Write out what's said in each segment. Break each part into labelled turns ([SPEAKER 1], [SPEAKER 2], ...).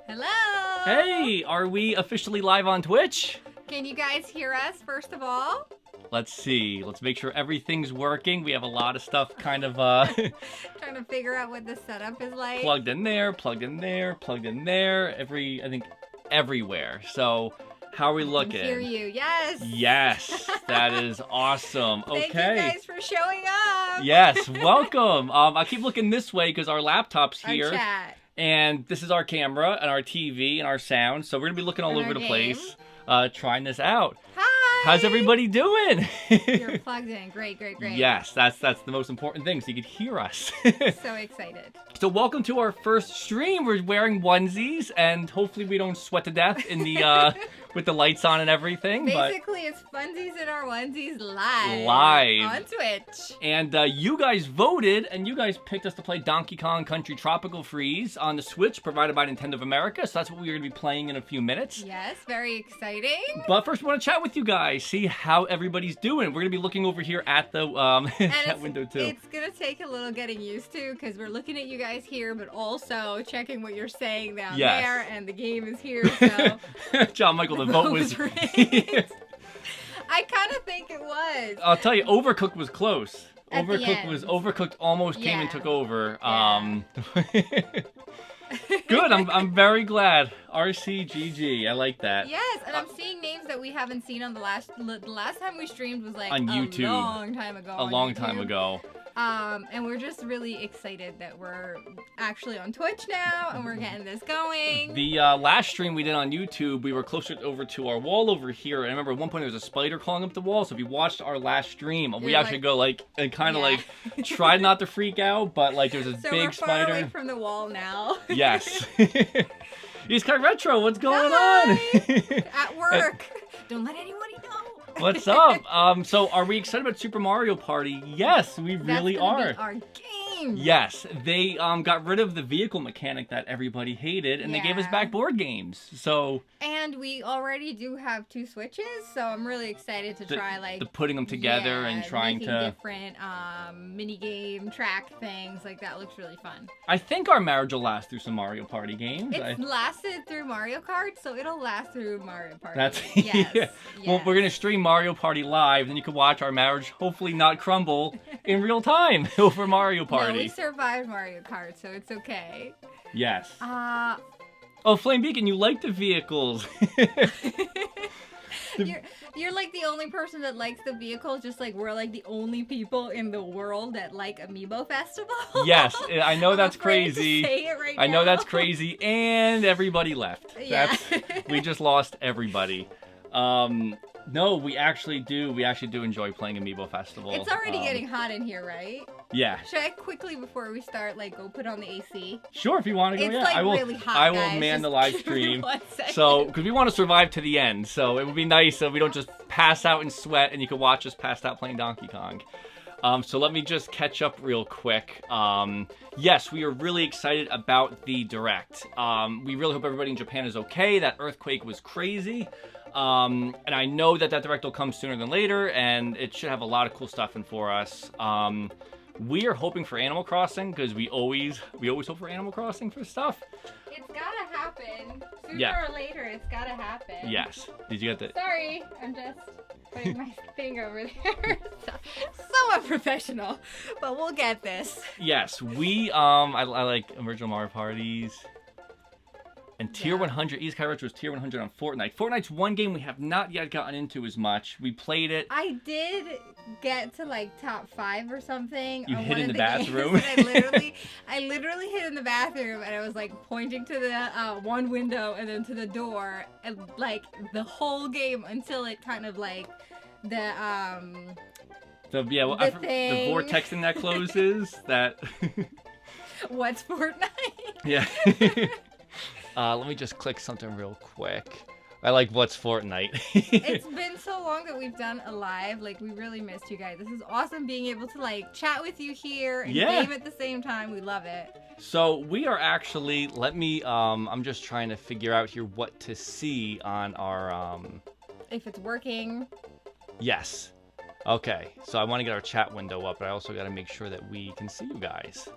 [SPEAKER 1] Hello!
[SPEAKER 2] Hey, are we officially live on Twitch?
[SPEAKER 1] Can you guys hear us, first of all?
[SPEAKER 2] Let's see. Let's make sure everything's working. We have a lot of stuff kind of
[SPEAKER 1] Trying to figure out what the setup is like.
[SPEAKER 2] plugged in there, plugged in there, plugged in there. I think everywhere. So, how are we looking?
[SPEAKER 1] I can hear you, yes!
[SPEAKER 2] Yes, that is awesome. Okay.
[SPEAKER 1] Thank you guys for showing up!
[SPEAKER 2] Yes, welcome. I keep looking this way because our laptop's here.
[SPEAKER 1] Our chat.
[SPEAKER 2] And this is our camera and our TV and our sound. So we're going to be looking all over the place, trying this out.
[SPEAKER 1] Hi!
[SPEAKER 2] How's everybody doing?
[SPEAKER 1] You're plugged in. Great, great, great.
[SPEAKER 2] Yes, that's the most important thing, so you can hear us.
[SPEAKER 1] So excited.
[SPEAKER 2] So welcome to our first stream. We're wearing onesies, and hopefully we don't sweat to death in the with the lights on and everything.
[SPEAKER 1] Basically, it's Funsies and Our Onesies live.
[SPEAKER 2] On
[SPEAKER 1] Twitch.
[SPEAKER 2] And you guys voted, and you guys picked us to play Donkey Kong Country Tropical Freeze on the Switch, provided by Nintendo of America. So that's what we're going to be playing in a few minutes.
[SPEAKER 1] Yes, very exciting.
[SPEAKER 2] But first, we want to chat with you guys, see how everybody's doing. We're going to be looking over here at the chat window, too.
[SPEAKER 1] It's going to take a little getting used to, because we're looking at you guys here, but also checking what you're saying down there, and the game is here, so...
[SPEAKER 2] John Michael, the vote was...
[SPEAKER 1] I kind of think it was.
[SPEAKER 2] I'll tell you, Overcooked was close.
[SPEAKER 1] Overcooked
[SPEAKER 2] almost came and took over.
[SPEAKER 1] Yeah.
[SPEAKER 2] Good. I'm very glad. RCGG. I like that.
[SPEAKER 1] Yes, and I'm seeing names that we haven't seen on the last time we streamed was like
[SPEAKER 2] on YouTube.
[SPEAKER 1] A long time ago.
[SPEAKER 2] A long time ago.
[SPEAKER 1] And we're just really excited that we're actually on Twitch now, and we're getting this going.
[SPEAKER 2] The last stream we did on YouTube, we were closer over to our wall over here, and I remember at one point there was a spider crawling up the wall, so if you watched our last stream, we actually go and kind of tried not to freak out, but there was a big spider.
[SPEAKER 1] So we're far away from the wall now.
[SPEAKER 2] Yes. He's kind of retro. What's going on?
[SPEAKER 1] At work. Don't let anybody know.
[SPEAKER 2] What's up? So are we excited about Super Mario Party? Yes, we really are.
[SPEAKER 1] Be our game.
[SPEAKER 2] Yes, they got rid of the vehicle mechanic that everybody hated, and they gave us back board games. So
[SPEAKER 1] and we already do have 2 Switches, so I'm really excited to try
[SPEAKER 2] putting them together and trying to
[SPEAKER 1] different mini game track things. That looks really fun.
[SPEAKER 2] I think our marriage will last through some Mario Party games.
[SPEAKER 1] It's lasted through Mario Kart, so it'll last through Mario Party.
[SPEAKER 2] That's
[SPEAKER 1] yes.
[SPEAKER 2] Well, we're gonna stream Mario Party live, then you can watch our marriage hopefully not crumble in real time over Mario Party.
[SPEAKER 1] No, we survived Mario Kart, so it's okay.
[SPEAKER 2] Yes. Oh, Flame Beacon, you like the vehicles.
[SPEAKER 1] You're like the only person that likes the vehicles, just like we're like the only people in the world that like Amiibo Festival.
[SPEAKER 2] Yes, I know that's crazy.
[SPEAKER 1] To say it right
[SPEAKER 2] I know
[SPEAKER 1] now.
[SPEAKER 2] that's crazy, and everybody left.
[SPEAKER 1] Yeah.
[SPEAKER 2] We just lost everybody. No, we actually do enjoy playing Amiibo Festival.
[SPEAKER 1] It's already getting hot in here, right?
[SPEAKER 2] Yeah.
[SPEAKER 1] Should I quickly, before we start, go put on the AC?
[SPEAKER 2] Sure, if you want to go,
[SPEAKER 1] It's
[SPEAKER 2] I will.
[SPEAKER 1] really hot,
[SPEAKER 2] I will
[SPEAKER 1] guys.
[SPEAKER 2] man the live stream.
[SPEAKER 1] 1 second.
[SPEAKER 2] So, because we want to survive to the end, so it would be nice if we don't just pass out and sweat, and you can watch us pass out playing Donkey Kong. So let me just catch up real quick. Yes, we are really excited about the Direct. We really hope everybody in Japan is okay. That earthquake was crazy. And I know that Direct will come sooner than later, and it should have a lot of cool stuff in for us. We are hoping for Animal Crossing, because we always hope for Animal Crossing for stuff.
[SPEAKER 1] It's gotta happen. Sooner or later, it's gotta happen.
[SPEAKER 2] Yes. Did you get that?
[SPEAKER 1] Sorry, I'm just putting my thing over there. So unprofessional, but we'll get this.
[SPEAKER 2] Yes, I like original Mario parties. And Tier 100, East Sky Retro was Tier 100 on Fortnite. Fortnite's one game we have not yet gotten into as much. We played it.
[SPEAKER 1] I did get to like top 5 or something.
[SPEAKER 2] You
[SPEAKER 1] on
[SPEAKER 2] hid
[SPEAKER 1] one
[SPEAKER 2] in
[SPEAKER 1] of
[SPEAKER 2] the bathroom?
[SPEAKER 1] I literally hid in the bathroom and I was like pointing to the one window and then to the door and like the whole game until it kind of like the
[SPEAKER 2] vortex thing that closes. That.
[SPEAKER 1] What's Fortnite?
[SPEAKER 2] Yeah. Let me just click something real quick. I like What's Fortnite.
[SPEAKER 1] It's been so long that we've done a live. Like, we really missed you guys. This is awesome being able to, like, chat with you here and game at the same time. We love it.
[SPEAKER 2] So, we are actually, I'm just trying to figure out here what to see on our,
[SPEAKER 1] If it's working.
[SPEAKER 2] Yes. Okay, so I want to get our chat window up, but I also got to make sure that we can see you guys.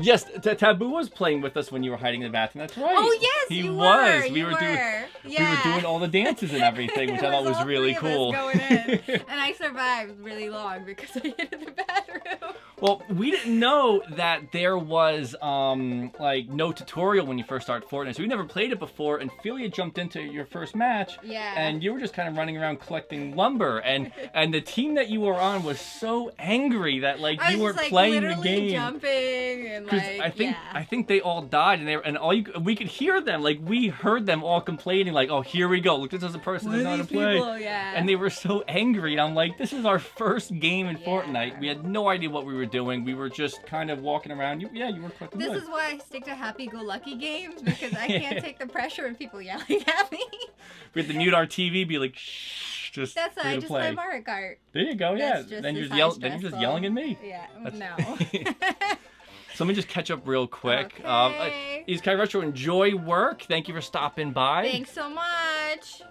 [SPEAKER 2] Yes, Taboo was playing with us when you were hiding in the bathroom. That's right.
[SPEAKER 1] Oh yes,
[SPEAKER 2] he
[SPEAKER 1] you
[SPEAKER 2] was.
[SPEAKER 1] Were.
[SPEAKER 2] We were doing all the dances and everything, which I thought was really cool.
[SPEAKER 1] Going in. And I survived really long because I hid in the bathroom.
[SPEAKER 2] Well, we didn't know that there was like no tutorial when you first started Fortnite, so we never played it before. And Felia jumped into your first match, and you were just kind of running around collecting lumber, and the team that you were on was so angry that like you weren't playing the game.
[SPEAKER 1] Jumping.
[SPEAKER 2] Because I think they all died, we could hear them. Like we heard them all complaining, like, "Oh, here we go! Look, this is a person that knows how to play." And they were so angry. And I'm like, "This is our first game in Fortnite. We had no idea what we were doing. We were just kind of walking around. You were collecting wood."
[SPEAKER 1] This is why I stick to happy-go-lucky games because I can't take the pressure of people yelling at me.
[SPEAKER 2] We had to mute our TV, be like, "Shh, just."
[SPEAKER 1] That's why I just play Mario Kart.
[SPEAKER 2] There you go. Then you're just yelling at me.
[SPEAKER 1] Yeah. No.
[SPEAKER 2] So let me just catch up real quick.
[SPEAKER 1] Okay.
[SPEAKER 2] East Sky Retro, enjoy work. Thank you for stopping by.
[SPEAKER 1] Thanks so much.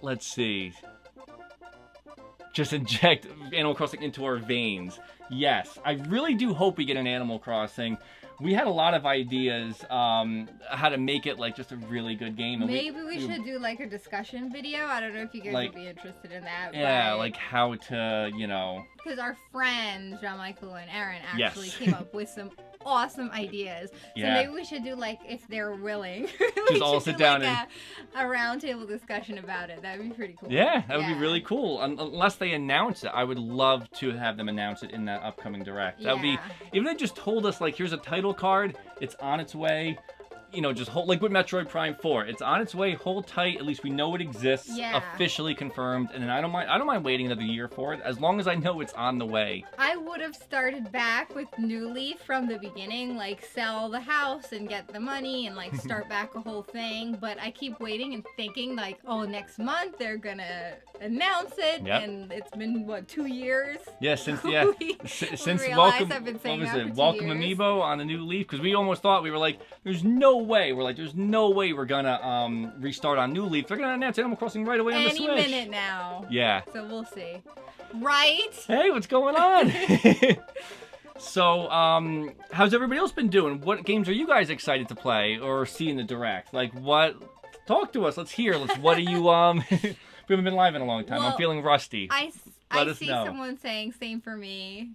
[SPEAKER 2] Let's see. Just inject Animal Crossing into our veins. Yes, I really do hope we get an Animal Crossing. We had a lot of ideas how to make it like just a really good game. And
[SPEAKER 1] maybe we should do like a discussion video. I don't know if you guys would be interested in that.
[SPEAKER 2] Yeah, like how to,
[SPEAKER 1] Because our friends, Jean-Michael and Aaron, actually came up with some awesome ideas. So maybe we should do like, if they're willing,
[SPEAKER 2] just all sit down and
[SPEAKER 1] a roundtable discussion about it. That would be pretty cool.
[SPEAKER 2] Yeah, that would be really cool. Unless they announce it, I would love to have them announce it in that upcoming direct. That would be, even if they just told us like, here's a title card, it's on its way. Just hold, like with Metroid Prime 4, it's on its way, hold tight, at least we know it exists, officially confirmed, and then I don't mind waiting another year for it, as long as I know it's on the way.
[SPEAKER 1] I would have started back with New Leaf from the beginning, like sell the house and get the money and like start back a whole thing, but I keep waiting and thinking like, oh, next month they're gonna announce it, and it's been, what, 2 years?
[SPEAKER 2] Yeah, since
[SPEAKER 1] Welcome
[SPEAKER 2] Amiibo on the New Leaf, because we almost thought, we were like, there's no way we're gonna restart on New Leaf. They're gonna announce Animal Crossing right away on the Switch.
[SPEAKER 1] Any minute now.
[SPEAKER 2] Yeah.
[SPEAKER 1] So we'll see. Right?
[SPEAKER 2] Hey, what's going on? So, how's everybody else been doing? What games are you guys excited to play or see in the direct? Like, what? Talk to us. Let's hear. What are you, we haven't been live in a long time.
[SPEAKER 1] Well,
[SPEAKER 2] I'm feeling rusty.
[SPEAKER 1] I see someone saying same for me.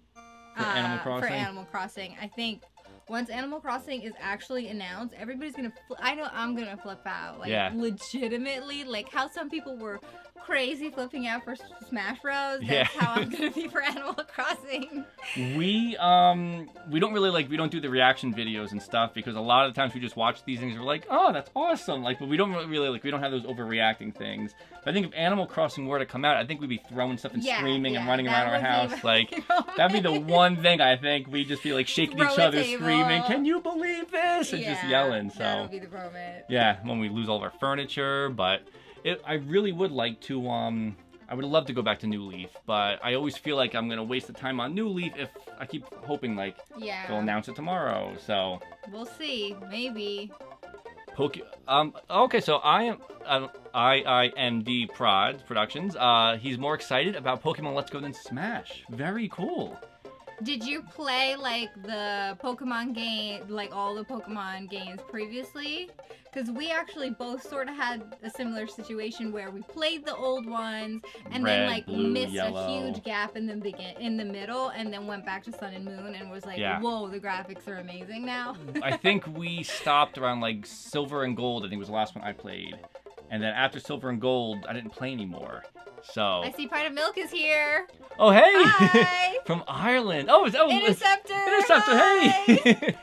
[SPEAKER 2] For Animal Crossing?
[SPEAKER 1] For Animal Crossing. I think once Animal Crossing is actually announced, everybody's gonna, I know I'm gonna flip out. Like, legitimately. Like, how some people were crazy flipping out for Smash Bros. That's how I'm gonna be for Animal Crossing.
[SPEAKER 2] We don't really we don't do the reaction videos and stuff because a lot of the times we just watch these things and we're like, oh, that's awesome. Like, but we don't really we don't have those overreacting things. But I think if Animal Crossing were to come out, I think we'd be throwing stuff and screaming and running around our house. Like, that'd be the one thing I think we'd just be like shaking each other, screaming, "Can you believe this?" and just yelling. So
[SPEAKER 1] that would be the moment.
[SPEAKER 2] Yeah, when we lose all of our furniture, but. I really would like to, I would love to go back to New Leaf, but I always feel like I'm going to waste the time on New Leaf if I keep hoping, like, they'll announce it tomorrow, so.
[SPEAKER 1] We'll see. Maybe.
[SPEAKER 2] Okay, so IIMD Productions, he's more excited about Pokemon Let's Go than Smash. Very cool.
[SPEAKER 1] Did you play, like, the Pokemon game, like, all the Pokemon games previously? Because we actually both sort of had a similar situation where we played the old ones and
[SPEAKER 2] Red,
[SPEAKER 1] then like
[SPEAKER 2] blue,
[SPEAKER 1] missed
[SPEAKER 2] yellow.
[SPEAKER 1] a huge gap in the middle, and then went back to Sun and Moon and was like,
[SPEAKER 2] Yeah.
[SPEAKER 1] whoa, the graphics are amazing now.
[SPEAKER 2] I think we stopped around like Silver and Gold. I think was the last one I played. And then after Silver and Gold, I didn't play anymore. So.
[SPEAKER 1] I see Pint of Milk is here.
[SPEAKER 2] Oh, hey!
[SPEAKER 1] Hi!
[SPEAKER 2] From Ireland. Oh,
[SPEAKER 1] Interceptor!
[SPEAKER 2] Interceptor,
[SPEAKER 1] Hi!
[SPEAKER 2] hey!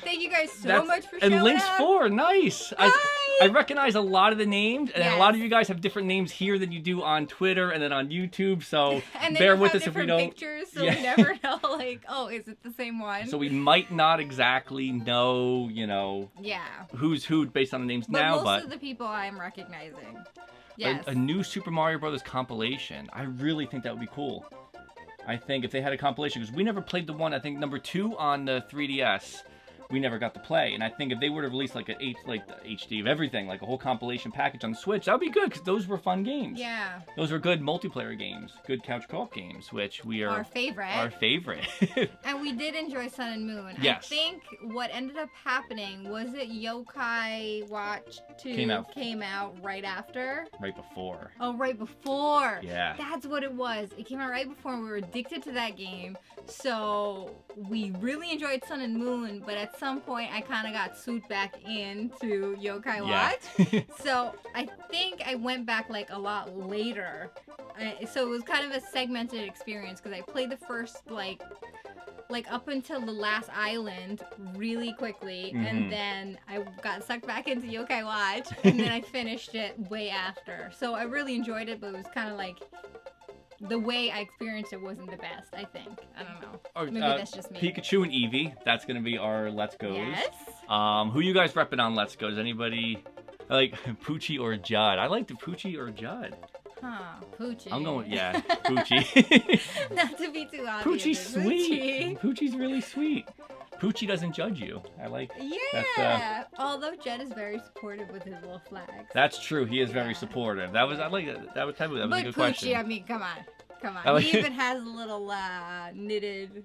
[SPEAKER 1] Thank you guys so much for
[SPEAKER 2] and
[SPEAKER 1] showing
[SPEAKER 2] Lynx
[SPEAKER 1] up.
[SPEAKER 2] 4, nice. I recognize a lot of the names, and a lot of you guys have different names here than you do on Twitter and then on YouTube, so
[SPEAKER 1] and then
[SPEAKER 2] bear
[SPEAKER 1] you
[SPEAKER 2] with
[SPEAKER 1] have
[SPEAKER 2] us if we
[SPEAKER 1] different
[SPEAKER 2] don't.
[SPEAKER 1] Pictures, so we never know, like, oh, is it the same one?
[SPEAKER 2] So we might not exactly know, who's who based on the names now,
[SPEAKER 1] but most of the people I'm recognizing. Yes.
[SPEAKER 2] A new Super Mario Brothers compilation. I really think that would be cool. I think if they had a compilation, because we never played the one, I think number 2 on the 3DS. We never got to play, and I think if they were to release like the HD of everything, like a whole compilation package on the Switch, that would be good because those were fun games.
[SPEAKER 1] Yeah.
[SPEAKER 2] Those were good multiplayer games, good couch co-op games, which we are
[SPEAKER 1] our favorite. And we did enjoy Sun and Moon.
[SPEAKER 2] Yes.
[SPEAKER 1] I think what ended up happening was it Yokai Watch 2 came out right after.
[SPEAKER 2] Right before.
[SPEAKER 1] Oh, right before.
[SPEAKER 2] Yeah.
[SPEAKER 1] That's what it was. It came out right before, and we were addicted to that game. So we really enjoyed Sun and Moon, but at some point I kind of got swooped back into Yokai Watch. So I think I went back like a lot later. So it was kind of a segmented experience because I played the first like up until the last island really quickly, and then I got sucked back into Yokai Watch, and then I finished it way after. So I really enjoyed it, but it was kind of like the way I experienced it wasn't the best, I think. I don't know. Maybe that's just me.
[SPEAKER 2] Pikachu and Eevee, that's going to be our Let's Go's.
[SPEAKER 1] Yes.
[SPEAKER 2] Who you guys repping on Let's Go? Does anybody like Poochie or Judd? I like the Poochie or Judd.
[SPEAKER 1] Huh, Poochie.
[SPEAKER 2] I'm going, Poochie.
[SPEAKER 1] Not to be too obvious.
[SPEAKER 2] Poochie's sweet. Poochie's really sweet. Poochie doesn't judge you. I like.
[SPEAKER 1] Yeah. Although Judd is very supportive with his little flags.
[SPEAKER 2] That's true. He is very supportive. I like that. That was a good
[SPEAKER 1] Poochie,
[SPEAKER 2] question.
[SPEAKER 1] I mean, come on. He even has a little knitted,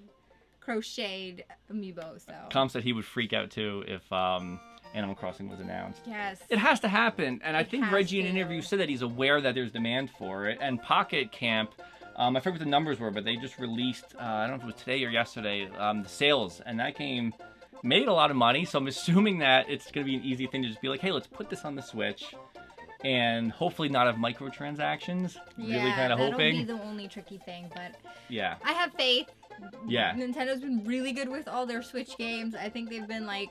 [SPEAKER 1] crocheted amiibo. So.
[SPEAKER 2] Tom said he would freak out too if Animal Crossing was announced.
[SPEAKER 1] Yes.
[SPEAKER 2] It has to happen, and I think Reggie in an interview said that he's aware that there's demand for it. And Pocket Camp. I forget what the numbers were, but they just released, I don't know if it was today or yesterday, the sales, and that game made a lot of money, so I'm assuming that it's going to be an easy thing to just be like, hey, let's put this on the Switch, and hopefully not have microtransactions. Really kind of hoping.
[SPEAKER 1] That'll be the only tricky thing, but
[SPEAKER 2] yeah.
[SPEAKER 1] I have faith.
[SPEAKER 2] Yeah.
[SPEAKER 1] Nintendo's been really good with all their Switch games. I think they've been like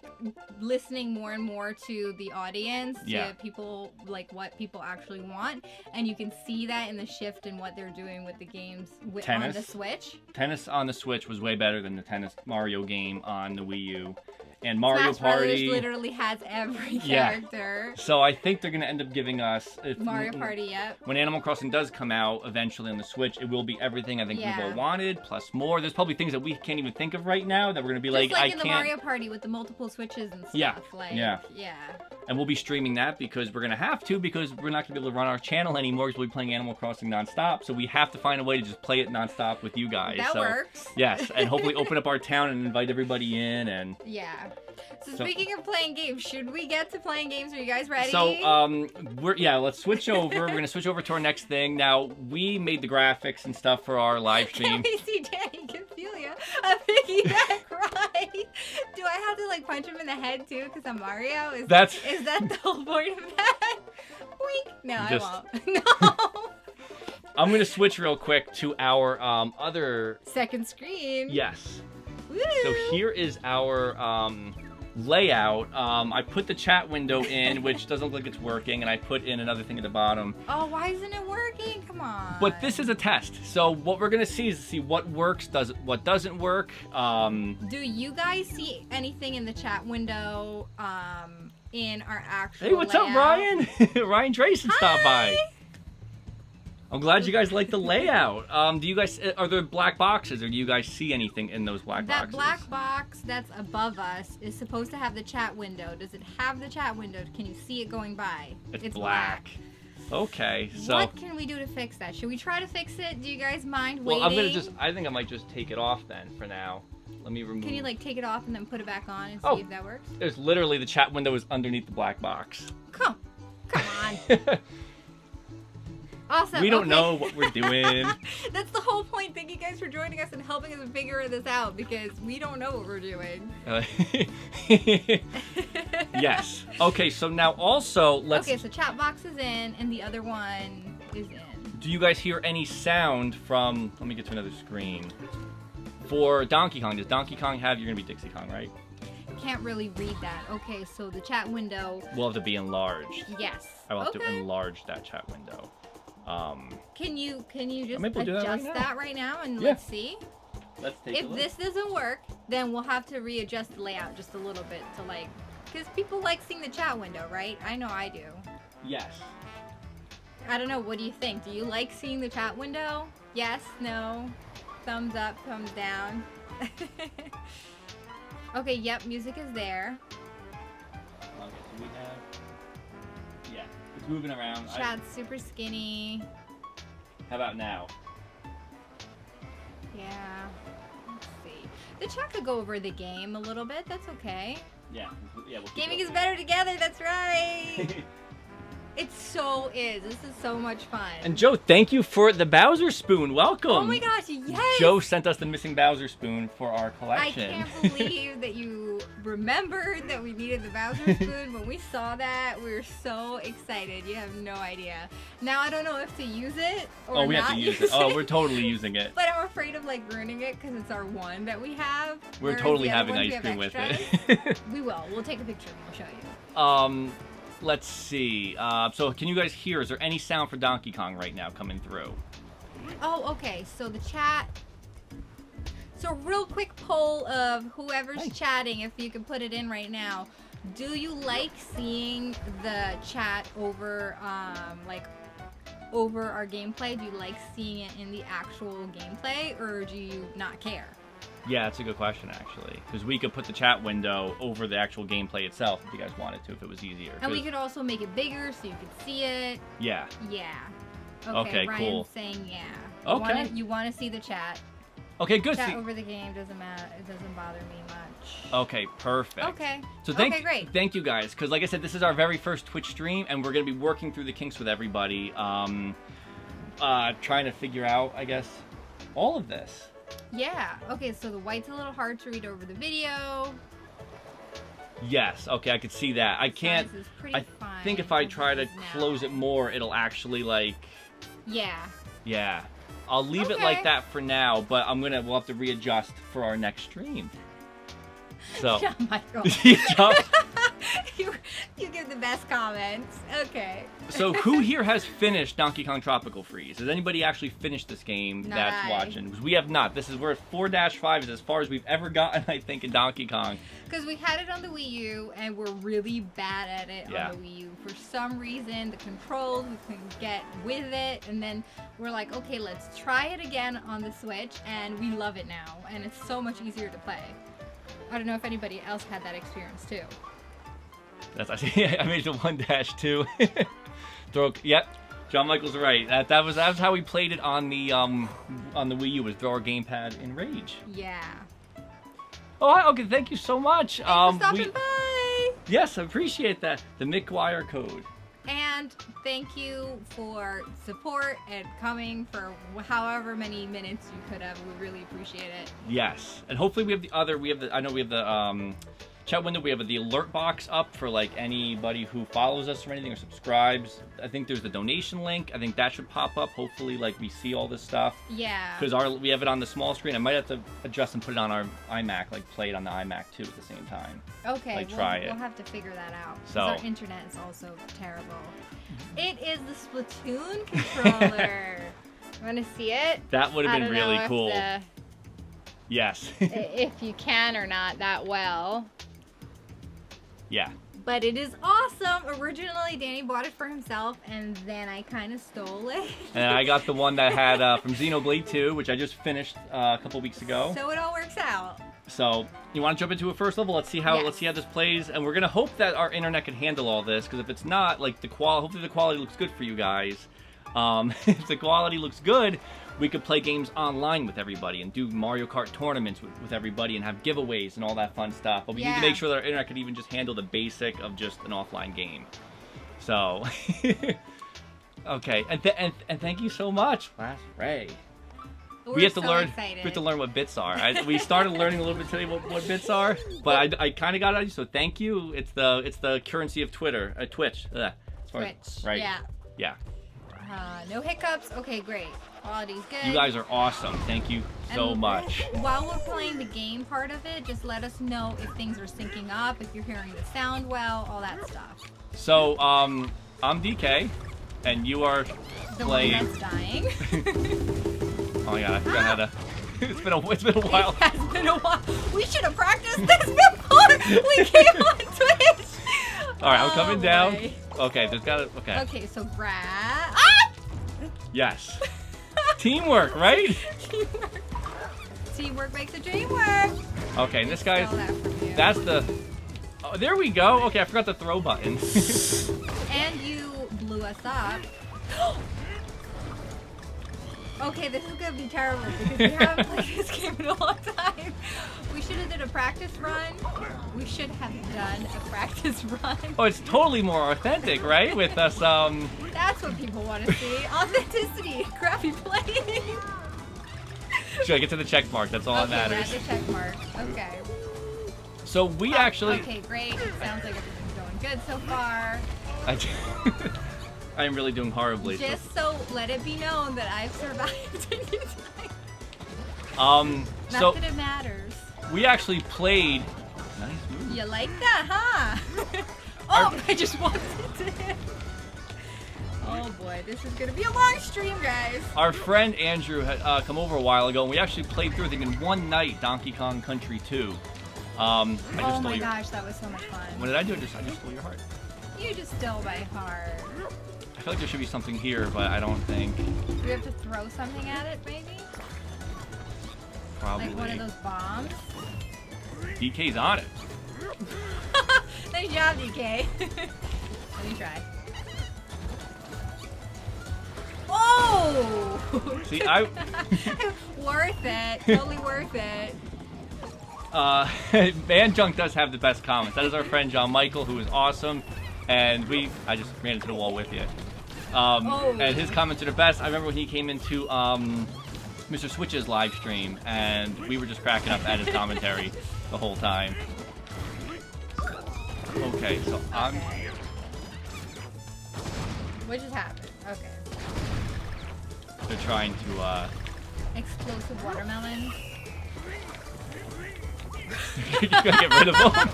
[SPEAKER 1] listening more and more to the audience, to people, like what people actually want, and you can see that in the shift in what they're doing with the games on the Switch.
[SPEAKER 2] Tennis on the Switch was way better than the Tennis Mario game on the Wii U. And Mario
[SPEAKER 1] Smash
[SPEAKER 2] Party
[SPEAKER 1] Brothers literally has every character.
[SPEAKER 2] So I think they're going to end up giving us
[SPEAKER 1] Mario Party, yep.
[SPEAKER 2] When Animal Crossing does come out eventually on the Switch, it will be everything I think we've all wanted, plus more. There's probably things that we can't even think of right now that we're going to be
[SPEAKER 1] just
[SPEAKER 2] like, I
[SPEAKER 1] in
[SPEAKER 2] can't.
[SPEAKER 1] the Mario Party with the multiple Switches and stuff. Yeah.
[SPEAKER 2] And we'll be streaming that because we're going to have to, because we're not going to be able to run our channel anymore because we'll be playing Animal Crossing nonstop. So we have to find a way to just play it nonstop with you guys.
[SPEAKER 1] That works.
[SPEAKER 2] Yes, and hopefully open up our town and invite everybody in. And
[SPEAKER 1] yeah. So speaking of playing games, should we get to playing games? Are you guys ready?
[SPEAKER 2] So let's switch over. We're gonna switch over to our next thing. Now we made the graphics and stuff for our live stream.
[SPEAKER 1] Can we see Danny and Felia a piggyback ride? Do I have to like punch him in the head too because I'm Mario? Is that the whole point of that? Wink. No, I won't. No.
[SPEAKER 2] I'm gonna switch real quick to our other
[SPEAKER 1] second screen.
[SPEAKER 2] Yes.
[SPEAKER 1] Woo!
[SPEAKER 2] So here is our layout. I put the chat window in, which doesn't look like it's working, and I put in another thing at the bottom.
[SPEAKER 1] Oh, why isn't it working? Come on.
[SPEAKER 2] But this is a test. So what we're gonna see is what works, what doesn't work.
[SPEAKER 1] Do you guys see anything in the chat window? In our actual
[SPEAKER 2] Hey, what's
[SPEAKER 1] layout?
[SPEAKER 2] up, Ryan? Ryan Drayson stopped by. I'm glad you guys like the layout. Do you guys, are there black boxes, or do you guys see anything in those black boxes?
[SPEAKER 1] That black box that's above us is supposed to have the chat window. Does it have the chat window? Can you see it going by?
[SPEAKER 2] It's black. Okay, so...
[SPEAKER 1] What can we do to fix that? Should we try to fix it? Do you guys mind
[SPEAKER 2] Well,
[SPEAKER 1] waiting?
[SPEAKER 2] I think I might just take it off then, for now. Let me remove...
[SPEAKER 1] Can you, like, take it off and then put it back on and see if that works?
[SPEAKER 2] There's literally the chat window is underneath the black box.
[SPEAKER 1] Come on. Awesome.
[SPEAKER 2] We don't know what we're doing.
[SPEAKER 1] That's the whole point. Thank you guys for joining us and helping us figure this out because we don't know what we're doing.
[SPEAKER 2] Yes. Okay, so now also let's...
[SPEAKER 1] Okay, so chat box is in and the other one is in.
[SPEAKER 2] Do you guys hear any sound from... Let me get to another screen. For Donkey Kong, does Donkey Kong have... You're going to be Dixie Kong, right?
[SPEAKER 1] Can't really read that. Okay, so the chat window...
[SPEAKER 2] Will have to be enlarged.
[SPEAKER 1] Yes.
[SPEAKER 2] I will have to enlarge that chat window.
[SPEAKER 1] Can you just
[SPEAKER 2] adjust
[SPEAKER 1] that right now and let's see?
[SPEAKER 2] Let's take a look.
[SPEAKER 1] If this doesn't work, then we'll have to readjust the layout just a little bit to like... Because people like seeing the chat window, right? I know I do.
[SPEAKER 2] Yes.
[SPEAKER 1] I don't know, what do you think? Do you like seeing the chat window? Yes? No? Thumbs up, thumbs down? Okay, yep, music is there.
[SPEAKER 2] Okay, so we have... Yeah, it's moving around.
[SPEAKER 1] Chat's super skinny.
[SPEAKER 2] How about now?
[SPEAKER 1] Yeah. Let's see. The chat could go over the game a little bit. That's okay.
[SPEAKER 2] Yeah. We'll keep
[SPEAKER 1] Gaming
[SPEAKER 2] going.
[SPEAKER 1] is better together. That's right. It so is. This is so much fun.
[SPEAKER 2] And Joe, thank you for the Bowser spoon. Welcome.
[SPEAKER 1] Oh my gosh, yes.
[SPEAKER 2] Joe sent us the missing Bowser spoon for our collection.
[SPEAKER 1] I can't believe that you remembered that we needed the Bowser spoon. When we saw that, we were so excited. You have no idea. Now I don't know if to use it or
[SPEAKER 2] we have to use it. Oh, we're totally using it.
[SPEAKER 1] But I'm afraid of like ruining it because it's our one that we have.
[SPEAKER 2] We're totally having ice cream with it.
[SPEAKER 1] We will. We'll take a picture and we'll show you.
[SPEAKER 2] Let's see. So can you guys hear? Is there any sound for Donkey Kong right now coming through?
[SPEAKER 1] Oh, okay. So the chat. So real quick poll of whoever's chatting, if you can put it in right now. Do you like seeing the chat over, over our gameplay? Do you like seeing it in the actual gameplay, or do you not care?
[SPEAKER 2] Yeah, that's a good question, actually. Because we could put the chat window over the actual gameplay itself if you guys wanted to, if it was easier.
[SPEAKER 1] And we could also make it bigger so you could see it.
[SPEAKER 2] Yeah.
[SPEAKER 1] Yeah.
[SPEAKER 2] Okay,
[SPEAKER 1] Ryan's
[SPEAKER 2] cool.
[SPEAKER 1] saying yeah.
[SPEAKER 2] Okay.
[SPEAKER 1] You want to see the chat.
[SPEAKER 2] Okay, good.
[SPEAKER 1] Chat over the game doesn't matter. It doesn't bother me much.
[SPEAKER 2] Okay, perfect.
[SPEAKER 1] Okay.
[SPEAKER 2] So
[SPEAKER 1] great.
[SPEAKER 2] Thank you guys, because like I said, this is our very first Twitch stream, and we're going to be working through the kinks with everybody, trying to figure out, I guess, all of this.
[SPEAKER 1] Yeah. Okay, so the white's a little hard to read over the video.
[SPEAKER 2] Yes. Okay, I could see that. I can't. I think if I try to close it more, it'll actually like.
[SPEAKER 1] Yeah.
[SPEAKER 2] Yeah. I'll leave it like that for now, but we'll have to readjust for our next stream. So.
[SPEAKER 1] Oh my God. you give the best comments. Okay.
[SPEAKER 2] So who here has finished Donkey Kong Tropical Freeze? Has anybody actually finished this game that's watching? Because we have not. We're at 4-5 is as far as we've ever gotten, I think, in Donkey Kong.
[SPEAKER 1] Because we had it on the Wii U, and we're really bad at it on the Wii U. For some reason, the controls, we couldn't get with it, and then we're like, okay, let's try it again on the Switch, and we love it now, and it's so much easier to play. I don't know if anybody else had that experience too.
[SPEAKER 2] That's I made it 1-2. Yep, John Michael's right. That was how we played it on the Wii U, was throw our gamepad in Rage.
[SPEAKER 1] Yeah.
[SPEAKER 2] Oh, okay. Thank you so much.
[SPEAKER 1] Thanks for stopping by.
[SPEAKER 2] Yes, I appreciate that. The McGuire code.
[SPEAKER 1] And thank you for support and coming for however many minutes you could have. We really appreciate it.
[SPEAKER 2] Yes, and hopefully we have the chat window. We have the alert box up for like anybody who follows us or anything or subscribes. I think there's the donation link. I think that should pop up. Hopefully, like we see all this stuff.
[SPEAKER 1] Yeah.
[SPEAKER 2] Because we have it on the small screen. I might have to adjust and put it on our iMac, like play it on the iMac too at the same time.
[SPEAKER 1] Okay.
[SPEAKER 2] Like try it.
[SPEAKER 1] We'll have to figure that out.
[SPEAKER 2] So
[SPEAKER 1] our internet is also terrible. It is the Splatoon controller. Want to see it?
[SPEAKER 2] That would have been really cool. Yes.
[SPEAKER 1] If you can or not that well.
[SPEAKER 2] Yeah.
[SPEAKER 1] But it is awesome. Originally, Danny bought it for himself, and then I kind of stole it.
[SPEAKER 2] And I got the one that had from Xenoblade 2, which I just finished a couple weeks ago.
[SPEAKER 1] So it all works out.
[SPEAKER 2] So you want to jump into it first level? Let's see how this plays, and we're gonna hope that our internet can handle all this. Because if it's not, like hopefully the quality looks good for you guys. If the quality looks good, we could play games online with everybody and do Mario Kart tournaments with everybody and have giveaways and all that fun stuff. But we need to make sure that our internet can even just handle the basic of just an offline game. So, okay, and thank you so much, Last Ray. We have to learn what bits are. We started learning a little bit today what bits are, but I kind of got it. So thank you. It's the currency of Twitch.
[SPEAKER 1] Twitch.
[SPEAKER 2] Right.
[SPEAKER 1] Yeah. No hiccups. Okay, great. Quality's good.
[SPEAKER 2] You guys are awesome. Thank you so much.
[SPEAKER 1] While we're playing the game part of it, just let us know if things are syncing up, if you're hearing the sound well, all that stuff.
[SPEAKER 2] So, I'm DK, and you are playing.
[SPEAKER 1] The one that's dying.
[SPEAKER 2] Oh my god, I forgot how to. It's been a while.
[SPEAKER 1] It has been a while. We should have practiced this before we came on Twitch.
[SPEAKER 2] All right, I'm coming down. Okay, there's gotta. Okay.
[SPEAKER 1] Okay, so grab.
[SPEAKER 2] Yes. Teamwork, right?
[SPEAKER 1] Teamwork makes the dream work.
[SPEAKER 2] Okay, and this guy's. That's the. Oh, there we go. Okay, I forgot the throw button.
[SPEAKER 1] And you blew us up. Okay, this is gonna be terrible because we haven't played this game in a long time. We should have did a practice run. We should have done a practice run.
[SPEAKER 2] Oh, it's totally more authentic, right? With us,
[SPEAKER 1] That's what people want to see. Authenticity. Crappy playing.
[SPEAKER 2] Should I get to the check mark? That's all that matters.
[SPEAKER 1] Yeah, the check mark. Okay.
[SPEAKER 2] So we actually.
[SPEAKER 1] Okay, great. It sounds like everything's going good so far.
[SPEAKER 2] I am really doing horribly.
[SPEAKER 1] Just so let it be known that I've survived a new time. Not that it matters.
[SPEAKER 2] We actually played. Nice move.
[SPEAKER 1] You like that, huh? Oh, I just wanted to. Oh boy, this is gonna be a long stream, guys.
[SPEAKER 2] Our friend Andrew had come over a while ago, and we actually played through, I think, in one night, Donkey Kong Country 2.
[SPEAKER 1] Oh my gosh, that was so much fun.
[SPEAKER 2] What did I do? I just stole your heart.
[SPEAKER 1] You just stole my heart.
[SPEAKER 2] I feel like there should be something here, but I don't think.
[SPEAKER 1] Do we have to throw something at it, maybe?
[SPEAKER 2] Probably.
[SPEAKER 1] Like one of those bombs?
[SPEAKER 2] DK's on it.
[SPEAKER 1] Nice job, DK. Let me try. Oh!
[SPEAKER 2] See,
[SPEAKER 1] Worth it. Totally worth it.
[SPEAKER 2] Man Junk does have the best comments. That is our friend John Michael, who is awesome. And I just ran into the wall with you. And his comments are the best. I remember when he came into Mr. Switch's live stream, and we were just cracking up at his commentary the whole time. Okay, so I'm.
[SPEAKER 1] What just happened? Okay.
[SPEAKER 2] They're trying to.
[SPEAKER 1] Explosive watermelons.
[SPEAKER 2] You gotta get rid of them.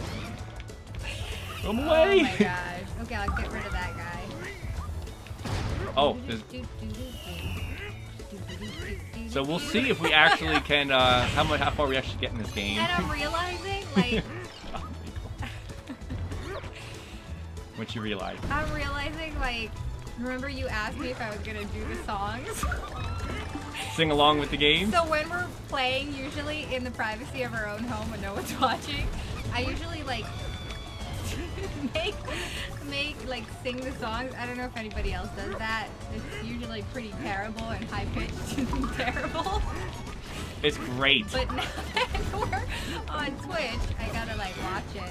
[SPEAKER 2] Throw them away.
[SPEAKER 1] Oh my gosh. Okay, I'll get rid of that guy.
[SPEAKER 2] Oh, so we'll see if we actually can, how far we actually get in this game.
[SPEAKER 1] And I'm realizing, like...
[SPEAKER 2] What you realize?
[SPEAKER 1] I'm realizing, like, remember you asked me if I was gonna do the songs?
[SPEAKER 2] Sing along with the game?
[SPEAKER 1] So when we're playing, usually in the privacy of our own home when no one's watching, I usually, like, like sing the songs. I don't know if anybody else does that. It's usually pretty terrible and high pitched and terrible.
[SPEAKER 2] It's great.
[SPEAKER 1] But now that we're on Twitch, I gotta like watch it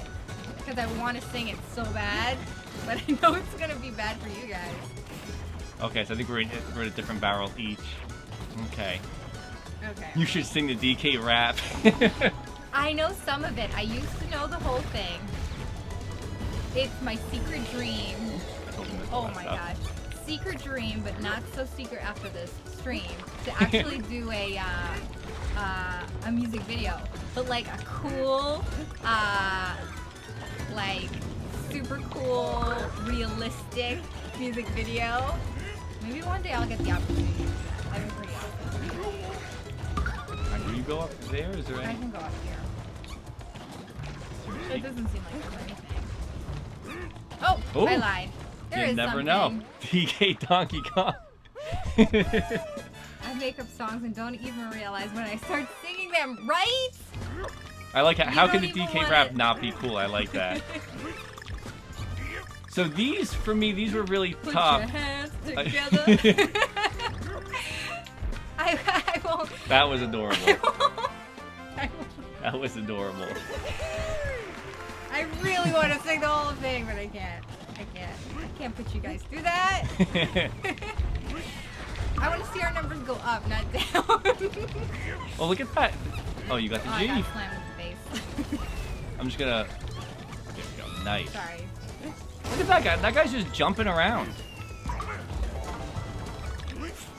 [SPEAKER 1] because I want to sing it so bad, but I know it's gonna be bad for you guys.
[SPEAKER 2] Okay, so I think we're at a different barrel each. Okay.
[SPEAKER 1] Okay.
[SPEAKER 2] You should sing the DK rap.
[SPEAKER 1] I know some of it. I used to know the whole thing. It's my secret dream. Oh my gosh. Secret dream, but not so secret after this stream, to actually do a music video. But like a cool, like super cool, realistic music video. Maybe one day I'll get the opportunity. That'd be pretty awesome.
[SPEAKER 2] Alright, will you go up there? Is there any?
[SPEAKER 1] I can go up here. It doesn't seem like there's anything. Oh, ooh. I lied. There is
[SPEAKER 2] never
[SPEAKER 1] something.
[SPEAKER 2] know. DK Donkey Kong.
[SPEAKER 1] I make up songs and don't even realize when I start singing them, right?
[SPEAKER 2] I like how can the
[SPEAKER 1] don't even
[SPEAKER 2] DK
[SPEAKER 1] want
[SPEAKER 2] rap
[SPEAKER 1] it.
[SPEAKER 2] not be cool? I like that. So these, for me, these were really
[SPEAKER 1] Put
[SPEAKER 2] tough.
[SPEAKER 1] your hands together. I won't.
[SPEAKER 2] That was adorable.
[SPEAKER 1] I won't.
[SPEAKER 2] That was adorable.
[SPEAKER 1] I really want to sing the whole thing, but I can't. I can't put you guys through that. I want to see our numbers go up, not down.
[SPEAKER 2] Oh, look at that. Oh, you got the
[SPEAKER 1] Oh,
[SPEAKER 2] G.
[SPEAKER 1] I got slammed with the face.
[SPEAKER 2] I'm just gonna. There we go. Nice.
[SPEAKER 1] Sorry.
[SPEAKER 2] Look at that guy. That guy's just jumping around.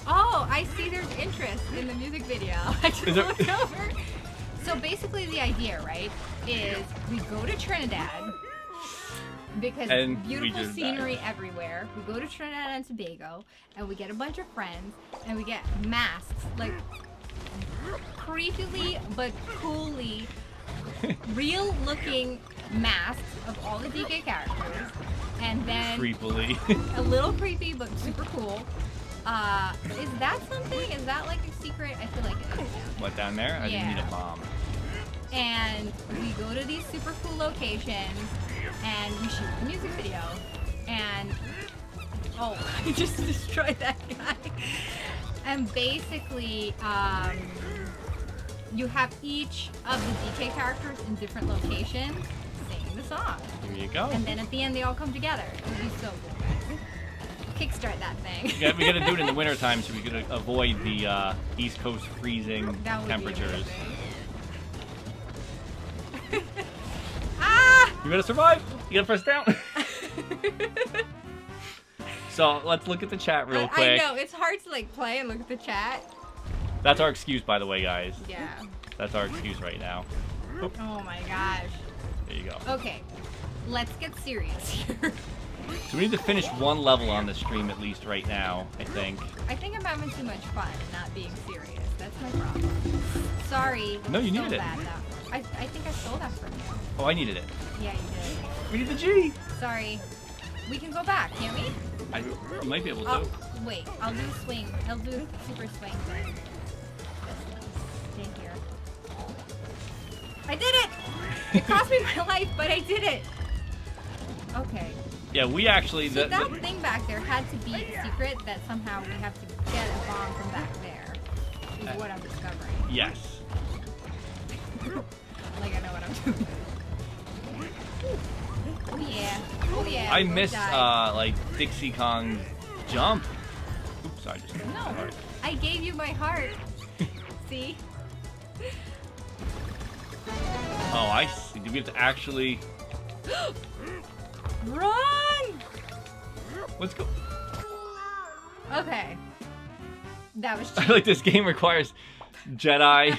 [SPEAKER 1] Oh, I see there's interest in the music video. I just
[SPEAKER 2] Is there-
[SPEAKER 1] looked over. So basically the idea, right, is we go to Trinidad because
[SPEAKER 2] And we
[SPEAKER 1] beautiful
[SPEAKER 2] just
[SPEAKER 1] scenery everywhere. We go to Trinidad and Tobago and we get a bunch of friends and we get masks, like creepily but coolly real looking masks of all the DK characters. And then
[SPEAKER 2] Creepily.
[SPEAKER 1] a little creepy but super cool. Is that something? Is that like a secret? I feel like it is.
[SPEAKER 2] What, down there? I didn't need
[SPEAKER 1] Yeah.
[SPEAKER 2] a bomb.
[SPEAKER 1] And we go to these super cool locations and we shoot the music video. And oh, I just destroyed that guy. And basically, you have each of the DK characters in different locations singing the song.
[SPEAKER 2] Here you go.
[SPEAKER 1] And then at the end, they all come together. It would be so cool, guys. Kickstart that thing.
[SPEAKER 2] We gotta do it in the wintertime so we could avoid the East Coast freezing
[SPEAKER 1] That would be
[SPEAKER 2] temperatures.
[SPEAKER 1] amazing. Ah!
[SPEAKER 2] You gotta survive. You gotta press down. So let's look at the chat real quick.
[SPEAKER 1] I know, it's hard to like play and look at the chat.
[SPEAKER 2] That's our excuse, by the way, guys.
[SPEAKER 1] Yeah.
[SPEAKER 2] That's our excuse right now.
[SPEAKER 1] Oh my gosh.
[SPEAKER 2] There you go.
[SPEAKER 1] Okay, let's get serious here.
[SPEAKER 2] So we need to finish one level on the stream at least right now, I think.
[SPEAKER 1] I think I'm having too much fun and not being serious. That's my problem. Sorry.
[SPEAKER 2] No, you
[SPEAKER 1] so
[SPEAKER 2] needed it.
[SPEAKER 1] bad, though. I think I stole that from you.
[SPEAKER 2] Oh, I needed it.
[SPEAKER 1] Yeah, you did.
[SPEAKER 2] We need the G.
[SPEAKER 1] Sorry. We can go back, can't we?
[SPEAKER 2] You might be able to.
[SPEAKER 1] Oh, wait. I'll do a swing. I'll do a super swing thing. Stay here. I did it! It cost me my life, but I did it. Okay.
[SPEAKER 2] Yeah, we actually.
[SPEAKER 1] So that thing back there had to be a secret that somehow we have to get a bomb from back there. Is what I'm discovering.
[SPEAKER 2] Yes.
[SPEAKER 1] Like I know what I'm doing. Oh yeah. Oh yeah.
[SPEAKER 2] I
[SPEAKER 1] we
[SPEAKER 2] miss
[SPEAKER 1] died.
[SPEAKER 2] like Dixie Kong's jump. Oops, sorry, just
[SPEAKER 1] No,
[SPEAKER 2] sorry.
[SPEAKER 1] I gave you my heart. See?
[SPEAKER 2] Oh, I see. Do we have to actually?
[SPEAKER 1] Run!
[SPEAKER 2] Let's go.
[SPEAKER 1] Okay. That was
[SPEAKER 2] I
[SPEAKER 1] cheap.
[SPEAKER 2] feel like this game requires Jedi.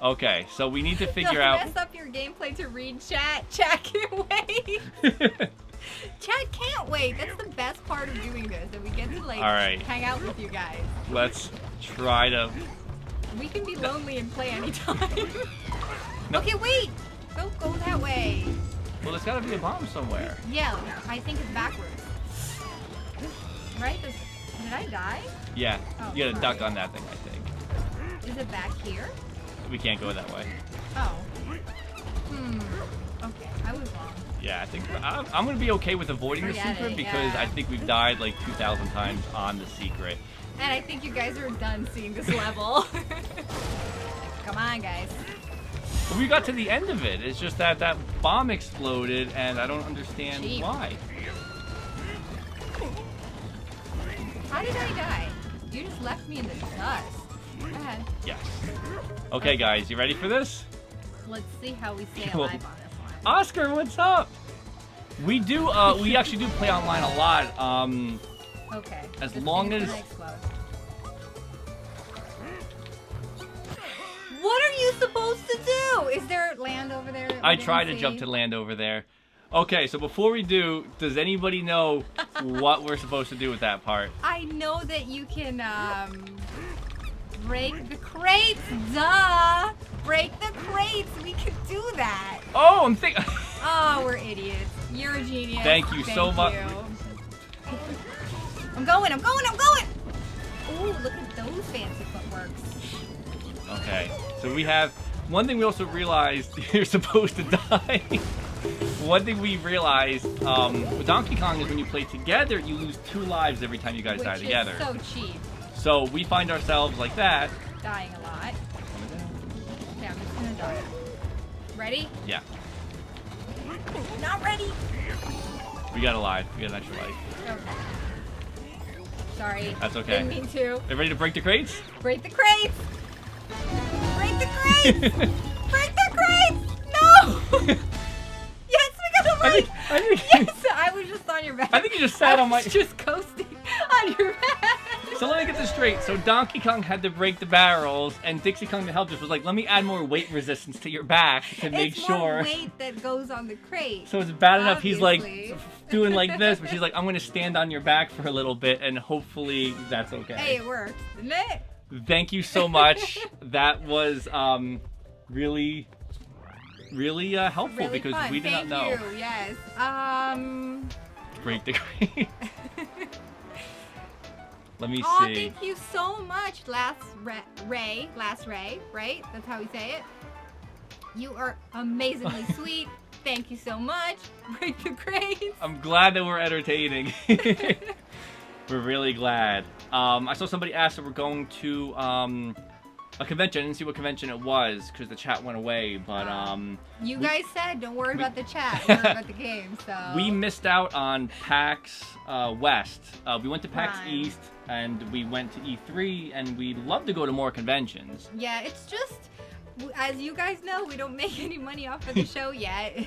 [SPEAKER 2] Okay, so we need to figure
[SPEAKER 1] Don't
[SPEAKER 2] out.
[SPEAKER 1] mess up your gameplay to read chat. Chat can't wait. Chat can't wait. That's the best part of doing this. That we get to like
[SPEAKER 2] All right.
[SPEAKER 1] hang out with you guys.
[SPEAKER 2] Let's try to.
[SPEAKER 1] We can be lonely and play anytime.
[SPEAKER 2] No.
[SPEAKER 1] Okay, wait. Don't go that way.
[SPEAKER 2] Well, there's got to be a bomb somewhere.
[SPEAKER 1] Yeah, I think it's backwards. Right? Did I die?
[SPEAKER 2] Yeah,
[SPEAKER 1] Oh,
[SPEAKER 2] you gotta
[SPEAKER 1] sorry.
[SPEAKER 2] duck on that thing, I think.
[SPEAKER 1] Is it back here?
[SPEAKER 2] We can't go that way.
[SPEAKER 1] Oh. Okay, I was wrong.
[SPEAKER 2] Yeah, I think I'm gonna be okay with avoiding the
[SPEAKER 1] Forget
[SPEAKER 2] secret
[SPEAKER 1] it,
[SPEAKER 2] because
[SPEAKER 1] yeah.
[SPEAKER 2] I think we've died like 2,000 times on the secret.
[SPEAKER 1] And I think you guys are done seeing this level. Come on, guys.
[SPEAKER 2] But we got to the end of it. It's just that that bomb exploded, and I don't understand
[SPEAKER 1] Cheap.
[SPEAKER 2] why.
[SPEAKER 1] How did I die? You just left me in the dust. Go ahead.
[SPEAKER 2] Yes. Okay, guys, you ready for this?
[SPEAKER 1] Let's see how we stay
[SPEAKER 2] Well,
[SPEAKER 1] alive on this one.
[SPEAKER 2] Oscar, what's up? We do. We actually do play online a lot.
[SPEAKER 1] Okay.
[SPEAKER 2] as
[SPEAKER 1] this
[SPEAKER 2] long
[SPEAKER 1] thing's
[SPEAKER 2] as-
[SPEAKER 1] gonna explode. What are you supposed to do? Is there land over there? that we
[SPEAKER 2] I
[SPEAKER 1] didn't
[SPEAKER 2] tried to
[SPEAKER 1] see?
[SPEAKER 2] jump to land over there. Okay, so before we do, does anybody know what we're supposed to do with that part?
[SPEAKER 1] I know that you can break the crates. Duh! Break the crates. We could do that.
[SPEAKER 2] Oh, I'm thinking.
[SPEAKER 1] Oh, we're idiots. You're a genius.
[SPEAKER 2] Thank you so much.
[SPEAKER 1] you. I'm going. Ooh, look at those fancy footworks.
[SPEAKER 2] Okay, so we have one thing we also realized, you're supposed to die. One thing we realized with Donkey Kong is when you play together, you lose 2 lives every time you guys die together.
[SPEAKER 1] Which is so cheap.
[SPEAKER 2] So we find ourselves like that.
[SPEAKER 1] Dying a lot. Okay, I'm just gonna die. Ready?
[SPEAKER 2] Yeah.
[SPEAKER 1] Not ready.
[SPEAKER 2] We got a life. We got an extra life.
[SPEAKER 1] Okay. Sorry.
[SPEAKER 2] That's okay.
[SPEAKER 1] Didn't mean to.
[SPEAKER 2] Are you ready to break the crates?
[SPEAKER 1] Break the crates! Break the crates! Break the crates! No! Yes, we got a life!
[SPEAKER 2] I think
[SPEAKER 1] Yes, I was just on your back.
[SPEAKER 2] I think you just sat on my...
[SPEAKER 1] just coasting on your back.
[SPEAKER 2] So let me get this straight. So Donkey Kong had to break the barrels, and Dixie Kong, to help us, was like, let me add more weight resistance to your back to make
[SPEAKER 1] It's
[SPEAKER 2] sure.
[SPEAKER 1] more weight that goes on the crate.
[SPEAKER 2] So it's bad enough he's like
[SPEAKER 1] Obviously.
[SPEAKER 2] doing like this, but she's like, I'm going to stand on your back for a little bit, and hopefully that's okay.
[SPEAKER 1] Hey, it worked, didn't it?
[SPEAKER 2] Thank you so much. That was really helpful
[SPEAKER 1] Really
[SPEAKER 2] because
[SPEAKER 1] fun.
[SPEAKER 2] we did
[SPEAKER 1] Thank
[SPEAKER 2] not know.
[SPEAKER 1] you. Yes.
[SPEAKER 2] Break the crate. Let me
[SPEAKER 1] Oh,
[SPEAKER 2] see.
[SPEAKER 1] thank you so much, Last Ray, right? That's how we say it. You are amazingly sweet. Thank you so much. Break the crates.
[SPEAKER 2] I'm glad that we're entertaining. We're really glad. I saw somebody ask if we're going to a convention. I didn't see what convention it was because the chat went away, but
[SPEAKER 1] You guys said don't worry about the chat, worry about the game. So
[SPEAKER 2] we missed out on PAX West. We went to PAX
[SPEAKER 1] Right.
[SPEAKER 2] East and we went to E3, and we'd love to go to more conventions.
[SPEAKER 1] yeah, it's just, as you guys know, we don't make any money off of the show yet.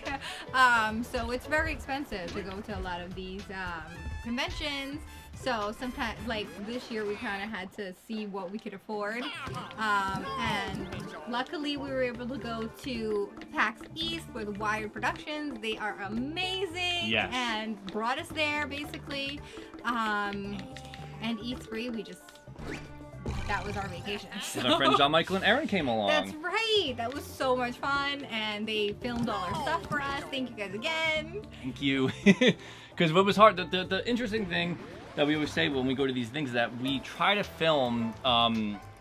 [SPEAKER 1] So it's very expensive to go to a lot of these conventions. So sometimes, like this year, we kind of had to see what we could afford. And luckily, we were able to go to PAX East with Wired Productions. They are amazing.
[SPEAKER 2] Yes.
[SPEAKER 1] And brought us there, basically. And E3, that was our vacation.
[SPEAKER 2] And our friends John Michael and Aaron came along.
[SPEAKER 1] That's right. That was so much fun, and they filmed all our stuff for us. Thank you guys again.
[SPEAKER 2] Thank you. Because what was hard, the interesting thing that we always say when we go to these things is that we try to film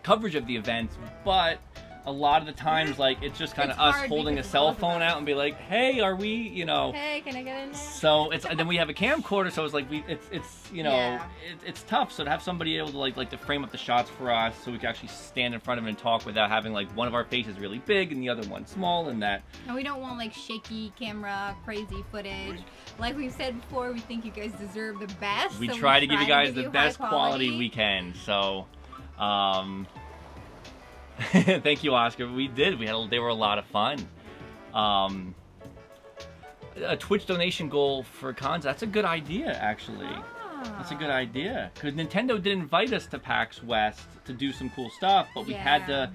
[SPEAKER 2] coverage of the event, but a lot of the times, like, it's just kind of
[SPEAKER 1] It's
[SPEAKER 2] us
[SPEAKER 1] hard
[SPEAKER 2] holding a
[SPEAKER 1] because
[SPEAKER 2] cell
[SPEAKER 1] both of
[SPEAKER 2] phone
[SPEAKER 1] us.
[SPEAKER 2] out and be like, hey, are we, you know.
[SPEAKER 1] Hey, can I get in there?
[SPEAKER 2] So it's, and then we have a camcorder, so it's like it's you know,
[SPEAKER 1] Yeah.
[SPEAKER 2] it's tough. So to have somebody able to like to frame up the shots for us, so we can actually stand in front of it and talk without having like one of our faces really big and the other one small, and that.
[SPEAKER 1] And we don't want like shaky camera, crazy footage. Like we've said before, we think you guys deserve the best.
[SPEAKER 2] We
[SPEAKER 1] so
[SPEAKER 2] try to give you guys
[SPEAKER 1] give
[SPEAKER 2] the
[SPEAKER 1] you
[SPEAKER 2] best
[SPEAKER 1] high
[SPEAKER 2] quality we can. So, thank you, Oscar. We did. They were a lot of fun. A Twitch donation goal for cons. That's a good idea, actually. That's a good idea. Because Nintendo did invite us to PAX West to do some cool stuff, but we had to.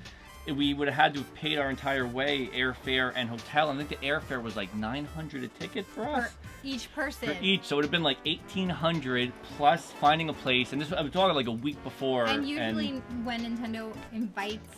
[SPEAKER 2] We would have had to have paid our entire way, airfare and hotel. I think the airfare was like $900 a ticket for us.
[SPEAKER 1] For each person.
[SPEAKER 2] For each, so it would have been like $1,800 plus finding a place, and this I was talking like a week before.
[SPEAKER 1] And usually when Nintendo invites,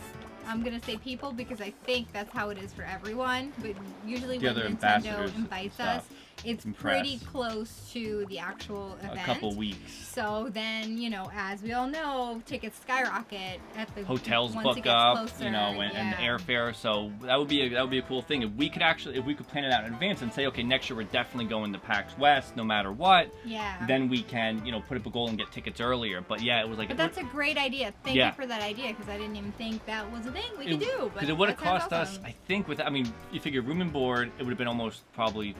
[SPEAKER 1] I'm gonna say people because I think that's how it is for everyone, but usually
[SPEAKER 2] The
[SPEAKER 1] when
[SPEAKER 2] other
[SPEAKER 1] Nintendo
[SPEAKER 2] ambassadors and
[SPEAKER 1] invites
[SPEAKER 2] stuff.
[SPEAKER 1] us, it's
[SPEAKER 2] Impress.
[SPEAKER 1] pretty close to the actual event.
[SPEAKER 2] A couple weeks.
[SPEAKER 1] So then, you know, as we all know, tickets skyrocket at the
[SPEAKER 2] Hotels
[SPEAKER 1] once
[SPEAKER 2] book
[SPEAKER 1] it gets
[SPEAKER 2] up,
[SPEAKER 1] closer,
[SPEAKER 2] you know, and the airfare. So that would be a cool thing if we could plan it out in advance and say, okay, next year we're definitely going to PAX West, no matter what.
[SPEAKER 1] Yeah.
[SPEAKER 2] Then we can, you know, put up a goal and get tickets earlier. But yeah, it was like.
[SPEAKER 1] But that's a great idea. Thank
[SPEAKER 2] Yeah.
[SPEAKER 1] you for that idea because I didn't even think that was a thing we could do.
[SPEAKER 2] Because it would have
[SPEAKER 1] that sounds
[SPEAKER 2] cost us,
[SPEAKER 1] awesome.
[SPEAKER 2] I think, I mean, you figure room and board, it would have been almost probably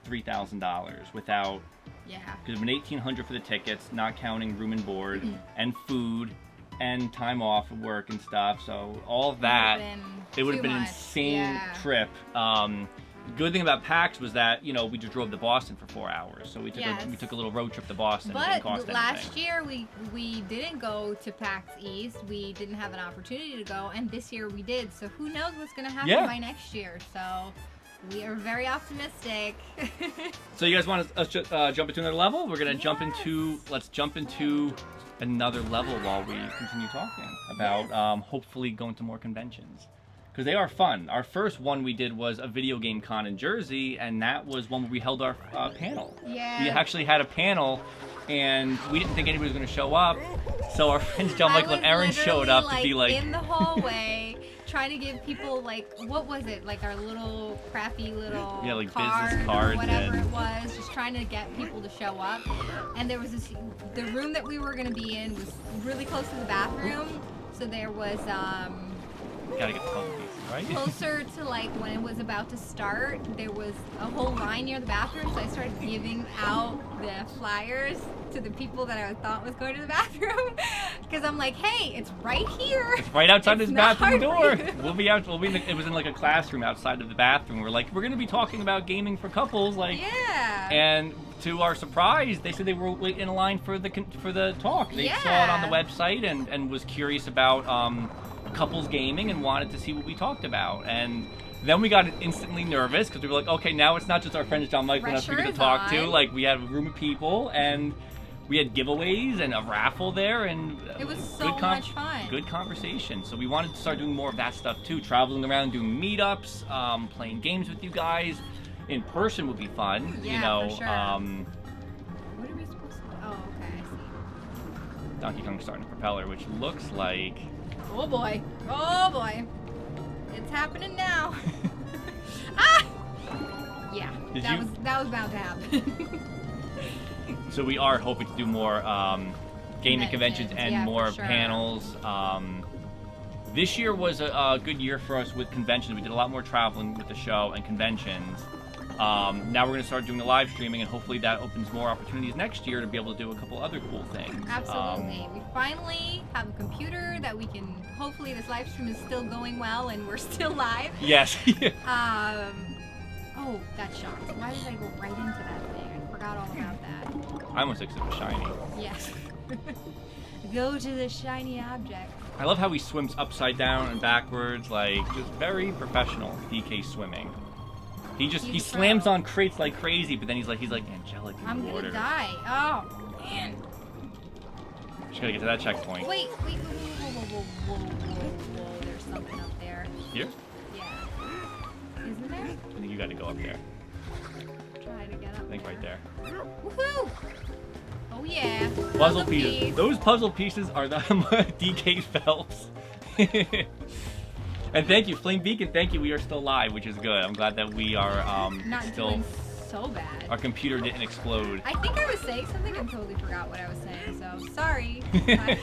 [SPEAKER 2] $3,000 without.
[SPEAKER 1] Yeah.
[SPEAKER 2] Because it would have been $1,800 for the tickets, not counting room and board
[SPEAKER 1] Mm-hmm.
[SPEAKER 2] and food and time off of work and stuff. So all of that, it would have been an insane trip. Good thing about PAX was that, you know, we just drove to Boston for 4 hours. So we took a little road trip to Boston. It
[SPEAKER 1] But
[SPEAKER 2] didn't cost
[SPEAKER 1] last
[SPEAKER 2] anything.
[SPEAKER 1] year we didn't go to PAX East. We didn't have an opportunity to go, and this year we did. So who knows what's going to happen by next year? So we are very optimistic.
[SPEAKER 2] So you guys want us to jump into another level? We're gonna let's jump into another level while we continue talking about hopefully going to more conventions. Because they are fun. Our first one we did was a video game con in Jersey, and that was one where we held our panel.
[SPEAKER 1] Yeah.
[SPEAKER 2] We actually had a panel, and we didn't think anybody was going to show up. So our friends John Michael and Aaron showed up to be like
[SPEAKER 1] in the hallway trying to give people, like, what was it? Like our little crappy little
[SPEAKER 2] Yeah, like
[SPEAKER 1] card
[SPEAKER 2] business cards
[SPEAKER 1] or whatever
[SPEAKER 2] and-
[SPEAKER 1] it was. Just trying to get people to show up. And there was the room that we were going to be in was really close to the bathroom. So there was,
[SPEAKER 2] Gotta get the puzzle pieces, right?
[SPEAKER 1] closer to like when it was about to start, there was a whole line near the bathroom, so I started giving out the flyers to the people that I thought was going to the bathroom, because I'm like, hey, it's right here.
[SPEAKER 2] It's right outside
[SPEAKER 1] It's
[SPEAKER 2] this
[SPEAKER 1] not
[SPEAKER 2] bathroom door.
[SPEAKER 1] hard for you.
[SPEAKER 2] We'll be out. It was in like a classroom outside of the bathroom. We're like, we're gonna be talking about gaming for couples, like.
[SPEAKER 1] Yeah.
[SPEAKER 2] And to our surprise, they said they were waiting in a line for the talk. They saw it on the website and was curious about couples gaming and wanted to see what we talked about. And then we got instantly nervous because we were like, okay, now it's not just our friends John Michael and us we get to talk to. Like, we had a room of people and we had giveaways and a raffle there, and
[SPEAKER 1] it was so much fun.
[SPEAKER 2] Good conversation. So we wanted to start doing more of that stuff too, traveling around, doing meetups, playing games with you guys. In person would be fun.
[SPEAKER 1] Yeah,
[SPEAKER 2] you know,
[SPEAKER 1] for sure. What are we supposed to do? Oh, okay, I see.
[SPEAKER 2] Donkey Kong starting a propeller, which looks like.
[SPEAKER 1] Oh boy. Oh boy. It's happening now. Ah! Yeah, that was bound to happen.
[SPEAKER 2] So we are hoping to do more gaming conventions and
[SPEAKER 1] yeah,
[SPEAKER 2] more
[SPEAKER 1] for sure.
[SPEAKER 2] panels. This year was a good year for us with conventions. We did a lot more traveling with the show and conventions. Now we're going to start doing the live streaming, and hopefully that opens more opportunities next year to be able to do a couple other cool things.
[SPEAKER 1] Absolutely. We finally have a computer that we can, hopefully this live stream is still going well and we're still live.
[SPEAKER 2] Yes.
[SPEAKER 1] Oh, that shot. Why did I go right into that thing? I forgot all about that.
[SPEAKER 2] I almost accepted shiny.
[SPEAKER 1] Yes. Go to the shiny object.
[SPEAKER 2] I love how he swims upside down and backwards, like just very professional DK swimming. He slams on crates like crazy, but then he's like angelic in
[SPEAKER 1] I'm
[SPEAKER 2] the water.
[SPEAKER 1] gonna die. Oh man.
[SPEAKER 2] Just gotta get to that checkpoint.
[SPEAKER 1] Wait, whoa. There's something up there.
[SPEAKER 2] Here?
[SPEAKER 1] Yeah. Isn't there?
[SPEAKER 2] I think you gotta go up there.
[SPEAKER 1] Try to get up.
[SPEAKER 2] I think right there.
[SPEAKER 1] Woohoo! Oh yeah.
[SPEAKER 2] Puzzle pieces. Those puzzle pieces are the DK Phelps. And thank you, Flame Beacon. Thank you. We are still live, which is good. I'm glad that we are
[SPEAKER 1] not
[SPEAKER 2] still.
[SPEAKER 1] Doing so bad.
[SPEAKER 2] Our computer didn't explode.
[SPEAKER 1] I think I was saying something and totally forgot what I was saying. So sorry. I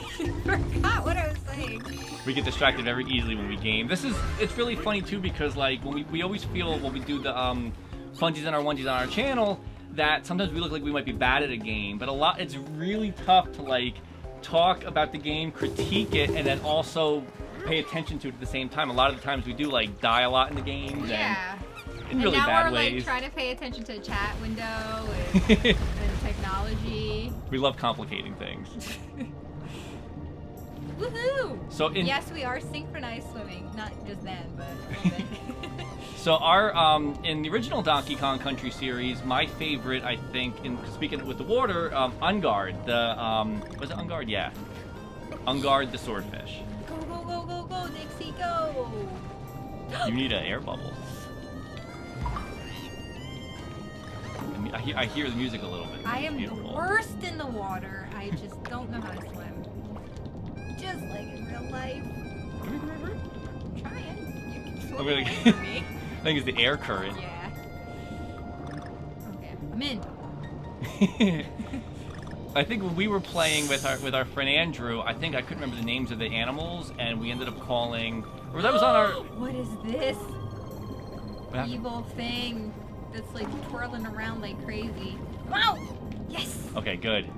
[SPEAKER 1] forgot what I was saying.
[SPEAKER 2] We get distracted very easily when we game. It's really funny too because like when we always feel when we do the Funsies and Our Onesies on our channel that sometimes we look like we might be bad at a game, but it's really tough to like talk about the game, critique it, and then also pay attention to it at the same time. A lot of the times we do like die a lot in the games and in really bad ways.
[SPEAKER 1] And now we're like trying to pay attention to chat window and technology.
[SPEAKER 2] We love complicating things.
[SPEAKER 1] Woohoo!
[SPEAKER 2] So
[SPEAKER 1] yes, we are synchronized swimming. Not just then, but a little bit.
[SPEAKER 2] So our in the original Donkey Kong Country series, my favorite, I think, in speaking with the water, Ungard. Was it Ungard? Yeah, Ungard the swordfish.
[SPEAKER 1] Go, Dixie, go!
[SPEAKER 2] You need an air bubble. I hear the music a little bit.
[SPEAKER 1] I am
[SPEAKER 2] beautiful.
[SPEAKER 1] the worst in the water. I just don't know how to swim. Just like in real life. I'm trying. You can swim away from me.
[SPEAKER 2] I think it's the air current.
[SPEAKER 1] Yeah. Okay, I'm in.
[SPEAKER 2] I think when we were playing with our friend Andrew, I think I couldn't remember the names of the animals, and we ended up calling. Or that was on our.
[SPEAKER 1] What is this evil thing that's like twirling around like crazy? Wow! Yes.
[SPEAKER 2] Okay, good.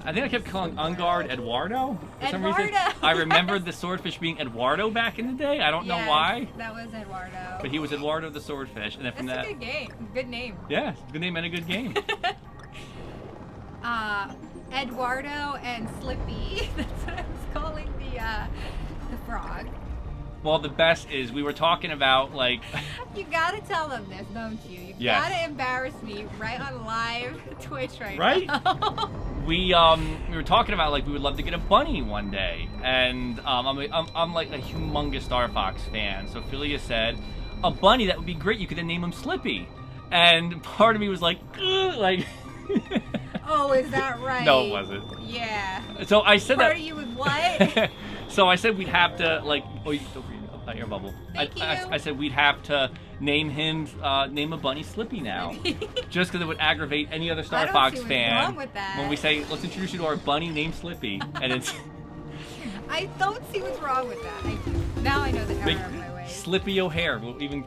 [SPEAKER 2] I think I kept calling Ungard Eduardo for some reason.
[SPEAKER 1] Eduardo.
[SPEAKER 2] I remembered the swordfish being Eduardo back in the day. I don't know why.
[SPEAKER 1] That was Eduardo.
[SPEAKER 2] But he was Eduardo the swordfish, and then from
[SPEAKER 1] That's a good game. Good name.
[SPEAKER 2] Yeah, good name and a good game.
[SPEAKER 1] Eduardo and Slippy. That's what I was calling the frog.
[SPEAKER 2] Well, the best is we were talking about like.
[SPEAKER 1] You gotta tell them this, don't you? You gotta embarrass me right on live Twitch right now.
[SPEAKER 2] We were talking about like we would love to get a bunny one day, and I'm like a humongous Star Fox fan. So Felia said, a bunny, that would be great. You could then name him Slippy, and part of me was like, like.
[SPEAKER 1] Oh, is that right?
[SPEAKER 2] No, it wasn't.
[SPEAKER 1] Yeah.
[SPEAKER 2] So I said
[SPEAKER 1] part of you was what?
[SPEAKER 2] So I said we'd have to like, Your bubble.
[SPEAKER 1] Thank you.
[SPEAKER 2] I said we'd have to name a bunny Slippy now, just because it would aggravate any other Star Fox fan.
[SPEAKER 1] What's wrong with that?
[SPEAKER 2] When we say, let's introduce you to our bunny named Slippy, and it's.
[SPEAKER 1] I don't see what's wrong with that. Now I know the error of my ways.
[SPEAKER 2] Slippy O'Hare. We'll even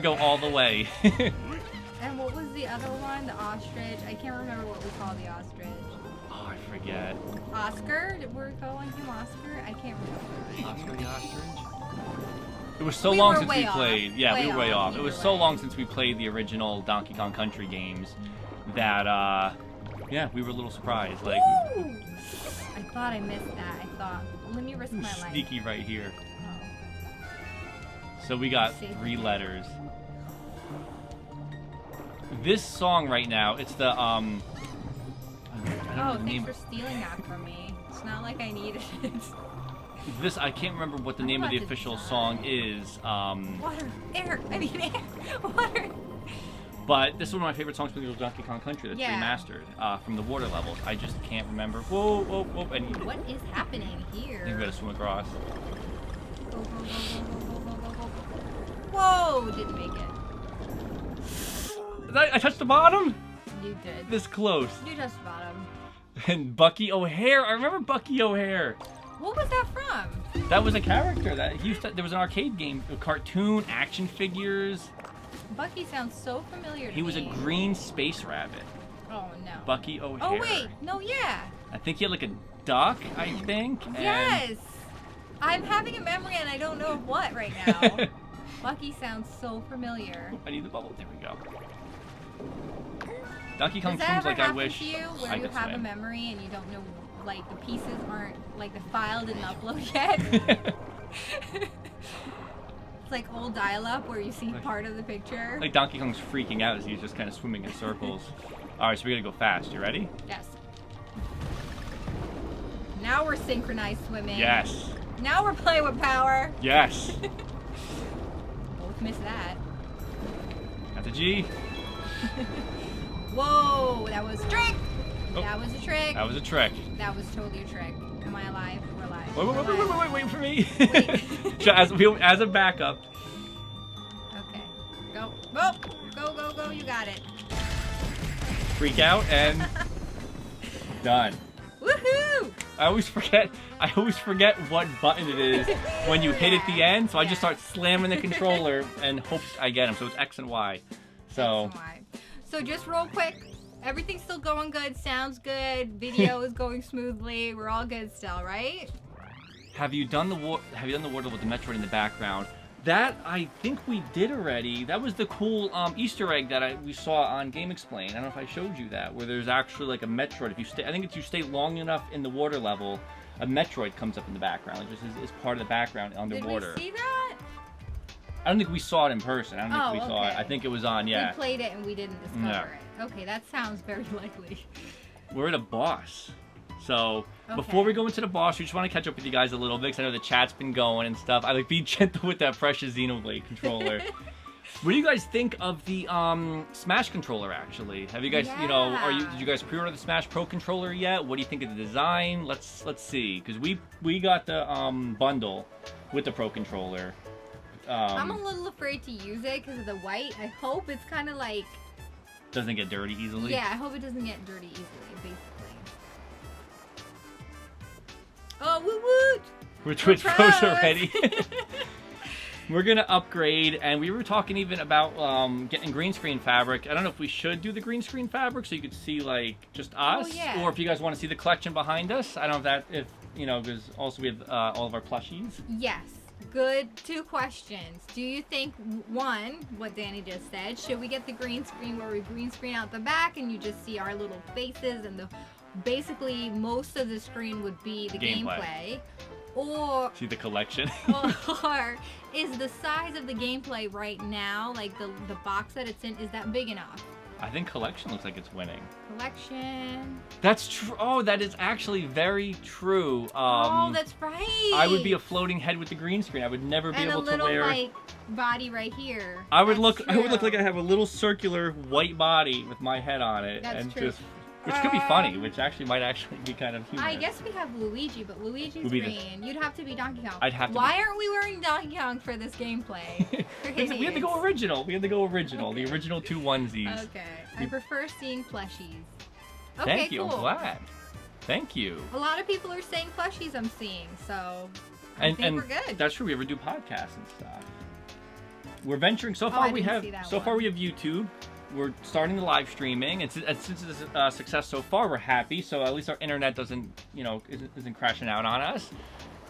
[SPEAKER 2] go all the way.
[SPEAKER 1] And what was the other one? The ostrich. I can't remember what we call the ostrich.
[SPEAKER 2] Oh, I forget.
[SPEAKER 1] Oscar? Were we calling him Oscar? I can't remember.
[SPEAKER 2] Oscar the ostrich? It was so long since we played. Yeah, we were way off. It was so long since we played the original Donkey Kong Country games that, yeah, we were a little surprised. Like,
[SPEAKER 1] Woo! I thought I missed that. I thought, let me risk my life.
[SPEAKER 2] Sneaky right here.
[SPEAKER 1] Oh.
[SPEAKER 2] So we got 3 letters. This song right now, it's the, I don't know the name.
[SPEAKER 1] Thanks for stealing that from me. It's not like I needed it.
[SPEAKER 2] This, I can't remember what the name of the official song is.
[SPEAKER 1] Water, air, water.
[SPEAKER 2] But this is one of my favorite songs from the old Donkey Kong Country that's remastered from the water levels. I just can't remember. Whoa, whoa, whoa.
[SPEAKER 1] What is happening here?
[SPEAKER 2] I think we gotta swim across.
[SPEAKER 1] Go, go, go, go, go, go, go, go, go. Whoa, didn't make it.
[SPEAKER 2] I touched the bottom?
[SPEAKER 1] You did.
[SPEAKER 2] This close.
[SPEAKER 1] You touched the bottom.
[SPEAKER 2] And Bucky O'Hare. I remember Bucky O'Hare.
[SPEAKER 1] What was that from?
[SPEAKER 2] That was a character that he used to, there was an arcade game, a cartoon, action figures.
[SPEAKER 1] Bucky sounds so familiar to me.
[SPEAKER 2] He was a green space rabbit.
[SPEAKER 1] Oh no.
[SPEAKER 2] Bucky O'Hare.
[SPEAKER 1] Oh wait, no, yeah.
[SPEAKER 2] I think he had like a duck, I think.
[SPEAKER 1] Yes. I'm having a memory and I don't know of what right now. Bucky sounds so familiar.
[SPEAKER 2] I need the bubble. There we go. Donkey Kong
[SPEAKER 1] Does that
[SPEAKER 2] swims
[SPEAKER 1] ever
[SPEAKER 2] like I
[SPEAKER 1] happen
[SPEAKER 2] wish
[SPEAKER 1] to you, where
[SPEAKER 2] I
[SPEAKER 1] you
[SPEAKER 2] could
[SPEAKER 1] have
[SPEAKER 2] swim.
[SPEAKER 1] a memory and you don't know, like the pieces aren't, like the file didn't upload yet? It's like old dial-up where you see part of the picture.
[SPEAKER 2] Like Donkey Kong's freaking out as he's just kind of swimming in circles. Alright, so we gotta go fast. You ready?
[SPEAKER 1] Yes. Now we're synchronized swimming.
[SPEAKER 2] Yes.
[SPEAKER 1] Now we're playing with power.
[SPEAKER 2] Yes.
[SPEAKER 1] Both missed that.
[SPEAKER 2] Got the G.
[SPEAKER 1] Whoa, that was a trick.
[SPEAKER 2] Oh,
[SPEAKER 1] that was a trick.
[SPEAKER 2] that was a trick.
[SPEAKER 1] That was totally a trick. Am I alive? We're alive.
[SPEAKER 2] Wait for me.
[SPEAKER 1] Wait.
[SPEAKER 2] as a backup.
[SPEAKER 1] Okay. Go. Go. Go, go, go. You got it.
[SPEAKER 2] Freak out and done.
[SPEAKER 1] Woohoo!
[SPEAKER 2] I always forget what button it is when you hit at the end, so I just start slamming the controller and hope I get him. So it's X and Y. So
[SPEAKER 1] X and Y. So just real quick, everything's still going good, sounds good, video is going smoothly, we're all good still, right?
[SPEAKER 2] Have you done the water with the Metroid in the background? That I think we did already. That was the cool Easter egg that we saw on Game Explain. I don't know if I showed you that, where there's actually like a Metroid. If you stay, I think if you stay long enough in the water level, a Metroid comes up in the background. It just is part of the background underwater.
[SPEAKER 1] Did we see that?
[SPEAKER 2] I don't think we saw it in person. I don't think we saw it. I think it was on, yeah.
[SPEAKER 1] We played it and we didn't discover it. Okay, that sounds very likely.
[SPEAKER 2] We're at a boss. So, before we go into the boss, we just want to catch up with you guys a little bit, because I know the chat's been going and stuff. I like being gentle with that precious Xenoblade controller. What do you guys think of the Smash controller, actually? Have you guys, did you guys pre-order the Smash Pro controller yet? What do you think of the design? Let's see, because we got the bundle with the Pro controller.
[SPEAKER 1] I'm a little afraid to use it because of the white. I hope it's kind of like...
[SPEAKER 2] Doesn't get dirty easily?
[SPEAKER 1] Yeah, I hope it doesn't get dirty easily, basically. Oh, woot woot!
[SPEAKER 2] We're Twitch pros already. We're gonna upgrade, and we were talking even about getting green screen fabric. I don't know if we should do the green screen fabric so you could see like just us, or if you guys want to see the collection behind us. I don't know because also we have all of our plushies.
[SPEAKER 1] Yes. Good. 2 questions. Do you think, one, what Danny just said, should we get the green screen where we green screen out the back and you just see our little faces and basically most of the screen would be the gameplay? Or
[SPEAKER 2] see the collection.
[SPEAKER 1] Or is the size of the gameplay right now, like the box that it's in, is that big enough?
[SPEAKER 2] I think collection looks like it's winning.
[SPEAKER 1] Collection.
[SPEAKER 2] That's true. Oh, that is actually very true.
[SPEAKER 1] Oh, that's right.
[SPEAKER 2] I would be a floating head with the green screen. I would never be able to wear.
[SPEAKER 1] And a little like body right here.
[SPEAKER 2] I would look like I have a little circular white body with my head on it,
[SPEAKER 1] That's
[SPEAKER 2] and
[SPEAKER 1] true.
[SPEAKER 2] just. Which could be funny, which might actually be kind of humorous.
[SPEAKER 1] I guess we have Luigi, but Luigi's green. You'd have to be Donkey Kong.
[SPEAKER 2] I'd have to.
[SPEAKER 1] Why aren't we wearing Donkey Kong for this gameplay?
[SPEAKER 2] We had to go original. Okay. The original 2 onesies.
[SPEAKER 1] Okay. I prefer seeing plushies. Okay,
[SPEAKER 2] Thank you.
[SPEAKER 1] cool.
[SPEAKER 2] I'm glad. Thank you.
[SPEAKER 1] A lot of people are saying plushies I'm seeing, so I think we're good.
[SPEAKER 2] That's true. We ever do podcasts and stuff. We're venturing. So far we have YouTube. We're starting the live streaming, and since it's a success so far, we're happy. So at least our internet isn't crashing out on us.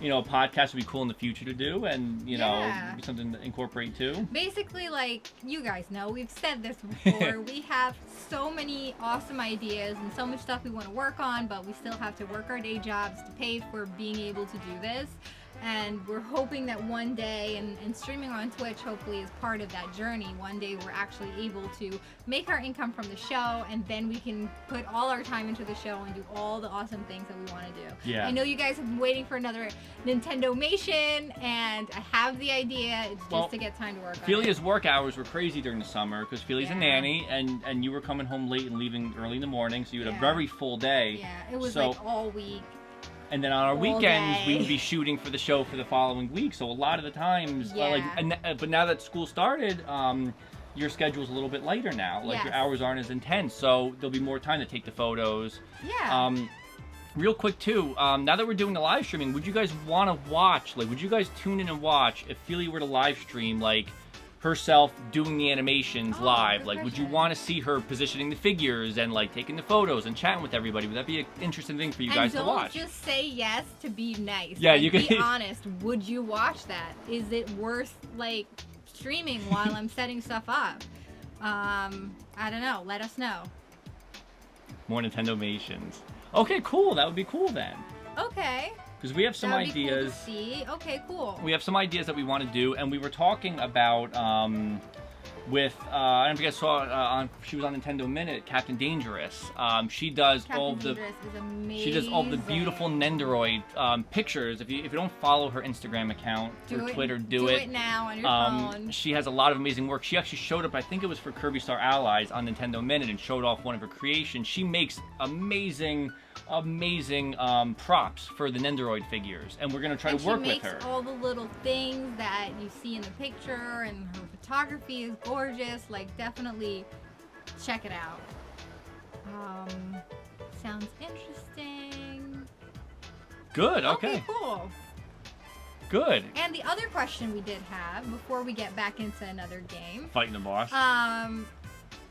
[SPEAKER 2] A podcast would be cool in the future to do, and be something to incorporate too.
[SPEAKER 1] Basically, like you guys know, we've said this before. We have so many awesome ideas and so much stuff we want to work on, but we still have to work our day jobs to pay for being able to do this. And we're hoping that one day, and streaming on Twitch hopefully is part of that journey, one day we're actually able to make our income from the show, and then we can put all our time into the show and do all the awesome things that we want to do.
[SPEAKER 2] Yeah.
[SPEAKER 1] I know you guys have been waiting for another Nintendo-mation, and I have the idea. It's just to get time to work on it.
[SPEAKER 2] Felia's work hours were crazy during the summer because Felia's a nanny, and you were coming home late and leaving early in the morning, so you had a very full day.
[SPEAKER 1] Yeah, it was like all week.
[SPEAKER 2] And then on our weekends, we would be shooting for the show for the following week. So a lot of the times, but now that school started, your schedule's a little bit lighter now. Like your hours aren't as intense, so there'll be more time to take the photos.
[SPEAKER 1] Yeah.
[SPEAKER 2] Real quick too, now that we're doing the live streaming, would you guys want to watch? Like, would you guys tune in and watch if Felia were to live stream, like herself doing the animations live? Like, would you want to see her positioning the figures and like taking the photos and chatting with everybody? Would that be an interesting thing for you guys to watch?
[SPEAKER 1] Don't just say yes to be nice.
[SPEAKER 2] Yeah,
[SPEAKER 1] like,
[SPEAKER 2] you can
[SPEAKER 1] be honest. Would you watch that? Is it worth like streaming while I'm setting stuff up? I don't know. Let us know.
[SPEAKER 2] More Nintendo-mations. Okay, cool. That would be cool then.
[SPEAKER 1] Okay.
[SPEAKER 2] Because we have some ideas.
[SPEAKER 1] Cool to see. Okay, cool.
[SPEAKER 2] We have some ideas that we want to do, and we were talking about with I don't know if you guys saw she was on Nintendo Minute, Captain Dangerous. She does all the beautiful Nendoroid pictures. If you don't follow her Instagram account or Twitter, do it
[SPEAKER 1] now on your phone.
[SPEAKER 2] She has a lot of amazing work. She actually showed up, I think it was for Kirby Star Allies on Nintendo Minute, and showed off one of her creations. She makes amazing props for the Nendoroid figures, and we're gonna try to work with her.
[SPEAKER 1] She makes all the little things that you see in the picture, and her photography is gorgeous. Like, definitely check it out. Sounds interesting.
[SPEAKER 2] Good. Okay.
[SPEAKER 1] Cool.
[SPEAKER 2] Good.
[SPEAKER 1] And the other question we did have before we get back into another game,
[SPEAKER 2] fighting the boss.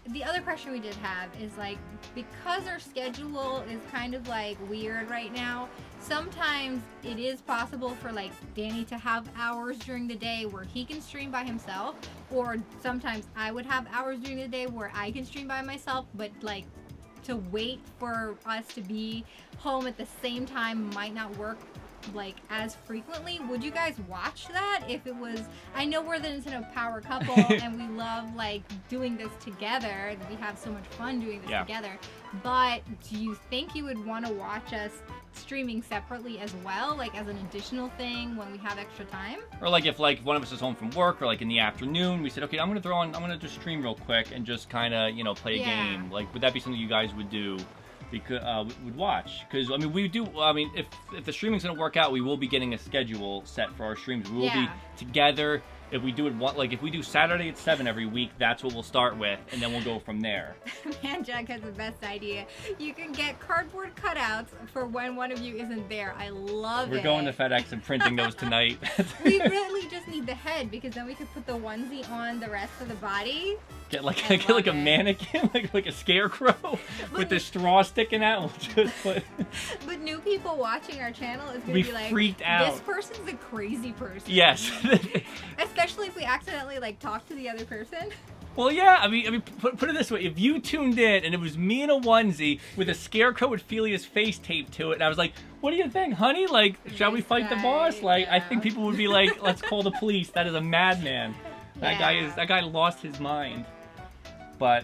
[SPEAKER 1] The other question we did have is, like, because our schedule is kind of like weird right now, sometimes it is possible for like Danny to have hours during the day where he can stream by himself, or sometimes I would have hours during the day where I can stream by myself, but like to wait for us to be home at the same time might not work like as frequently. Would you guys watch that if it was? I know we're the Nintendo Power couple and we love like doing this together. We have so much fun doing this together. But do you think you would want to watch us streaming separately as well, like as an additional thing when we have extra time? Or
[SPEAKER 2] like if like one of us is home from work, or like in the afternoon, we said, okay, I'm gonna just stream real quick and just kind of play a game. Like, would that be something you guys would do? Because would watch, because I mean we do. I mean, if the streaming's gonna work out, we will be getting a schedule set for our streams. We will be together. If we do it if we do Saturday at 7 every week, that's what we'll start with, and then we'll go from there.
[SPEAKER 1] Man, Jack has the best idea. You can get cardboard cutouts for when one of you isn't there. I love it.
[SPEAKER 2] We're going to FedEx and printing those tonight.
[SPEAKER 1] We really just need the head, because then we could put the onesie on the rest of the body.
[SPEAKER 2] Get like a mannequin, like a scarecrow with the straw sticking out. We'll just put.
[SPEAKER 1] But new people watching our channel is gonna be like,
[SPEAKER 2] freaked out.
[SPEAKER 1] This person's a crazy person.
[SPEAKER 2] Yes.
[SPEAKER 1] Especially if we accidentally like talk to the other person.
[SPEAKER 2] Well, yeah. I mean, put it this way: if you tuned in and it was me in a onesie with a scarecrow with Felia's face taped to it, and I was like, "What do you think, honey? Like, shall we fight the boss?" Like, I think people would be like, "Let's call the police. That is a madman. That guy lost his mind." But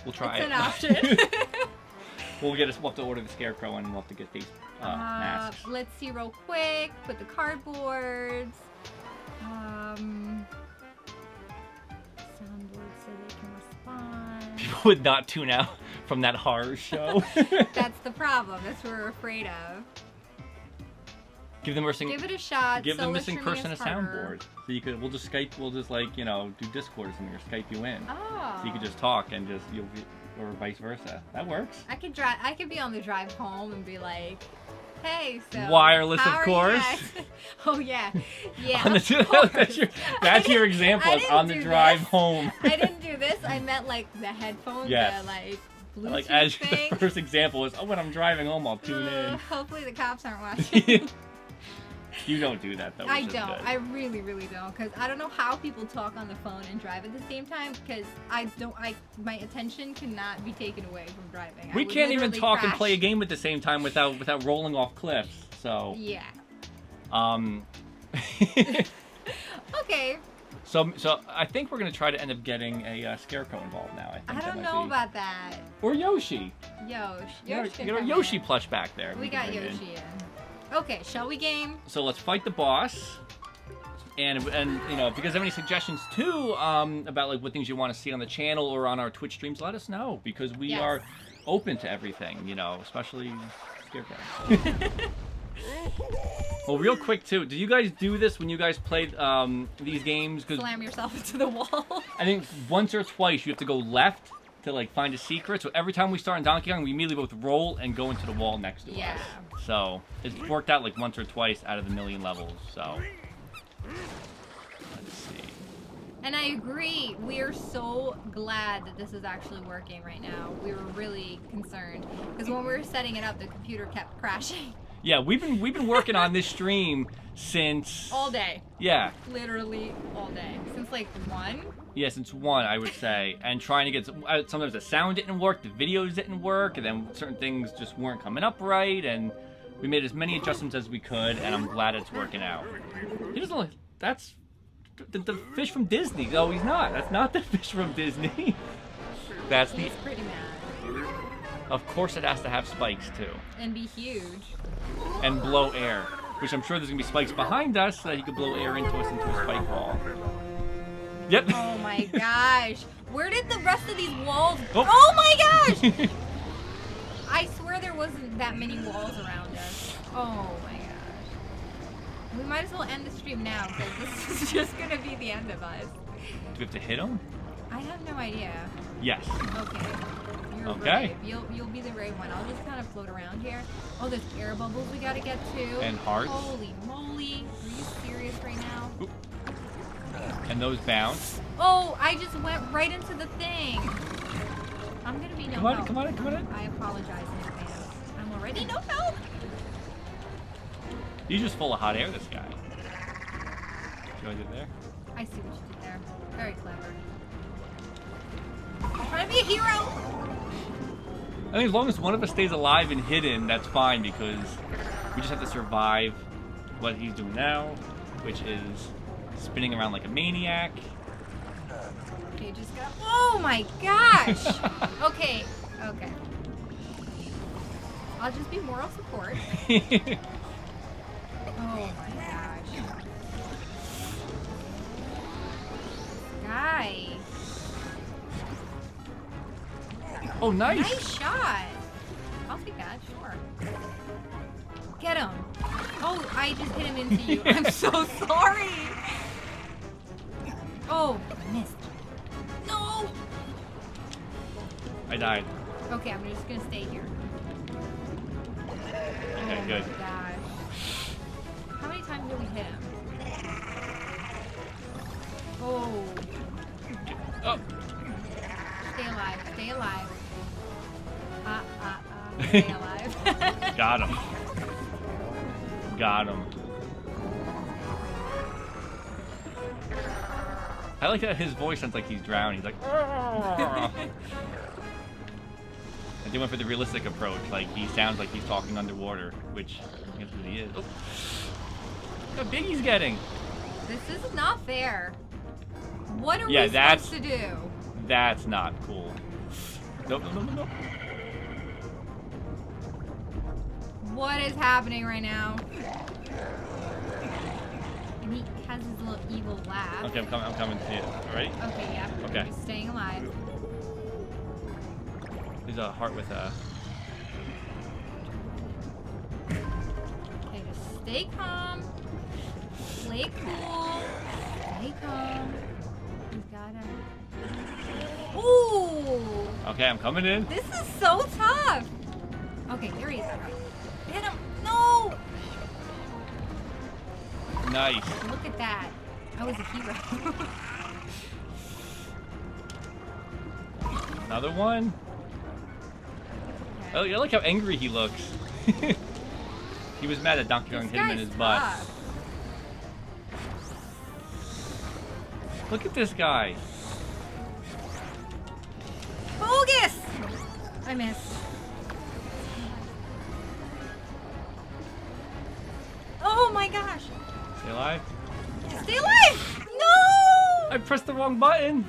[SPEAKER 2] we'll try it.
[SPEAKER 1] It's an option.
[SPEAKER 2] We'll have to order the scarecrow and we'll have to get these masks.
[SPEAKER 1] Let's see real quick. Put the cardboards. Soundboard so they can respond.
[SPEAKER 2] People would not tune out from that horror show.
[SPEAKER 1] That's the problem. That's what we're afraid of.
[SPEAKER 2] Give the missing.
[SPEAKER 1] Give it a shot.
[SPEAKER 2] Give the
[SPEAKER 1] Solo
[SPEAKER 2] missing
[SPEAKER 1] streaming
[SPEAKER 2] person a
[SPEAKER 1] is harder.
[SPEAKER 2] soundboard. So you could. We'll just Skype. We'll just like do Discord or something or Skype you in.
[SPEAKER 1] Oh.
[SPEAKER 2] So you could just talk and just you'll be, or vice versa. That works.
[SPEAKER 1] I could be on the drive home and be like, "Hey, so
[SPEAKER 2] wireless,
[SPEAKER 1] how
[SPEAKER 2] of
[SPEAKER 1] are
[SPEAKER 2] course."
[SPEAKER 1] you guys?" Oh yeah, yeah.
[SPEAKER 2] On the, that's your example.
[SPEAKER 1] I
[SPEAKER 2] It's
[SPEAKER 1] didn't
[SPEAKER 2] on the
[SPEAKER 1] do
[SPEAKER 2] drive
[SPEAKER 1] this.
[SPEAKER 2] home.
[SPEAKER 1] I didn't do this. I meant like the headphones.
[SPEAKER 2] Yes.
[SPEAKER 1] The like Bluetooth
[SPEAKER 2] Like as
[SPEAKER 1] thing.
[SPEAKER 2] the first example is, when I'm driving home, I'll tune in.
[SPEAKER 1] Hopefully the cops aren't watching.
[SPEAKER 2] You don't do that though.
[SPEAKER 1] I
[SPEAKER 2] which is
[SPEAKER 1] don't.
[SPEAKER 2] good.
[SPEAKER 1] I really, really don't. Because I don't know how people talk on the phone and drive at the same time. Because my attention cannot be taken away from driving.
[SPEAKER 2] We
[SPEAKER 1] I would
[SPEAKER 2] can't even
[SPEAKER 1] literally
[SPEAKER 2] talk and
[SPEAKER 1] crash.
[SPEAKER 2] play a game at the same time without rolling off cliffs. So.
[SPEAKER 1] Yeah. Okay.
[SPEAKER 2] So I think we're gonna try to end up getting a Scarecrow involved now. I think
[SPEAKER 1] I
[SPEAKER 2] that
[SPEAKER 1] don't
[SPEAKER 2] might
[SPEAKER 1] know
[SPEAKER 2] be.
[SPEAKER 1] about that.
[SPEAKER 2] Or Yoshi.
[SPEAKER 1] Yoshi.
[SPEAKER 2] Get our Yoshi plush back there.
[SPEAKER 1] We
[SPEAKER 2] can
[SPEAKER 1] got
[SPEAKER 2] bring in.
[SPEAKER 1] Yoshi in. Okay, shall we game?
[SPEAKER 2] So let's fight the boss. And if you guys have any suggestions too about like what things you want to see on the channel or on our Twitch streams, let us know because we
[SPEAKER 1] Yes.
[SPEAKER 2] are open to everything. Especially Scarecrow. Well, real quick too, do you guys do this when you guys play these games? Because
[SPEAKER 1] Slam yourself into the wall.
[SPEAKER 2] I think once or twice you have to go left to like find a secret. So every time we start in Donkey Kong, we immediately both roll and go into the wall next to
[SPEAKER 1] Yeah.
[SPEAKER 2] us. So it's worked out like once or twice out of the million levels. So let's see.
[SPEAKER 1] And I agree. We are so glad that this is actually working right now. We were really concerned because when we were setting it up, the computer kept crashing.
[SPEAKER 2] Yeah, we've been working on this stream since
[SPEAKER 1] All day.
[SPEAKER 2] Yeah.
[SPEAKER 1] Literally all day. Since like 1.
[SPEAKER 2] Yeah, since 1, I would say, and trying to get sometimes the sound didn't work, the videos didn't work, and then certain things just weren't coming up right, and we made as many adjustments as we could, and I'm glad it's working out. He doesn't look. That's the fish from Disney. No, he's not. That's not the fish from Disney. That's the.
[SPEAKER 1] He's pretty mad.
[SPEAKER 2] Of course, it has to have spikes too,
[SPEAKER 1] And be huge.
[SPEAKER 2] and blow air, which I'm sure there's gonna be spikes behind us so that he could blow air into us into a spike wall. Yep.
[SPEAKER 1] Oh my gosh. Where did the rest of these walls
[SPEAKER 2] Oh.
[SPEAKER 1] Oh my gosh! I swear there wasn't that many walls around us. Oh my gosh. We might as well end the stream now because this is just gonna be the end of us.
[SPEAKER 2] Do we have to hit him?
[SPEAKER 1] I have no idea.
[SPEAKER 2] Yes.
[SPEAKER 1] Okay. You're
[SPEAKER 2] Okay.
[SPEAKER 1] brave. You'll be the brave one. I'll just kind of float around here. Oh, there's air bubbles we gotta get to.
[SPEAKER 2] And hearts.
[SPEAKER 1] Holy moly. Are you serious right now?
[SPEAKER 2] Oop. And those bounce.
[SPEAKER 1] Oh, I just went right into the thing. I'm gonna be no
[SPEAKER 2] Come on,
[SPEAKER 1] help.
[SPEAKER 2] come on, come on.
[SPEAKER 1] I apologize in advance. I'm already no help.
[SPEAKER 2] He's just full of hot air, this guy. See what I did there?
[SPEAKER 1] I see what you did there. Very clever. I'm trying to be a hero.
[SPEAKER 2] I think as long as one of us stays alive and hidden, that's fine because we just have to survive what he's doing now, which is spinning around like a maniac.
[SPEAKER 1] Okay, just go. Oh my gosh. Okay. Okay. I'll just be moral support. Oh my gosh. Guy.
[SPEAKER 2] Oh, nice!
[SPEAKER 1] Nice shot. I'll take that, sure. Get him. Oh, I just hit him into you. I'm so sorry. Oh, I missed. No.
[SPEAKER 2] I died.
[SPEAKER 1] Okay, I'm just gonna stay here.
[SPEAKER 2] Okay,
[SPEAKER 1] Oh
[SPEAKER 2] good.
[SPEAKER 1] my gosh. How many times did we hit him? Oh.
[SPEAKER 2] Oh!
[SPEAKER 1] Stay alive. Stay alive. Stay alive.
[SPEAKER 2] Got him. Got him. I like that his voice sounds like he's drowning. He's like, "Arr." I did one for the realistic approach. Like, he sounds like he's talking underwater, which I guess what he is. Oh. Look how big he's getting.
[SPEAKER 1] This is not fair. What are
[SPEAKER 2] Yeah,
[SPEAKER 1] we
[SPEAKER 2] that's-
[SPEAKER 1] supposed to do?
[SPEAKER 2] That's not cool. Nope, nope, nope, nope, nope.
[SPEAKER 1] What is happening right now? And he has his little evil laugh.
[SPEAKER 2] Okay, I'm coming to you. All right?
[SPEAKER 1] Okay, yeah.
[SPEAKER 2] Okay.
[SPEAKER 1] He's staying alive.
[SPEAKER 2] There's a heart with a...
[SPEAKER 1] Okay, just stay calm. Play cool. Stay calm. You gotta... Ooh!
[SPEAKER 2] Okay, I'm coming in.
[SPEAKER 1] This is so tough! Okay, there he is. Hit him! No!
[SPEAKER 2] Nice.
[SPEAKER 1] Look at that. I was a hero.
[SPEAKER 2] Another one. Oh, I like how angry he looks. He was mad that Donkey Kong hit him in his butt.
[SPEAKER 1] Tough.
[SPEAKER 2] Look at this guy.
[SPEAKER 1] Bogus! I missed. Oh my gosh!
[SPEAKER 2] Stay alive.
[SPEAKER 1] Stay alive! No!
[SPEAKER 2] I pressed the wrong button.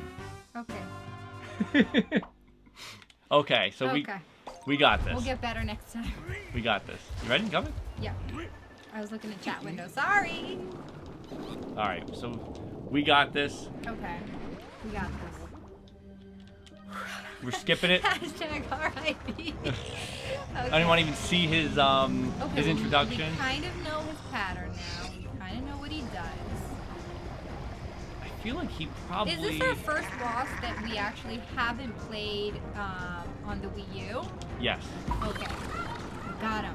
[SPEAKER 1] Okay.
[SPEAKER 2] Okay, so we got this.
[SPEAKER 1] We'll get better next time.
[SPEAKER 2] We got this. You ready? Coming?
[SPEAKER 1] Yeah. I was looking at chat window. Sorry.
[SPEAKER 2] All right, so we got this.
[SPEAKER 1] Okay. We got this.
[SPEAKER 2] We're skipping it.
[SPEAKER 1] Hashtag RIP. Okay.
[SPEAKER 2] I don't want to even see his his introduction.
[SPEAKER 1] We kind of know his pattern now. We kind of know what he does.
[SPEAKER 2] I feel like he probably...
[SPEAKER 1] Is this our first boss that we actually haven't played on the Wii U?
[SPEAKER 2] Yes.
[SPEAKER 1] Okay. Got him.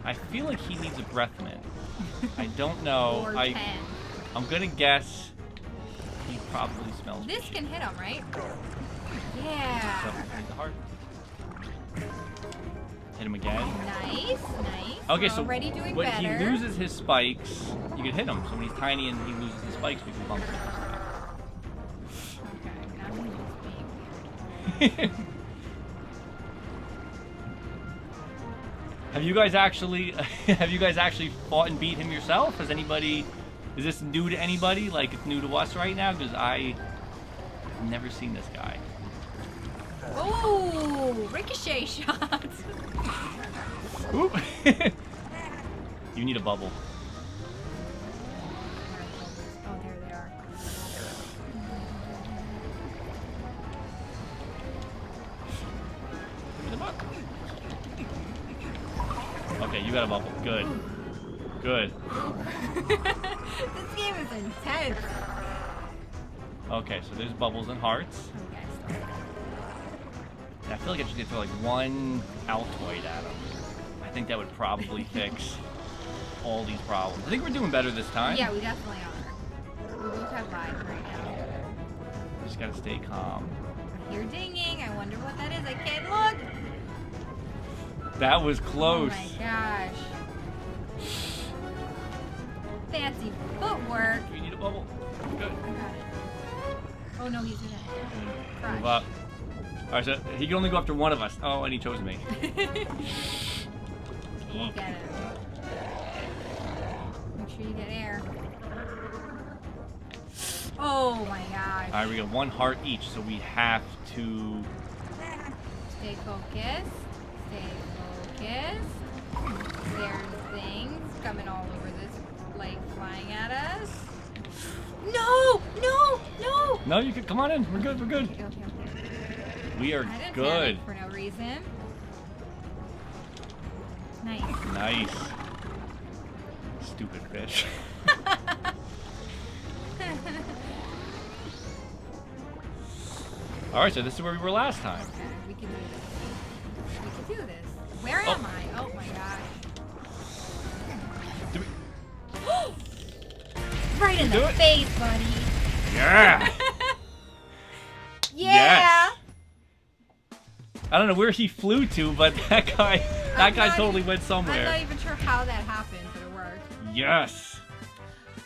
[SPEAKER 2] I feel like he needs a breath mint. I don't know.
[SPEAKER 1] Or 10.
[SPEAKER 2] I'm gonna guess he probably smells
[SPEAKER 1] This
[SPEAKER 2] fishy.
[SPEAKER 1] can hit him, right?
[SPEAKER 2] So,
[SPEAKER 1] Yeah.
[SPEAKER 2] hit the heart. Hit him again.
[SPEAKER 1] Nice, nice.
[SPEAKER 2] Okay,
[SPEAKER 1] We're
[SPEAKER 2] so
[SPEAKER 1] already doing
[SPEAKER 2] when
[SPEAKER 1] better.
[SPEAKER 2] he loses his spikes, you can hit him. So when he's tiny and he loses his spikes, we can bump him.
[SPEAKER 1] Okay, now he's big.
[SPEAKER 2] Have you guys actually fought and beat him yourself? Is this new to anybody? Like it's new to us right now? Because I've never seen this guy.
[SPEAKER 1] Oh, ricochet shots.
[SPEAKER 2] Oop. You need a bubble.
[SPEAKER 1] Oh, there they are.
[SPEAKER 2] Give me the bubble. Okay, you got a bubble. Good. Good.
[SPEAKER 1] This game is intense.
[SPEAKER 2] Okay, so there's bubbles and hearts.
[SPEAKER 1] Okay,
[SPEAKER 2] I feel like I just need to throw like one Altoid at him. I think that would probably fix all these problems. I think we're doing better this time.
[SPEAKER 1] yeah, we definitely are. We both have lives right now.
[SPEAKER 2] Just gotta stay calm.
[SPEAKER 1] I hear dinging. I wonder what that is. I can't look.
[SPEAKER 2] That was close.
[SPEAKER 1] Oh my gosh. Fancy footwork.
[SPEAKER 2] You need a bubble. Good.
[SPEAKER 1] I got it. Oh no, he's in it. Crush.
[SPEAKER 2] Move up. Alright, so he can only go after one of us. Oh, and he chose me.
[SPEAKER 1] You get him. Make sure you get air. Oh my gosh.
[SPEAKER 2] Alright, we got one heart each, so we have to...
[SPEAKER 1] Stay focused. Stay focused. There's things coming all over this, like flying at us. No! No! No!
[SPEAKER 2] No, you can... Come on in. We're good. We're good.
[SPEAKER 1] Okay.
[SPEAKER 2] We are
[SPEAKER 1] I didn't
[SPEAKER 2] good.
[SPEAKER 1] panic for no reason. Nice.
[SPEAKER 2] Nice. Stupid fish. Alright, so this is where we were last time.
[SPEAKER 1] Okay, we can do this. We can do this. Where am I? Oh my gosh.
[SPEAKER 2] Do we...
[SPEAKER 1] Right in
[SPEAKER 2] Do
[SPEAKER 1] the
[SPEAKER 2] it.
[SPEAKER 1] face, buddy.
[SPEAKER 2] Yeah!
[SPEAKER 1] Yeah.
[SPEAKER 2] Yes. I don't know where he flew to, but that guy totally went somewhere.
[SPEAKER 1] I'm not even sure how that happened, but it worked.
[SPEAKER 2] Yes.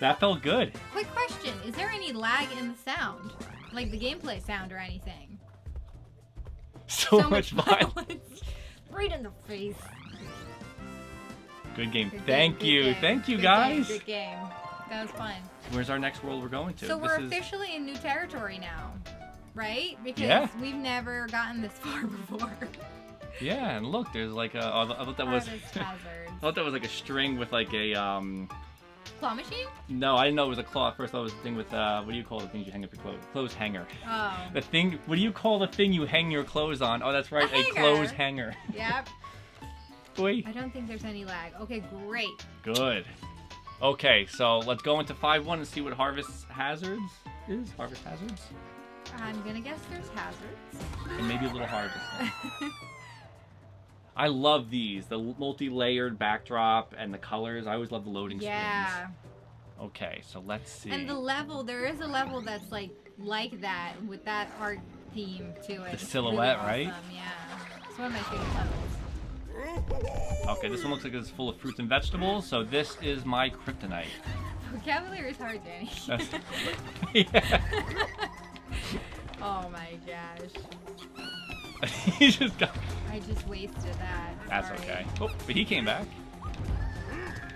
[SPEAKER 2] That felt good.
[SPEAKER 1] Quick question: is there any lag in the sound, like the gameplay sound or anything?
[SPEAKER 2] So much violence.
[SPEAKER 1] Right in the face.
[SPEAKER 2] Good game.
[SPEAKER 1] Good
[SPEAKER 2] Thank
[SPEAKER 1] game,
[SPEAKER 2] you.
[SPEAKER 1] good game.
[SPEAKER 2] Thank you,
[SPEAKER 1] Good
[SPEAKER 2] guys.
[SPEAKER 1] Game, good game. That was fun.
[SPEAKER 2] Where's our next world we're going to?
[SPEAKER 1] So
[SPEAKER 2] This
[SPEAKER 1] we're
[SPEAKER 2] is-
[SPEAKER 1] officially in new territory now, right? Because
[SPEAKER 2] Yeah.
[SPEAKER 1] we've never gotten this far before.
[SPEAKER 2] Yeah, and look, there's like a... I thought that was...
[SPEAKER 1] Harvest hazards.
[SPEAKER 2] I thought that was like a string with like a
[SPEAKER 1] Claw machine?
[SPEAKER 2] No, I didn't know it was a claw. First, I thought it was a thing with what do you call the things you hang up your clothes? Clothes hanger.
[SPEAKER 1] Oh.
[SPEAKER 2] The thing. What do you call the thing you hang your clothes on? Oh, that's right, a clothes hanger.
[SPEAKER 1] Yep.
[SPEAKER 2] Boy.
[SPEAKER 1] I don't think there's any lag. Okay, great.
[SPEAKER 2] Good. Okay, so let's go into 5-1 and see what Harvest Hazards is. Harvest Hazards?
[SPEAKER 1] I'm gonna guess there's hazards.
[SPEAKER 2] And maybe a little harvest. I love these. The multi-layered backdrop and the colors. I always love the loading screens.
[SPEAKER 1] Yeah.
[SPEAKER 2] Okay, so let's see.
[SPEAKER 1] And the level, there is a level that's like that, with that art theme to it.
[SPEAKER 2] The silhouette,
[SPEAKER 1] really
[SPEAKER 2] right?
[SPEAKER 1] awesome. Yeah. It's one of my favorite levels.
[SPEAKER 2] Okay, this one looks like it's full of fruits and vegetables, so this is my kryptonite.
[SPEAKER 1] Vocabulary is hard, Danny.
[SPEAKER 2] Yeah.
[SPEAKER 1] Oh my gosh.
[SPEAKER 2] He just got...
[SPEAKER 1] I just wasted that.
[SPEAKER 2] That's
[SPEAKER 1] Sorry.
[SPEAKER 2] okay. Oh, but he came back.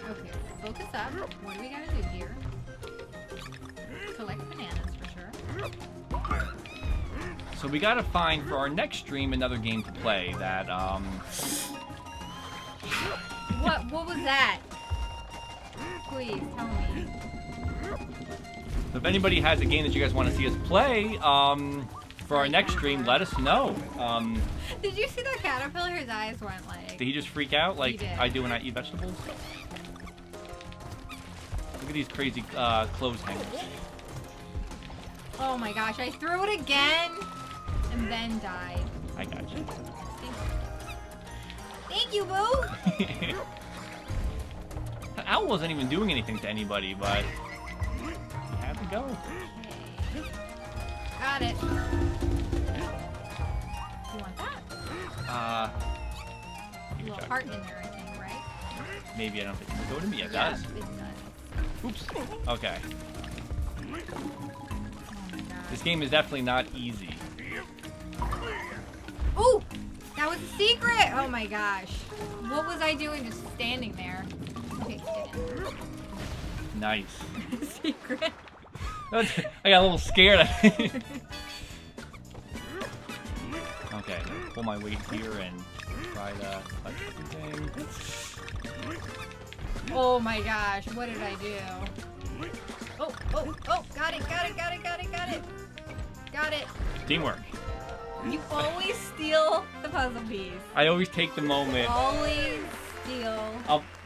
[SPEAKER 1] Okay, focus up. What do we gotta do here? Collect bananas for sure.
[SPEAKER 2] So we gotta find for our next stream another game to play that,
[SPEAKER 1] What was that? Please tell me.
[SPEAKER 2] So if anybody has a game that you guys want to see us play, for our next stream, let us know.
[SPEAKER 1] Did you see that caterpillar? His eyes went like...
[SPEAKER 2] Did he just freak out like
[SPEAKER 1] did.
[SPEAKER 2] I do when I eat vegetables? Look at these crazy clothes hangers.
[SPEAKER 1] Oh my gosh, I threw it again and then died.
[SPEAKER 2] I got you.
[SPEAKER 1] Thank you, boo!
[SPEAKER 2] The owl wasn't even doing anything to anybody, but he had to go.
[SPEAKER 1] Okay. Got it. You want that? A little heart in there, I think, right?
[SPEAKER 2] Maybe. I don't think it will go to me. It
[SPEAKER 1] Yeah,
[SPEAKER 2] does.
[SPEAKER 1] it does.
[SPEAKER 2] Oops. Okay.
[SPEAKER 1] Oh my god.
[SPEAKER 2] This game is definitely not easy.
[SPEAKER 1] Ooh! That was a secret! Oh my gosh. What was I doing just standing there? Okay, get in.
[SPEAKER 2] Nice.
[SPEAKER 1] Secret.
[SPEAKER 2] I got a little scared. Okay, pull my weight here and try to touch everything.
[SPEAKER 1] Oh my gosh, what did I do? Oh, got it. Got it.
[SPEAKER 2] Teamwork.
[SPEAKER 1] You always steal the puzzle piece.
[SPEAKER 2] I always take the moment.
[SPEAKER 1] Always steal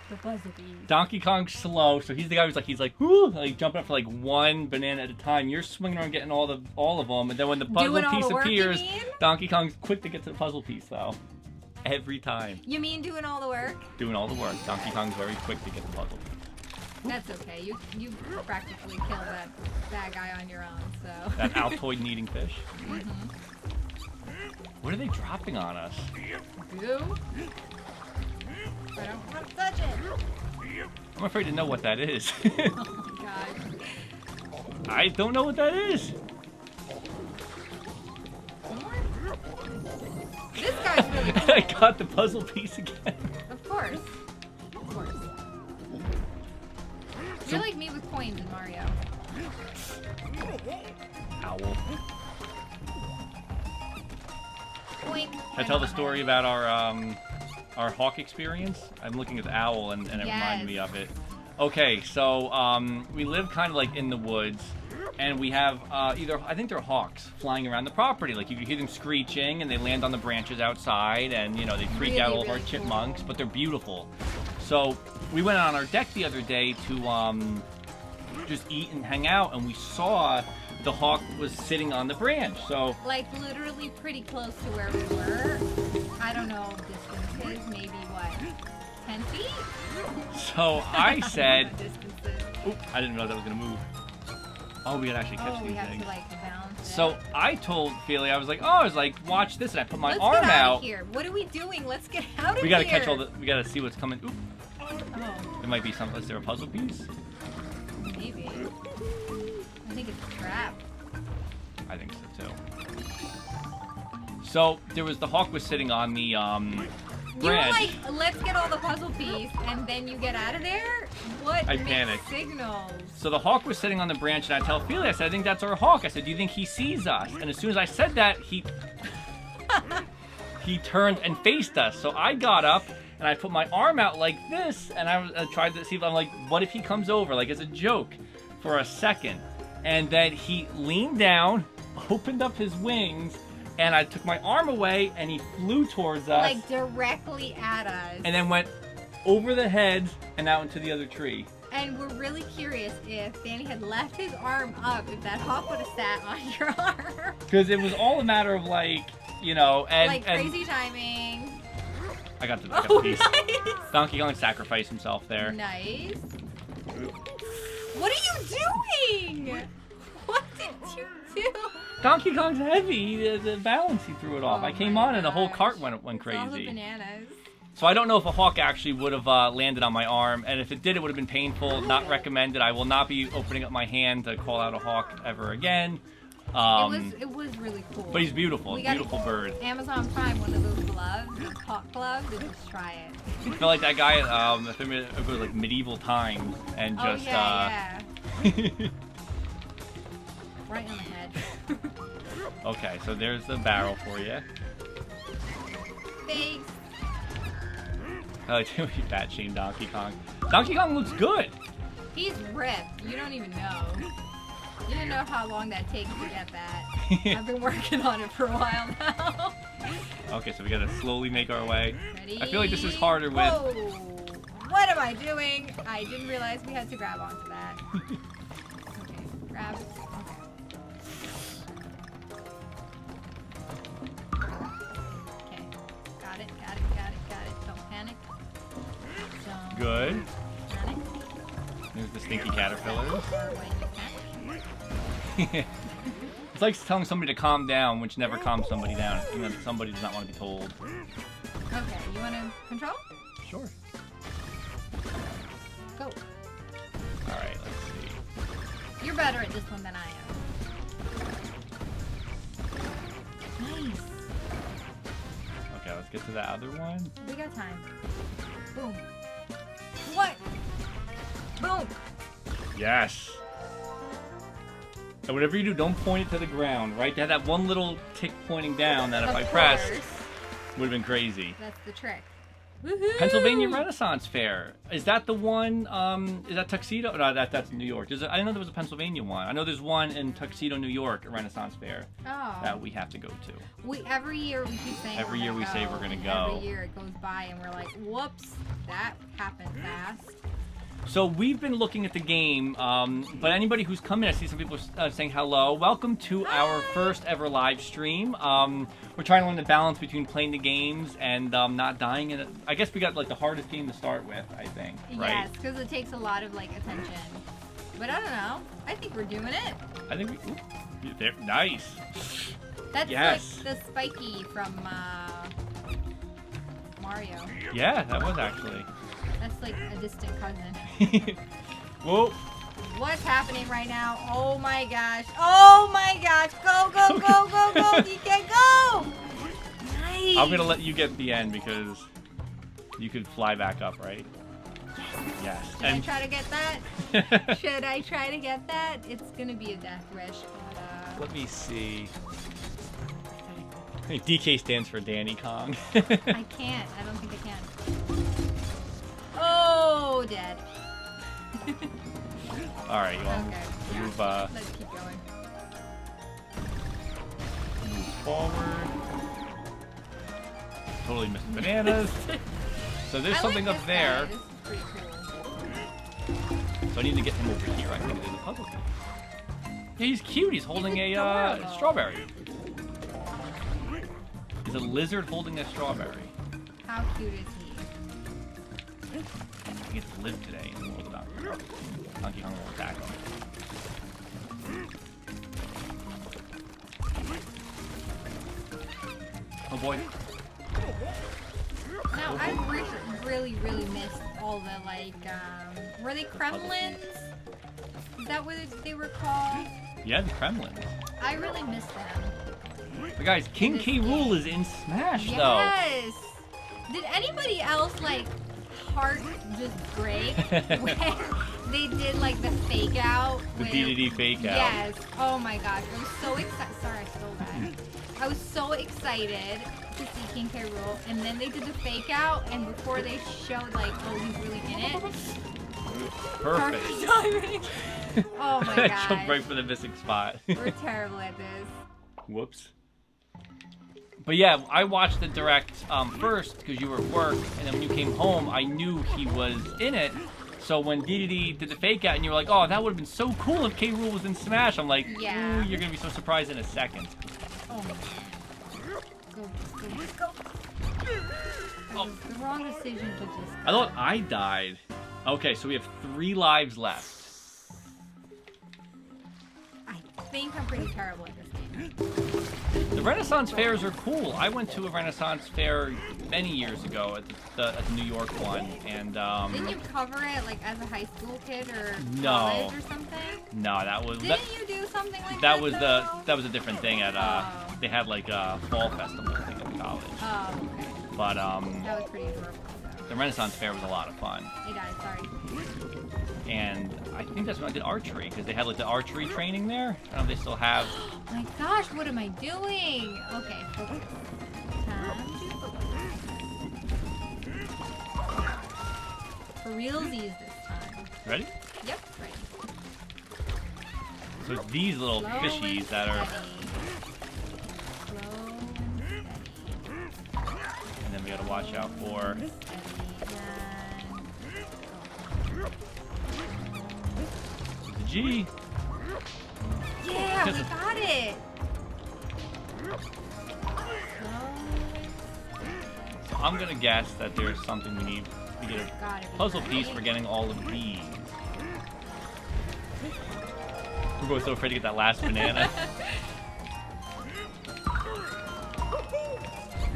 [SPEAKER 1] the puzzle piece.
[SPEAKER 2] Donkey Kong's slow, so he's the guy he's like, whoo, like jumping up for like one banana at a time. You're swinging around getting all of them, and then when the puzzle piece appears, Donkey Kong's quick to get to the puzzle piece though. Every time.
[SPEAKER 1] You mean doing all the work?
[SPEAKER 2] Doing all the work. Donkey Kong's very quick to get the puzzle piece.
[SPEAKER 1] That's okay. You practically killed that guy on your own, so.
[SPEAKER 2] That Altoid eating fish.
[SPEAKER 1] Mm-hmm.
[SPEAKER 2] What are they dropping on us?
[SPEAKER 1] Goo? I don't want to touch it.
[SPEAKER 2] I'm afraid to know what that is.
[SPEAKER 1] Oh my god.
[SPEAKER 2] I don't know what that is.
[SPEAKER 1] More? This guy's really cool.
[SPEAKER 2] I got the puzzle piece again.
[SPEAKER 1] Of course. Of course. You're like me with coins in Mario.
[SPEAKER 2] Owl.
[SPEAKER 1] Boink.
[SPEAKER 2] Can I tell the story about our hawk experience? I'm looking at the owl and it reminded me of it. Okay, so we live kind of like in the woods, and we have I think they're hawks flying around the property. Like you can hear them screeching, and they land on the branches outside, and you know they freak out all of our chipmunks, but they're beautiful. So we went on our deck the other day to just eat and hang out, and we saw the hawk was sitting on the branch. So
[SPEAKER 1] like literally pretty close to where we were. I don't know distances, maybe what, 10 feet?
[SPEAKER 2] So I said,
[SPEAKER 1] distances.
[SPEAKER 2] oop, I didn't know that was gonna move. Oh, we gotta actually catch these
[SPEAKER 1] we have
[SPEAKER 2] things.
[SPEAKER 1] to like bounce.
[SPEAKER 2] So I told Felia, I was like, watch this, and I put my
[SPEAKER 1] Let's
[SPEAKER 2] arm
[SPEAKER 1] get
[SPEAKER 2] out.
[SPEAKER 1] Of here. What are we doing? Let's get out of here.
[SPEAKER 2] We gotta catch we gotta see what's coming. Oop,
[SPEAKER 1] Oh,
[SPEAKER 2] there might be something. Is there a puzzle piece?
[SPEAKER 1] maybe. I think it's a trap.
[SPEAKER 2] I think so too. So there was the hawk was sitting on the branch.
[SPEAKER 1] You were like, let's get all the puzzle piece, and then you get out of there? What
[SPEAKER 2] I
[SPEAKER 1] mixed
[SPEAKER 2] panicked.
[SPEAKER 1] signals?
[SPEAKER 2] So the hawk was sitting on the branch, and I tell Felia, I said, I think that's our hawk. I said, do you think he sees us? And as soon as I said that, he turned and faced us. So I got up, and I put my arm out like this, and I tried to see if I'm like, what if he comes over, like as a joke, for a second, and then he leaned down, opened up his wings, and I took my arm away, and he flew towards us,
[SPEAKER 1] like directly at us,
[SPEAKER 2] and then went over the head and out into the other tree.
[SPEAKER 1] And we're really curious if Danny had left his arm up, if that hawk would have sat on your arm.
[SPEAKER 2] Because it was all a matter of like, you know, and
[SPEAKER 1] like crazy timing.
[SPEAKER 2] I got the piece.
[SPEAKER 1] Nice.
[SPEAKER 2] Donkey Kong sacrificed himself there.
[SPEAKER 1] Nice. What are you doing? What did you do?
[SPEAKER 2] Donkey Kong's heavy. The balance, he threw it off.
[SPEAKER 1] Oh
[SPEAKER 2] I came
[SPEAKER 1] my
[SPEAKER 2] on and the whole
[SPEAKER 1] gosh.
[SPEAKER 2] cart went
[SPEAKER 1] All the
[SPEAKER 2] crazy.
[SPEAKER 1] bananas.
[SPEAKER 2] So I don't know if a hawk actually would have landed on my arm, and if it did, it would have been painful. Not recommended. I will not be opening up my hand to call out a hawk ever again.
[SPEAKER 1] It was really cool.
[SPEAKER 2] But he's beautiful.
[SPEAKER 1] We
[SPEAKER 2] A
[SPEAKER 1] got
[SPEAKER 2] beautiful bird.
[SPEAKER 1] Amazon Prime, one of those gloves, those hawk gloves, and just try it.
[SPEAKER 2] I feel like that guy if it was like medieval times and just
[SPEAKER 1] yeah. Right on the head.
[SPEAKER 2] Okay, so there's the barrel for you.
[SPEAKER 1] Thanks.
[SPEAKER 2] I like to fat shame Donkey Kong. Donkey Kong looks good.
[SPEAKER 1] He's ripped. You don't even know. You didn't know how long that takes to get that. I've been working on it for a while now.
[SPEAKER 2] Okay, so we gotta slowly make our way.
[SPEAKER 1] Ready?
[SPEAKER 2] I feel like this is harder with.
[SPEAKER 1] Whoa! What am I doing? I didn't realize we had to grab onto that. Okay, grab. Okay. Got it. Don't panic. Don't
[SPEAKER 2] Good.
[SPEAKER 1] panic.
[SPEAKER 2] There's the stinky caterpillars.
[SPEAKER 1] Or when you panic.
[SPEAKER 2] It's like telling somebody to calm down, which never calms somebody down. You know, somebody does not want to be told.
[SPEAKER 1] Okay, you want to control?
[SPEAKER 2] Sure.
[SPEAKER 1] Go.
[SPEAKER 2] All right, let's see.
[SPEAKER 1] You're better at this one than I am. Nice.
[SPEAKER 2] Okay, let's get to the other one.
[SPEAKER 1] We got time. Boom. What? Boom.
[SPEAKER 2] Yes. And whatever you do, don't point it to the ground, right? They had that one little tick pointing down that if I pressed, would have been crazy.
[SPEAKER 1] That's the trick. Woohoo!
[SPEAKER 2] Pennsylvania Renaissance Fair. Is that the one, is that Tuxedo? No, that's New York. I didn't know there was a Pennsylvania one. I know there's one in Tuxedo, New York, a Renaissance Fair that we have to go to.
[SPEAKER 1] Every year we keep saying
[SPEAKER 2] Every year we say we're gonna go.
[SPEAKER 1] Every year it goes by and we're like, whoops, that happened fast.
[SPEAKER 2] So we've been looking at the game, but anybody who's come in, I see some people saying hello. Welcome to our first ever live stream. We're trying to learn the balance between playing the games and not dying. And I guess we got like the hardest game to start with, I think, right?
[SPEAKER 1] Yes, because it takes a lot of like attention. But I don't know. I think we're doing it.
[SPEAKER 2] I think they're nice.
[SPEAKER 1] That's
[SPEAKER 2] yes.
[SPEAKER 1] like the spiky from Mario.
[SPEAKER 2] Yeah, that was actually.
[SPEAKER 1] That's like a distant cousin.
[SPEAKER 2] Whoa.
[SPEAKER 1] What's happening right now? Oh my gosh. Oh my gosh. Go, go, go, go, go. You can go. Nice.
[SPEAKER 2] I'm going to let you get the end because you could fly back up, right? Yes.
[SPEAKER 1] Should I try to get that? Should I try to get that? It's going to be a death wish. But,
[SPEAKER 2] let me see. DK stands for Danny Kong.
[SPEAKER 1] I can't. I don't think I can. Oh, dead.
[SPEAKER 2] All right, you want
[SPEAKER 1] okay.
[SPEAKER 2] to move,
[SPEAKER 1] let's keep going.
[SPEAKER 2] Move forward. Totally missed bananas. So there's something
[SPEAKER 1] like
[SPEAKER 2] up
[SPEAKER 1] this
[SPEAKER 2] there.
[SPEAKER 1] guy. This is pretty cool.
[SPEAKER 2] So I need to get him over here. I think there's a puzzle thing. Yeah, he's cute. He's holding a
[SPEAKER 1] adorable.
[SPEAKER 2] strawberry. He's a lizard holding a strawberry.
[SPEAKER 1] How cute is he?
[SPEAKER 2] He gets to live today in the world without Donkey Kong will attack him. Oh boy.
[SPEAKER 1] Now, I really missed all the, like, were they Kremlins? Is that what they were called?
[SPEAKER 2] Yeah, the Kremlin.
[SPEAKER 1] I really missed them.
[SPEAKER 2] But guys, King K. Rool is in Smash, though.
[SPEAKER 1] Yes! Did anybody else, like, heart just break when they did like the fake out.
[SPEAKER 2] The DDD fake out.
[SPEAKER 1] Yes. Oh my gosh. I was so excited. Sorry, I stole that. I was so excited to see King K. Rool, and then they did the fake out, and before they showed like, oh, he's really in it.
[SPEAKER 2] Perfect
[SPEAKER 1] timing. Oh my gosh.
[SPEAKER 2] Jumped right for the missing spot.
[SPEAKER 1] We're terrible at this.
[SPEAKER 2] Whoops. But yeah, I watched the direct first because you were at work, and then when you came home, I knew he was in it. So when DDD did the fake out, and you were like, "Oh, that would have been so cool if K. Rool was in Smash," I'm like,
[SPEAKER 1] yeah.
[SPEAKER 2] "Ooh, you're gonna be so surprised in a second."
[SPEAKER 1] Oh my God. Go. That was the wrong decision to just go.
[SPEAKER 2] I thought I died. Okay, so we have 3 lives left.
[SPEAKER 1] I think I'm pretty terrible at this game.
[SPEAKER 2] The Renaissance fairs are cool. I went to a Renaissance fair many years ago at the New York one, and
[SPEAKER 1] didn't you cover it like as a high school kid or
[SPEAKER 2] no,
[SPEAKER 1] college or something?
[SPEAKER 2] No, that was
[SPEAKER 1] Didn't you do something like that?
[SPEAKER 2] That was a different thing at they had like a fall festival thing at college.
[SPEAKER 1] Oh, okay.
[SPEAKER 2] But
[SPEAKER 1] that was pretty adorable.
[SPEAKER 2] the Renaissance fair was a lot of fun.
[SPEAKER 1] Hey guys, sorry.
[SPEAKER 2] And I think that's when I did archery, because they had like the archery training there. I don't know if they still have.
[SPEAKER 1] My gosh, what am I doing? Okay, focus. Time to focus. For realsies this time.
[SPEAKER 2] Ready?
[SPEAKER 1] Yep, ready.
[SPEAKER 2] So it's these little
[SPEAKER 1] Slow
[SPEAKER 2] fishies
[SPEAKER 1] and
[SPEAKER 2] that are.
[SPEAKER 1] steady. Slow and steady.
[SPEAKER 2] And then we gotta watch out for.
[SPEAKER 1] Steady.
[SPEAKER 2] G.
[SPEAKER 1] Yeah, we got it.
[SPEAKER 2] So I'm gonna guess that there's something we need to get a puzzle piece for getting all of these. We're both so afraid to get that last banana.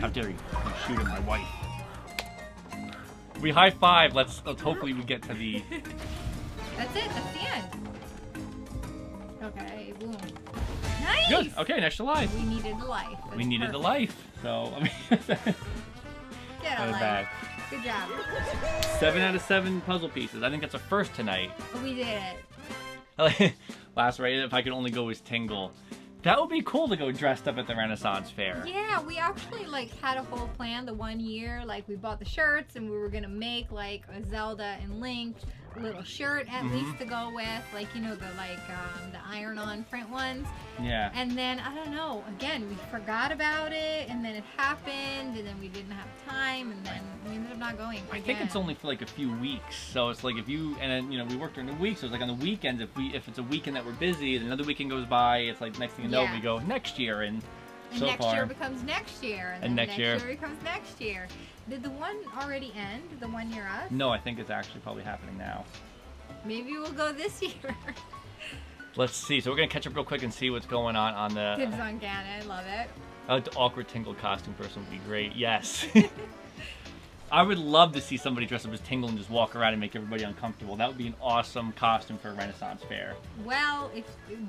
[SPEAKER 2] How dare you? You shoot at my wife. We high five. Let's hopefully we get to the.
[SPEAKER 1] That's it. That's the end. Okay, boom. Nice.
[SPEAKER 2] Good. Okay, an extra life.
[SPEAKER 1] We needed the life. That's
[SPEAKER 2] We needed the life. So I mean.
[SPEAKER 1] Get a
[SPEAKER 2] Not
[SPEAKER 1] life.
[SPEAKER 2] bad.
[SPEAKER 1] Good job.
[SPEAKER 2] 7 out of 7 puzzle pieces. I think that's a first tonight.
[SPEAKER 1] We did it.
[SPEAKER 2] Last right, if I could only go as Tingle. That would be cool to go dressed up at the Renaissance Fair.
[SPEAKER 1] Yeah, we actually like had a whole plan the one year. Like we bought the shirts and we were gonna make like a Zelda and Link little shirt at least to go with, like, you know, the iron-on print ones.
[SPEAKER 2] Yeah.
[SPEAKER 1] And then I don't know. Again, we forgot about it, and then it happened, and then we didn't have time, and then we ended up not going.
[SPEAKER 2] I think it's only for like a few weeks, so it's like if you and then, you know, we work during the week, so it's like on the weekends. If it's a weekend that we're busy, and another weekend goes by, it's like next thing you know, we go next year, and so
[SPEAKER 1] next
[SPEAKER 2] far
[SPEAKER 1] year becomes next year, and then next year becomes next year. Did the one already end? The 1 year us?
[SPEAKER 2] No, I think it's actually probably happening now.
[SPEAKER 1] Maybe we'll go this year.
[SPEAKER 2] Let's see. So we're gonna catch up real quick and see what's going on the.
[SPEAKER 1] Kids on Ganon, love it.
[SPEAKER 2] The awkward Tingle costume person would be great. Yes. I would love to see somebody dress up as Tingle and just walk around and make everybody uncomfortable. That would be an awesome costume for a Renaissance fair.
[SPEAKER 1] Well,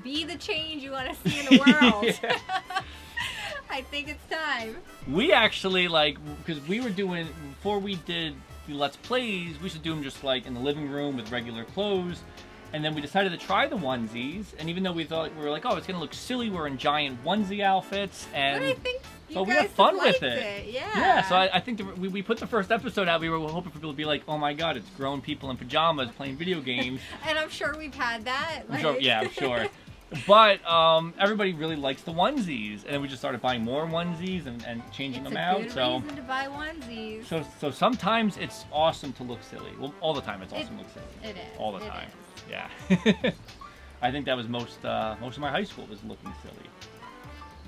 [SPEAKER 1] be the change you want to see in the world.
[SPEAKER 2] Yeah.
[SPEAKER 1] I think it's time.
[SPEAKER 2] We actually, like, because we were doing, before we did the Let's Plays, we used to do them just like in the living room with regular clothes. And then we decided to try the onesies, and even though we were like, oh, it's gonna look silly, we're in giant onesie outfits, and
[SPEAKER 1] but I think you
[SPEAKER 2] we
[SPEAKER 1] guys
[SPEAKER 2] had fun with
[SPEAKER 1] liked it. Yeah.
[SPEAKER 2] Yeah. So I think we put the first episode out. We were hoping for people to be like, oh my god, it's grown people in pajamas playing video games.
[SPEAKER 1] And I'm sure we've had that.
[SPEAKER 2] I'm sure. Yeah, I'm sure. But everybody really likes the onesies, and then we just started buying more onesies and changing them out.
[SPEAKER 1] It's a good reason to buy onesies.
[SPEAKER 2] So sometimes it's awesome to look silly. Well, all the time it's awesome to look silly.
[SPEAKER 1] It is.
[SPEAKER 2] All the time. Yeah. I think that was most of my high school was looking silly.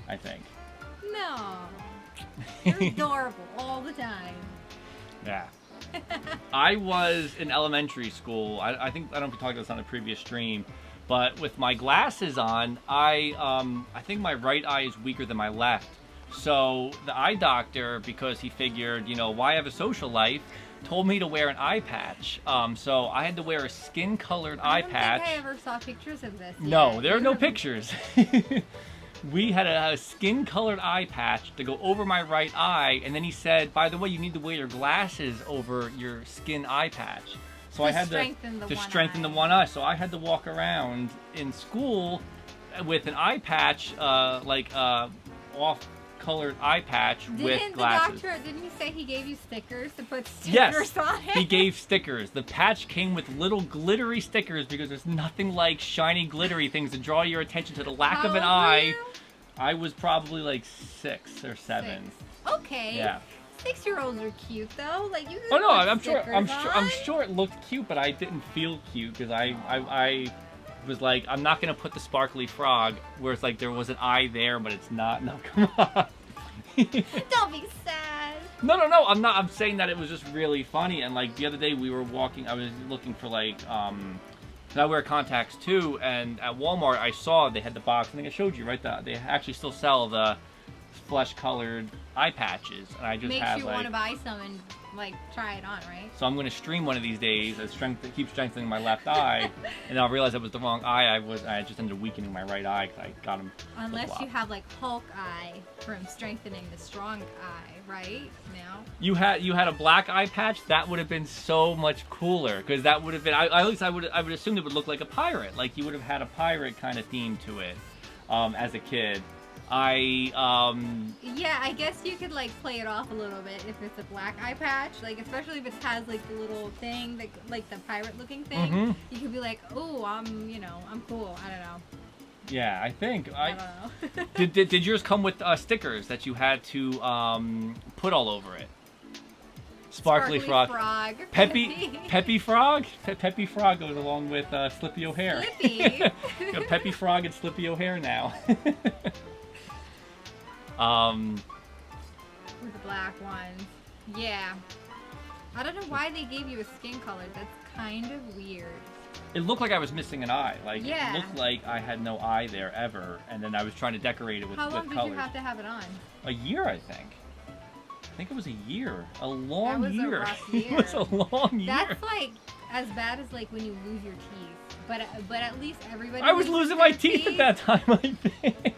[SPEAKER 2] I think.
[SPEAKER 1] No. You're adorable all the time.
[SPEAKER 2] Yeah. I was in elementary school. I think I don't know if we talked about this on the previous stream. But with my glasses on, I think my right eye is weaker than my left. So the eye doctor, because he figured, you know, why have a social life, told me to wear an eye patch. So I had to wear a skin-colored eye patch.
[SPEAKER 1] I don't think I ever saw pictures of this.
[SPEAKER 2] No, there are no pictures. We had a skin-colored eye patch to go over my right eye, and then he said, by the way, you need to wear your glasses over your skin eye patch. So I had
[SPEAKER 1] strengthen
[SPEAKER 2] to strengthen the one eye. So I had to walk around in school with an eye patch, off-colored eye patch with glasses.
[SPEAKER 1] Didn't he say he gave you stickers to put stickers
[SPEAKER 2] Yes,
[SPEAKER 1] on it?
[SPEAKER 2] he gave stickers. The patch came with little glittery stickers because there's nothing like shiny, glittery things to draw your attention to the lack of an eye. I was probably like 6 or 7.
[SPEAKER 1] 6. Okay.
[SPEAKER 2] Yeah.
[SPEAKER 1] 6-year-olds are cute though. Like you.
[SPEAKER 2] Oh no, I'm sure it looked cute, but I didn't feel cute because I was like, I'm not gonna put the sparkly frog where it's like there was an eye there, but it's not. No, come on.
[SPEAKER 1] Don't be sad.
[SPEAKER 2] No, I'm not. I'm saying that it was just really funny. And like the other day we were walking, I was looking for like, 'cause I wear contacts too, and at Walmart I saw they had the box. I think I showed you, right? They actually still sell the flesh-colored eye patches, and I just
[SPEAKER 1] makes you want to buy some and like try it on, right?
[SPEAKER 2] So I'm going to stream one of these days and keep strengthening my left eye, and I'll realize that was the wrong eye. I just ended up weakening my right eye because I got him.
[SPEAKER 1] Unless you have like Hulk eye from strengthening the strong eye, right? Now
[SPEAKER 2] you had a black eye patch. That would have been so much cooler because that would have been. At least I would assume it would look like a pirate. Like you would have had a pirate kind of theme to it as a kid.
[SPEAKER 1] Yeah, I guess you could like play it off a little bit if it's a black eye patch, like especially if it has like the little thing that like the pirate looking thing.
[SPEAKER 2] Mm-hmm.
[SPEAKER 1] You could be like, oh, I'm cool. I don't know.
[SPEAKER 2] Yeah, I think
[SPEAKER 1] I don't know.
[SPEAKER 2] did yours come with stickers that you had to put all over it? Sparkly frog. Peppy frog. Peppy frog goes along with Slippy O'Hare.
[SPEAKER 1] Slippy.
[SPEAKER 2] Got Peppy frog and Slippy O'Hare now.
[SPEAKER 1] With the black ones. Yeah. I don't know why they gave you a skin color. That's kind of weird.
[SPEAKER 2] It looked like I was missing an eye. Like
[SPEAKER 1] yeah.
[SPEAKER 2] It looked like I had no eye there ever, and then I was trying to decorate it with colors.
[SPEAKER 1] How long did you have to have it on?
[SPEAKER 2] A year, I think. I think it was a year. A long year.
[SPEAKER 1] A rough year.
[SPEAKER 2] It was a long year.
[SPEAKER 1] That's like as bad as like when you lose your teeth. But at least everybody.
[SPEAKER 2] I was losing my teeth at that time, I think.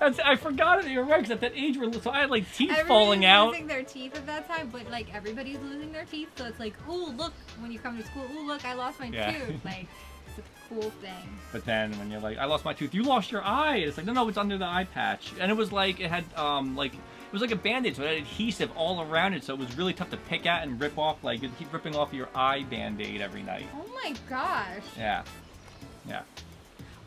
[SPEAKER 2] I forgot it. You're right, because at that age, so I had like teeth falling out.
[SPEAKER 1] Everybody's losing their teeth at that time, but like everybody's losing their teeth, so it's like, oh look, when you come to school, oh look, I lost my tooth. Like it's a cool thing.
[SPEAKER 2] But then when you're like, I lost my tooth, you lost your eye. It's like, no, it's under the eye patch, and it was like it had it was like a band-aid, so it had adhesive all around it, so it was really tough to pick at and rip off. Like you'd keep ripping off your eye band-aid every night.
[SPEAKER 1] Oh my gosh.
[SPEAKER 2] Yeah.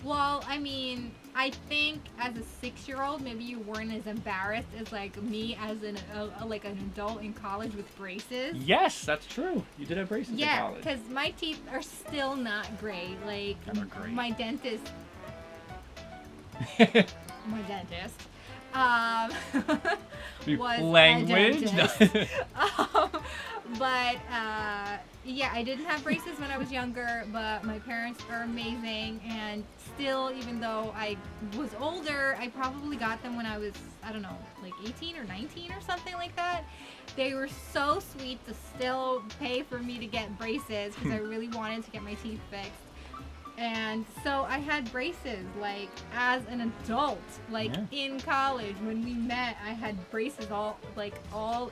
[SPEAKER 1] Well, I mean, I think as a 6-year-old, maybe you weren't as embarrassed as like me as an adult in college with braces.
[SPEAKER 2] Yes, that's true. You did have braces in college.
[SPEAKER 1] Yeah, because my teeth are still not great. Like
[SPEAKER 2] never great.
[SPEAKER 1] My dentist. Was
[SPEAKER 2] language.
[SPEAKER 1] A dentist. But yeah, I didn't have braces when I was younger, but my parents are amazing, and still, even though I was older, I probably got them when I was, I don't know, like 18 or 19 or something like that. They were so sweet to still pay for me to get braces because I really wanted to get my teeth fixed. And so I had braces, like, as an adult, like, in college. When we met, I had braces all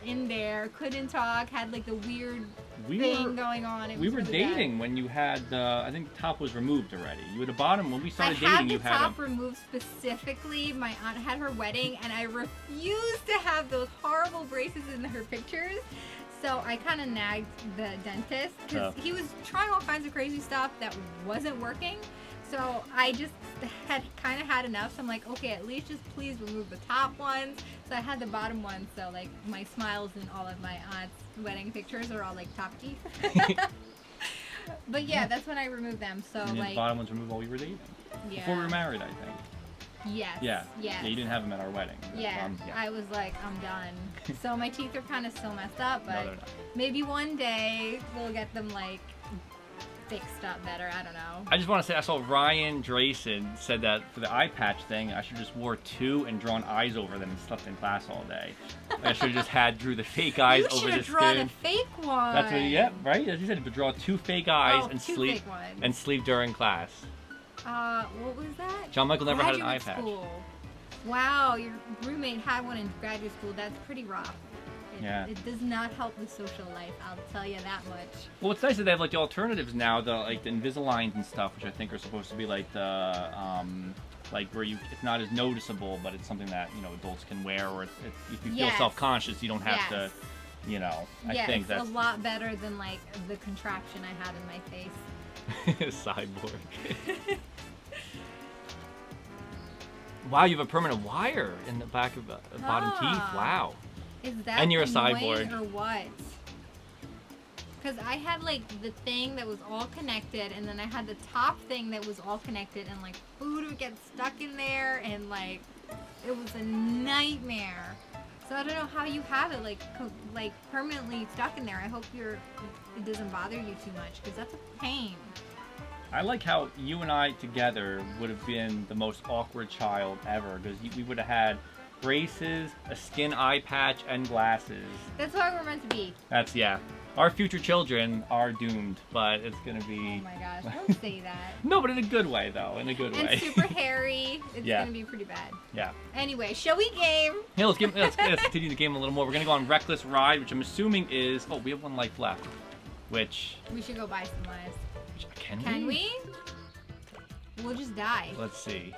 [SPEAKER 1] in there, couldn't talk, had, like, the weird thing going on.
[SPEAKER 2] We were dating when you had, I think the top was removed already. You had a bottom, when we started dating, you had
[SPEAKER 1] I had the top removed specifically. My aunt had her wedding, and I refused to have those horrible braces in her pictures. So I kind of nagged the dentist because he was trying all kinds of crazy stuff that wasn't working. So I just had kind of had enough. So I'm like, okay, at least just please remove the top ones. So I had the bottom ones. So like my smiles and all of my aunt's wedding pictures are all like top teeth. But yeah, that's when I removed them. So
[SPEAKER 2] and
[SPEAKER 1] like
[SPEAKER 2] the bottom ones removed while we were dating.
[SPEAKER 1] Yeah.
[SPEAKER 2] Before we were married, I think.
[SPEAKER 1] Yes.
[SPEAKER 2] Yeah. You didn't have them at our wedding.
[SPEAKER 1] Yeah. I was like, I'm done. So my teeth are kind of still messed up, but
[SPEAKER 2] no.
[SPEAKER 1] Maybe one day we'll get them like fixed up better. I don't know.
[SPEAKER 2] I just want to say I saw Ryan Drayson said that for the eye patch thing, I should just wore 2 and drawn eyes over them and slept in class all day. I should have just drew the fake eyes over the skin.
[SPEAKER 1] You should have drawn a fake one.
[SPEAKER 2] That's what. Right. As you said, but draw 2 fake eyes and sleep during class.
[SPEAKER 1] What was that?
[SPEAKER 2] John Michael never had an eye patch.
[SPEAKER 1] Wow, your roommate had one in graduate school. That's pretty rough.
[SPEAKER 2] Yeah.
[SPEAKER 1] It does not help the social life, I'll tell you that much.
[SPEAKER 2] Well, it's nice that they have like the alternatives now, the like the Invisaligns and stuff, which I think are supposed to be like the like where it's not as noticeable, but it's something that adults can wear, or if you feel
[SPEAKER 1] Yes.
[SPEAKER 2] self-conscious, you don't have to. I think that's
[SPEAKER 1] a lot better than like the contraption I had in my face.
[SPEAKER 2] cyborg. Wow, you have a permanent wire in the back of the bottom teeth. Wow.
[SPEAKER 1] Is that
[SPEAKER 2] And you're a
[SPEAKER 1] annoying
[SPEAKER 2] cyborg.
[SPEAKER 1] or what? Because I had like the thing that was all connected, and then I had the top thing that was all connected, and like food would get stuck in there, and like it was a nightmare. So I don't know how you have it like permanently stuck in there. I hope it doesn't bother you too much, because that's a pain.
[SPEAKER 2] I like how you and I together would have been the most awkward child ever, because we would have had braces, a skin eye patch, and glasses.
[SPEAKER 1] That's what we're meant to be.
[SPEAKER 2] Yeah. Our future children are doomed, but it's gonna be.
[SPEAKER 1] Oh my gosh! Don't say that.
[SPEAKER 2] No, but in a good way, though. In a good way.
[SPEAKER 1] And super hairy. It's
[SPEAKER 2] Yeah.
[SPEAKER 1] gonna be pretty bad.
[SPEAKER 2] Yeah.
[SPEAKER 1] Anyway, shall we game?
[SPEAKER 2] Hey, let's continue the game a little more. We're gonna go on Reckless Ride, which I'm assuming is. Oh, we have 1 life left. Which.
[SPEAKER 1] We should go buy some lives.
[SPEAKER 2] Can we?
[SPEAKER 1] We'll just die.
[SPEAKER 2] Let's see.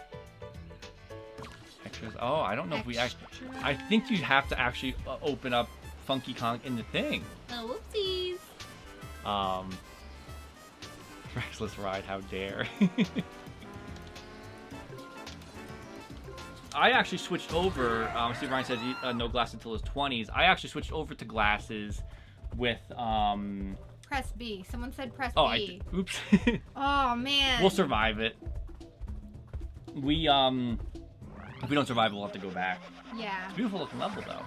[SPEAKER 2] Extras. Oh, I don't know if we actually. I think you have to actually open up Funky Kong in the thing.
[SPEAKER 1] Oh, whoopsies.
[SPEAKER 2] Reckless Ride, how dare. I actually switched over. Steve Ryan says no glasses until his 20s. I actually switched over to glasses with.
[SPEAKER 1] Press B. Someone said press
[SPEAKER 2] Oh,
[SPEAKER 1] B.
[SPEAKER 2] oops.
[SPEAKER 1] Oh man.
[SPEAKER 2] We'll survive it. If we don't survive, we'll have to go back.
[SPEAKER 1] Yeah.
[SPEAKER 2] It's a beautiful looking level though.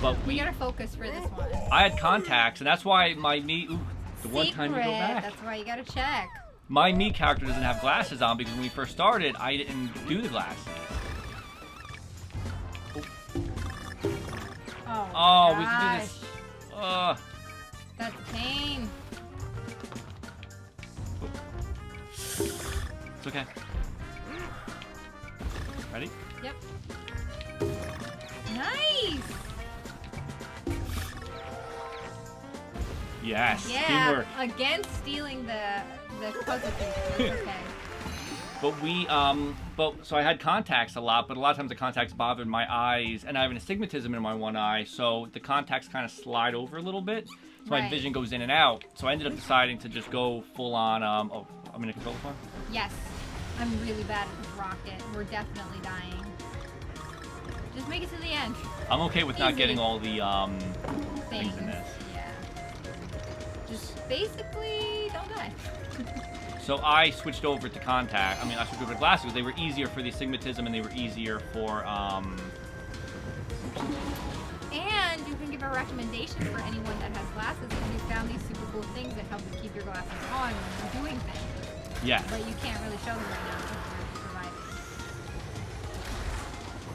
[SPEAKER 2] But
[SPEAKER 1] We gotta focus for this one.
[SPEAKER 2] I had contacts, and that's why my me. Ooh, the one time you go back.
[SPEAKER 1] That's why you gotta check.
[SPEAKER 2] My me character doesn't have glasses on because when we first started, I didn't do the glasses.
[SPEAKER 1] Oh,
[SPEAKER 2] we can do this.
[SPEAKER 1] That's pain.
[SPEAKER 2] It's okay. Ready?
[SPEAKER 1] Yep. Nice.
[SPEAKER 2] Yes.
[SPEAKER 1] Yeah.
[SPEAKER 2] Teamwork.
[SPEAKER 1] Again, stealing the puzzle piece. Okay.
[SPEAKER 2] But so I had contacts a lot, but a lot of times the contacts bothered my eyes, and I have an astigmatism in my one eye, so the contacts kind of slide over a little bit, so my
[SPEAKER 1] Right.
[SPEAKER 2] vision goes in and out. So I ended up deciding to just go full on. Oh, I'm in a control farm.
[SPEAKER 1] Yes. I'm really bad at this rocket. We're definitely dying. Just make it to the end.
[SPEAKER 2] I'm okay with not
[SPEAKER 1] Easy.
[SPEAKER 2] getting all the things in this.
[SPEAKER 1] Yeah. Just basically don't die.
[SPEAKER 2] So I switched over to contact. I switched over to glasses because they were easier for the astigmatism and they were easier for.
[SPEAKER 1] And you can give a recommendation for anyone that has glasses if you found these super cool things that help you keep your glasses on when you're doing things.
[SPEAKER 2] Yeah.
[SPEAKER 1] But you can't really show them right now because we're surviving.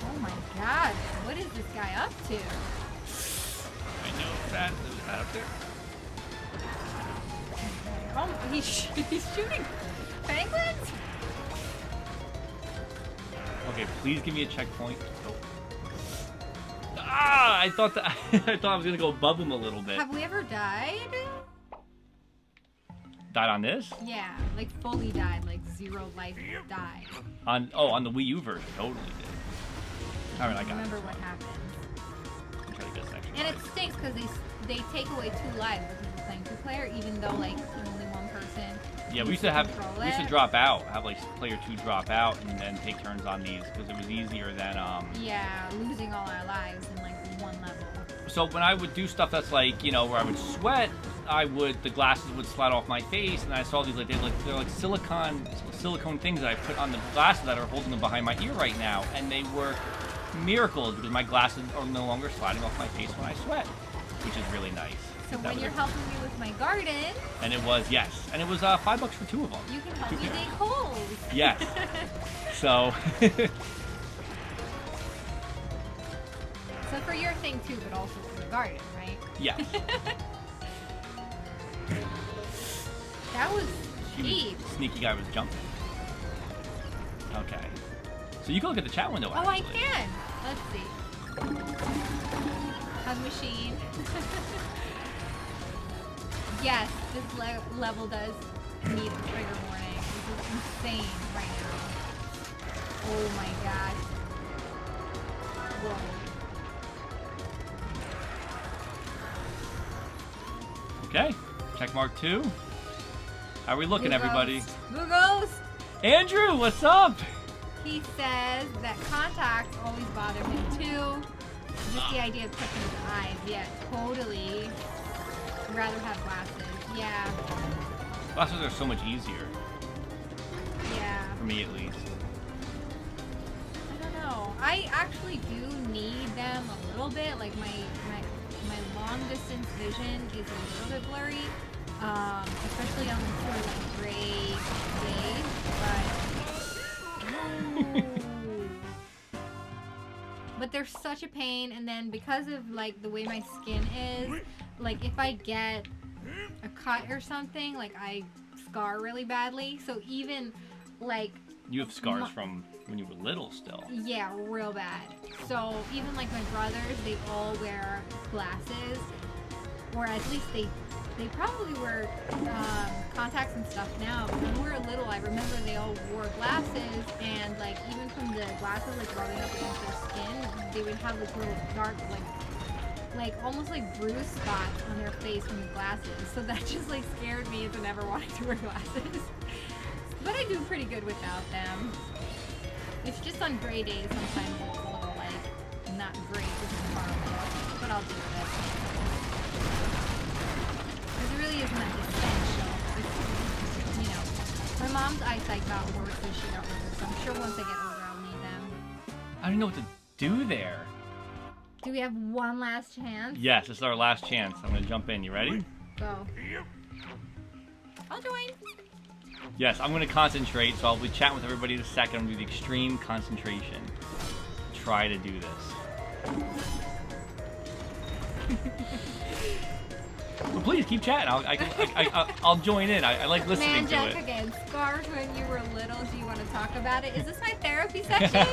[SPEAKER 1] Oh my god, what is this guy up to?
[SPEAKER 2] I know that. There's that up there.
[SPEAKER 1] Oh, he's shooting penguins?
[SPEAKER 2] Okay, please give me a checkpoint. Oh. Ah! I thought I was gonna go above him a little bit.
[SPEAKER 1] Have we ever died?
[SPEAKER 2] Died on this?
[SPEAKER 1] Yeah, like fully died, like 0 life died.
[SPEAKER 2] On the Wii U version, totally did. All right, I got
[SPEAKER 1] remember
[SPEAKER 2] it.
[SPEAKER 1] what happened.
[SPEAKER 2] I'll try to get this extra
[SPEAKER 1] And it
[SPEAKER 2] life.
[SPEAKER 1] stinks because they take away 2 lives if you're playing 2-player, even though like only one person.
[SPEAKER 2] Yeah, we used to drop out, have like player 2 drop out, and then take turns on these because it was easier than
[SPEAKER 1] Yeah, losing all our lives in like 1 level.
[SPEAKER 2] So when I would do stuff that's like where I would sweat, the glasses would slide off my face, and I saw these they're like silicone things that I put on the glasses that are holding them behind my ear right now, and they were miracles because my glasses are no longer sliding off my face when I sweat, which is really nice.
[SPEAKER 1] So
[SPEAKER 2] That
[SPEAKER 1] when
[SPEAKER 2] was
[SPEAKER 1] you're
[SPEAKER 2] a-
[SPEAKER 1] helping me with my garden,
[SPEAKER 2] And it was $5 for 2 of them.
[SPEAKER 1] you can help
[SPEAKER 2] 2
[SPEAKER 1] me
[SPEAKER 2] pairs.
[SPEAKER 1] dig holes.
[SPEAKER 2] Yes. So.
[SPEAKER 1] So for your thing too, but also for the garden, right?
[SPEAKER 2] Yes.
[SPEAKER 1] That was cheap.
[SPEAKER 2] Sneaky guy was jumping. Okay. So you can look at the chat window.
[SPEAKER 1] Oh, I
[SPEAKER 2] Actually.
[SPEAKER 1] can. Let's see. How's my machine. Yes, this level does need a trigger warning. This is insane right now. Oh my gosh. Whoa.
[SPEAKER 2] Okay, check mark 2. How are we looking, everybody?
[SPEAKER 1] Blue Ghost!
[SPEAKER 2] Andrew, what's up?
[SPEAKER 1] He says that contacts always bother him too. Just the idea of touching his eyes. Yeah, totally. I'd rather have glasses. Yeah.
[SPEAKER 2] Glasses are so much easier.
[SPEAKER 1] Yeah.
[SPEAKER 2] For me, at least.
[SPEAKER 1] I don't know. I actually do need them a little bit. Like my long distance vision is a little bit blurry, especially on the sort of like gray days. But they're such a pain. And then because of like the way my skin is, like if I get a cut or something, like I scar really badly. So even like
[SPEAKER 2] You have scars from when you were little still.
[SPEAKER 1] yeah, real bad. So even like my brothers, they all wear glasses, or at least they probably wear contacts and stuff now. But when we were little, I remember they all wore glasses, and like even from the glasses like rubbing up against their skin, they would have this little dark like almost like bruise spots on their face from the glasses. So that just like scared me into never wanting to wear glasses. But I do pretty good without them. It's just on gray days sometimes it's a little like not great, which is horrible. But I'll do it. Because it really isn't that essential. It's, you know, my mom's eyesight got worse as she got older, so I'm sure once I get older I'll need them.
[SPEAKER 2] I don't know what to do there.
[SPEAKER 1] Do we have one last chance?
[SPEAKER 2] Yes, this is our last chance. I'm gonna jump in. You ready?
[SPEAKER 1] Go. I'll join.
[SPEAKER 2] Yes, I'm gonna concentrate, so I'll be chatting with everybody in a second. I'm gonna do the extreme concentration. Try to do this. Well, please keep chatting. I'll join in. I like listening to it.
[SPEAKER 1] Man, again, scars when you were little. Do you want to talk about it? Is this my therapy section?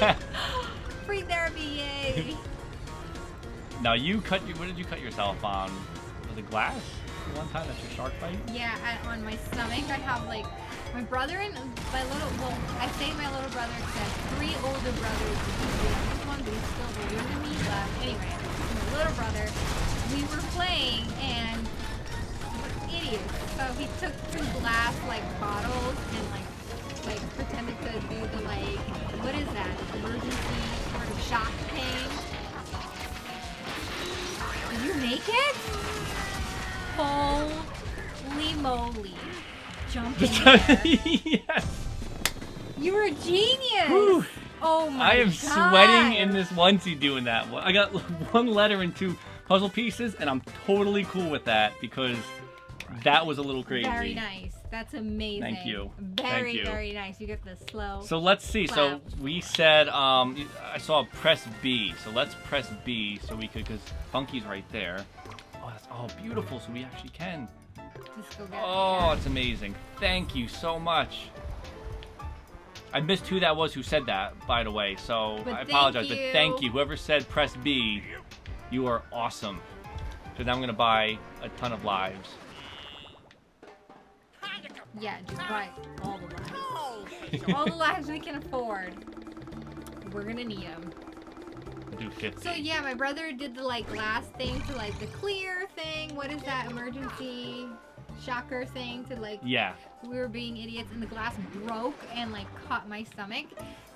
[SPEAKER 1] Free therapy, yay!
[SPEAKER 2] Now what did you cut yourself on? Was it glass? The one time that's your shark bite?
[SPEAKER 1] Yeah, on my stomach I have like my brother and my little. Well, I say my little brother because I have 3 older brothers. He's the youngest one, but he's still older than me. But anyway, my little brother, we were playing and we're idiots. So he took 2 glass like bottles and like pretended to do the like what is that emergency sort of shock thing. Did you make it? Holy moly. Jump in there.
[SPEAKER 2] Yes.
[SPEAKER 1] You were a genius.
[SPEAKER 2] Whew.
[SPEAKER 1] Oh my god.
[SPEAKER 2] I am sweating in this onesie doing that. I got 1 letter and 2 puzzle pieces, and I'm totally cool with that because that was a little crazy.
[SPEAKER 1] Very nice. That's amazing.
[SPEAKER 2] Thank you.
[SPEAKER 1] Very,
[SPEAKER 2] Thank you.
[SPEAKER 1] very nice. You get the slow.
[SPEAKER 2] So let's see.
[SPEAKER 1] clap.
[SPEAKER 2] So we said, I saw press B. So let's press B so we could, because Funky's right there. Oh, that's beautiful. So we actually can.
[SPEAKER 1] Just go get
[SPEAKER 2] Oh, it's amazing. Thank you so much. I missed who that was who said that, by the way. So
[SPEAKER 1] But
[SPEAKER 2] I apologize.
[SPEAKER 1] thank
[SPEAKER 2] But
[SPEAKER 1] you.
[SPEAKER 2] thank you. Whoever said press B, you are awesome. Because now I'm going to buy a ton of lives.
[SPEAKER 1] Yeah, just buy all the lives. All the lives we can afford. We're gonna need them.
[SPEAKER 2] Do 50.
[SPEAKER 1] So yeah, my brother did the like last thing to like the clear thing. What is that emergency shocker thing to like?
[SPEAKER 2] Yeah.
[SPEAKER 1] We were being idiots and the glass broke and like caught my stomach.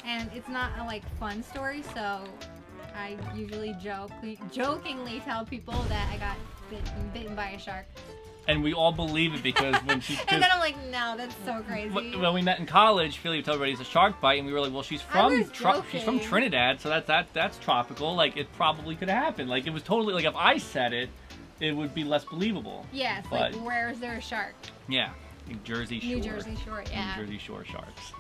[SPEAKER 1] And it's not a like fun story, so I usually jokingly tell people that I got bitten by a shark.
[SPEAKER 2] And we all believe it because when she...
[SPEAKER 1] And then I'm like, no, that's so crazy.
[SPEAKER 2] When we met in college, Felia told everybody it's a shark bite, and we were like, well, she's from Trinidad, so that's tropical. Like, it probably could have happened. Like, it was totally... Like, if I said it, it would be less believable.
[SPEAKER 1] Yeah, it's
[SPEAKER 2] But-
[SPEAKER 1] like, where is there a shark?
[SPEAKER 2] Yeah. Jersey Shore.
[SPEAKER 1] New Jersey Shore, yeah.
[SPEAKER 2] New Jersey Shore sharks.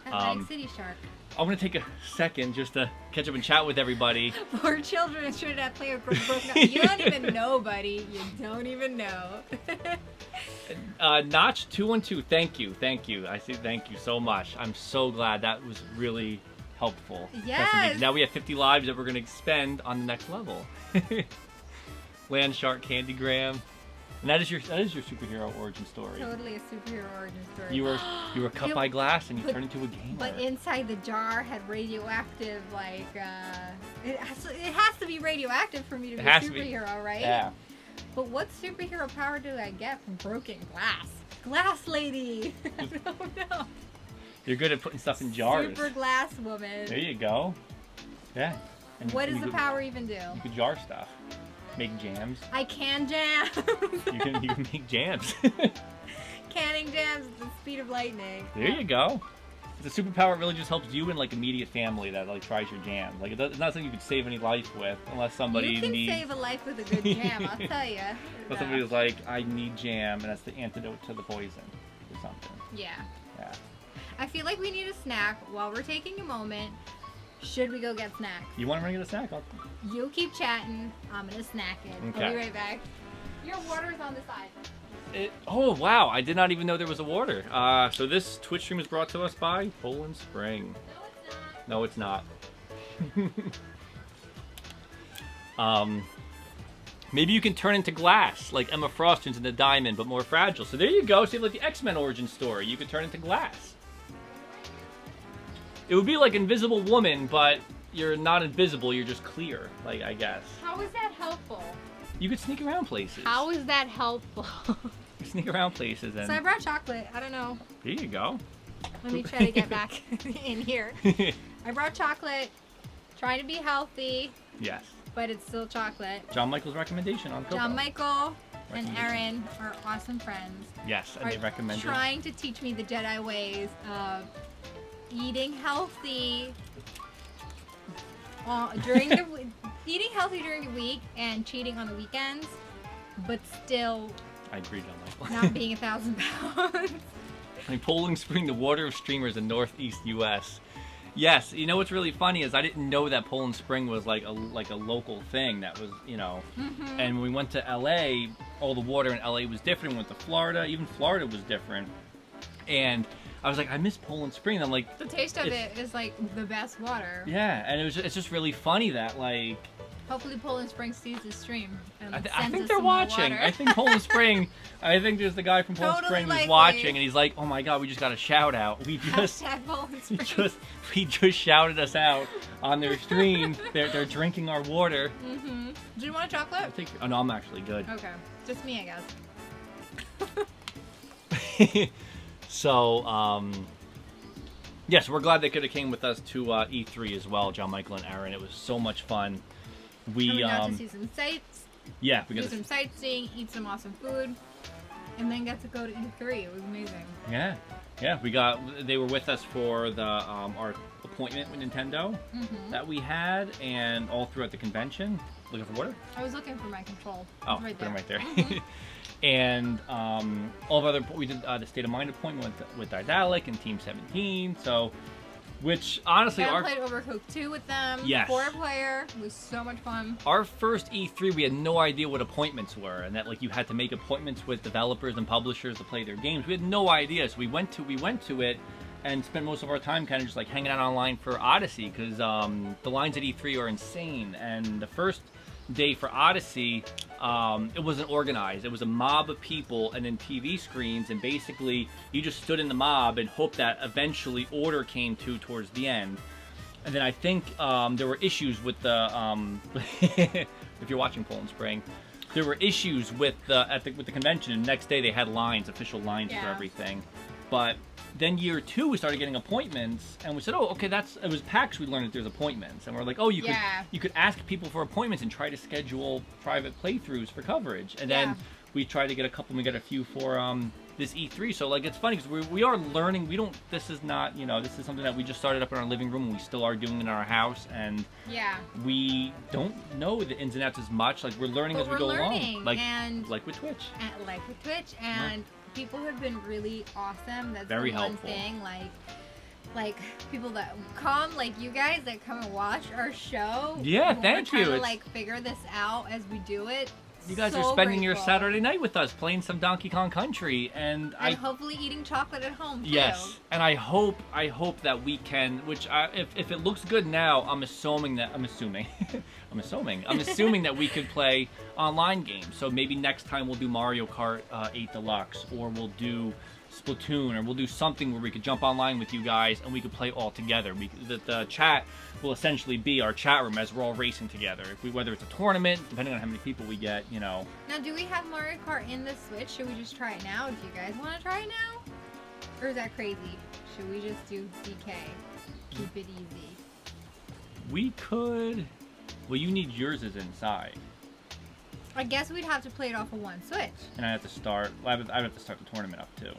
[SPEAKER 1] Atlantic City shark.
[SPEAKER 2] I'm going to take a second just to catch up and chat with everybody.
[SPEAKER 1] Poor children in Trinidad play a broken up. You don't even know, buddy. You don't even know.
[SPEAKER 2] Notch212, thank you. I say thank you so much. I'm so glad. That was really helpful.
[SPEAKER 1] Yes.
[SPEAKER 2] Now we have 50 lives that we're going to spend on the next level. Land Shark Candygram. And that is your superhero origin story.
[SPEAKER 1] Totally a superhero origin story.
[SPEAKER 2] You were cut by glass and you turned into a gamer.
[SPEAKER 1] But inside the jar had radioactive, like, it has to be radioactive for me to be a superhero, right?
[SPEAKER 2] Yeah.
[SPEAKER 1] But what superhero power do I get from broken glass? Glass lady! I don't know.
[SPEAKER 2] You're good at putting stuff in jars.
[SPEAKER 1] Super glass woman.
[SPEAKER 2] There you go. Yeah. And
[SPEAKER 1] what does the power even do?
[SPEAKER 2] You could jar stuff. Make jams.
[SPEAKER 1] I can jam.
[SPEAKER 2] you can make jams.
[SPEAKER 1] Canning jams at the speed of lightning.
[SPEAKER 2] There you go. The superpower really just helps you and like immediate family that like tries your jams. Like it's not something you could save any life with unless somebody
[SPEAKER 1] You can save a life with a good jam, I'll tell you.
[SPEAKER 2] But somebody's like, I need jam, and that's the antidote to the poison or something.
[SPEAKER 1] Yeah.
[SPEAKER 2] Yeah.
[SPEAKER 1] I feel like we need a snack while we're taking a moment. Should we go get snacks?
[SPEAKER 2] You want to get a snack?
[SPEAKER 1] You keep chatting. I'm gonna snack it.
[SPEAKER 2] Okay.
[SPEAKER 1] I'll be right back. Your water's on the side.
[SPEAKER 2] Oh wow! I did not even know there was a water. So this Twitch stream is brought to us by Poland Spring. No, it's not. Maybe you can turn into glass, like Emma Frost turns into diamond, but more fragile. So there you go. See, like the X-Men origin story, you could turn into glass. It would be like Invisible Woman, but you're not invisible, you're just clear, like, I guess.
[SPEAKER 1] How is that helpful?
[SPEAKER 2] You could sneak around places.
[SPEAKER 1] How is that helpful?
[SPEAKER 2] You sneak around places and...
[SPEAKER 1] So I brought chocolate. I don't know.
[SPEAKER 2] There you go.
[SPEAKER 1] Let me try to get back in here. I brought chocolate, trying to be healthy.
[SPEAKER 2] Yes.
[SPEAKER 1] But it's still chocolate.
[SPEAKER 2] John Michael's recommendation on Cocoa.
[SPEAKER 1] John Michael and Erin are awesome friends.
[SPEAKER 2] Yes, and they recommend
[SPEAKER 1] trying to teach me the Jedi ways of eating healthy eating healthy during the week and cheating on the weekends, but still
[SPEAKER 2] I agree, John Michael.
[SPEAKER 1] not being 1,000 pounds.
[SPEAKER 2] I mean, Poland Spring, the water of streamers in Northeast U.S. Yes, you know what's really funny is I didn't know that Poland Spring was like a local thing that was, you know.
[SPEAKER 1] Mm-hmm.
[SPEAKER 2] And when we went to L.A., all the water in L.A. was different. We went to Florida, even Florida was different. And I was like, I miss Poland Spring. And I'm like,
[SPEAKER 1] the taste of it is like the best water.
[SPEAKER 2] Yeah, and it's just really funny that like.
[SPEAKER 1] Hopefully Poland Spring sees this stream. And
[SPEAKER 2] I think they're watching. I think Poland Spring. I think there's the guy from Poland Spring who's watching, and he's like, "Oh my God, we just got a shout out. We just he just shouted us out on their stream. They're drinking our water."
[SPEAKER 1] Mm-hmm. Do you want a chocolate?
[SPEAKER 2] Oh no, I'm actually good.
[SPEAKER 1] Okay, just me, I
[SPEAKER 2] guess. So, yes, we're glad they could have came with us to E3 as well, John Michael and Aaron. It was so much fun.
[SPEAKER 1] We got to see some sights.
[SPEAKER 2] Yeah, we got
[SPEAKER 1] to do some sightseeing, eat some awesome food, and then got to go to E3. It was amazing.
[SPEAKER 2] Yeah, they were with us for the our appointment with Nintendo that we had, and all throughout the convention. Looking for water?
[SPEAKER 1] I was looking for my control.
[SPEAKER 2] Oh,
[SPEAKER 1] right
[SPEAKER 2] there.
[SPEAKER 1] there.
[SPEAKER 2] Right there. And all of other, we did the State of Mind appointment with Daedalic and Team 17. So, which honestly,
[SPEAKER 1] I played Overcooked 2 with them.
[SPEAKER 2] Yes.
[SPEAKER 1] 4-player. It was so much fun.
[SPEAKER 2] Our first E3, we had no idea what appointments were, and that like you had to make appointments with developers and publishers to play their games. We had no idea, so we went to it and spent most of our time kind of just like hanging out online for Odyssey because the lines at E3 are insane. And the first day for Odyssey, it wasn't organized. It was a mob of people and then TV screens, and basically you just stood in the mob and hoped that eventually order came towards the end. And then I think there were issues with the if you're watching Poland Spring, there were issues with the convention, and the next day they had official lines for everything. But then year 2, we started getting appointments, and we said, "Oh, okay, it was PAX." We learned that there's appointments, and we're like, "Oh, you could ask people for appointments and try to schedule private playthroughs for coverage." And then we tried to get a couple, and we got a few for this E3. So like, it's funny because we are learning. This is not, this is something that we just started up in our living room, and we still are doing in our house, and we don't know the ins and outs as much. Like we're learning as we go along, like with Twitch,
[SPEAKER 1] and. People have been really awesome. That's
[SPEAKER 2] very
[SPEAKER 1] the one
[SPEAKER 2] helpful
[SPEAKER 1] thing. Like people that come, like you guys that come and watch our show.
[SPEAKER 2] Yeah, thank you.
[SPEAKER 1] We're trying to like figure this out as we do it.
[SPEAKER 2] you guys
[SPEAKER 1] so
[SPEAKER 2] are spending your
[SPEAKER 1] grateful.
[SPEAKER 2] Saturday night with us playing some Donkey Kong Country, and
[SPEAKER 1] hopefully eating chocolate at home too.
[SPEAKER 2] Yes, and I hope that we can. Which if it looks good now, I'm assuming that we could play online games. So maybe next time we'll do Mario Kart 8 Deluxe, or we'll do Splatoon, or we'll do something where we could jump online with you guys and we could play all together. The chat will essentially be our chat room as we're all racing together. Whether it's a tournament, depending on how many people we get, you know.
[SPEAKER 1] Now, do we have Mario Kart in the Switch? Should we just try it now? Do you guys want to try it now? Or is that crazy? Should we just do DK? Keep it easy.
[SPEAKER 2] We could. Well, you need yours is inside.
[SPEAKER 1] I guess we'd have to play it off of one Switch.
[SPEAKER 2] And I have to start. I would have to start the tournament up too.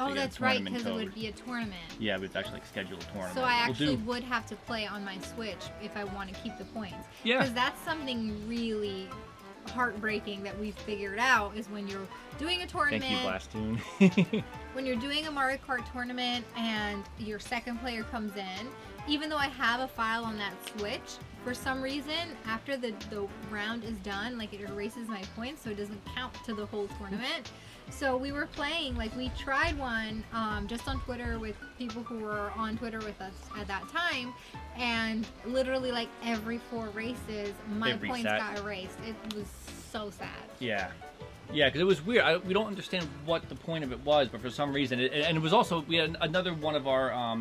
[SPEAKER 1] Oh, that's right, because it would be a tournament.
[SPEAKER 2] Yeah, we'd actually schedule a tournament.
[SPEAKER 1] So I actually would have to play on my Switch if I want to keep the points.
[SPEAKER 2] Yeah.
[SPEAKER 1] Because that's something really heartbreaking that we've figured out is when you're doing a tournament.
[SPEAKER 2] Thank you, Blastoon.
[SPEAKER 1] When you're doing a Mario Kart tournament and your second player comes in, even though I have a file on that Switch, for some reason, after the round is done, like it erases my points, so it doesn't count to the whole tournament. So we were playing, like we tried one just on Twitter with people who were on Twitter with us at that time, and literally like every 4 races, my points got erased. It was so sad.
[SPEAKER 2] Yeah. Yeah, because it was weird. We don't understand what the point of it was, but for some reason, and it was also, we had another one of our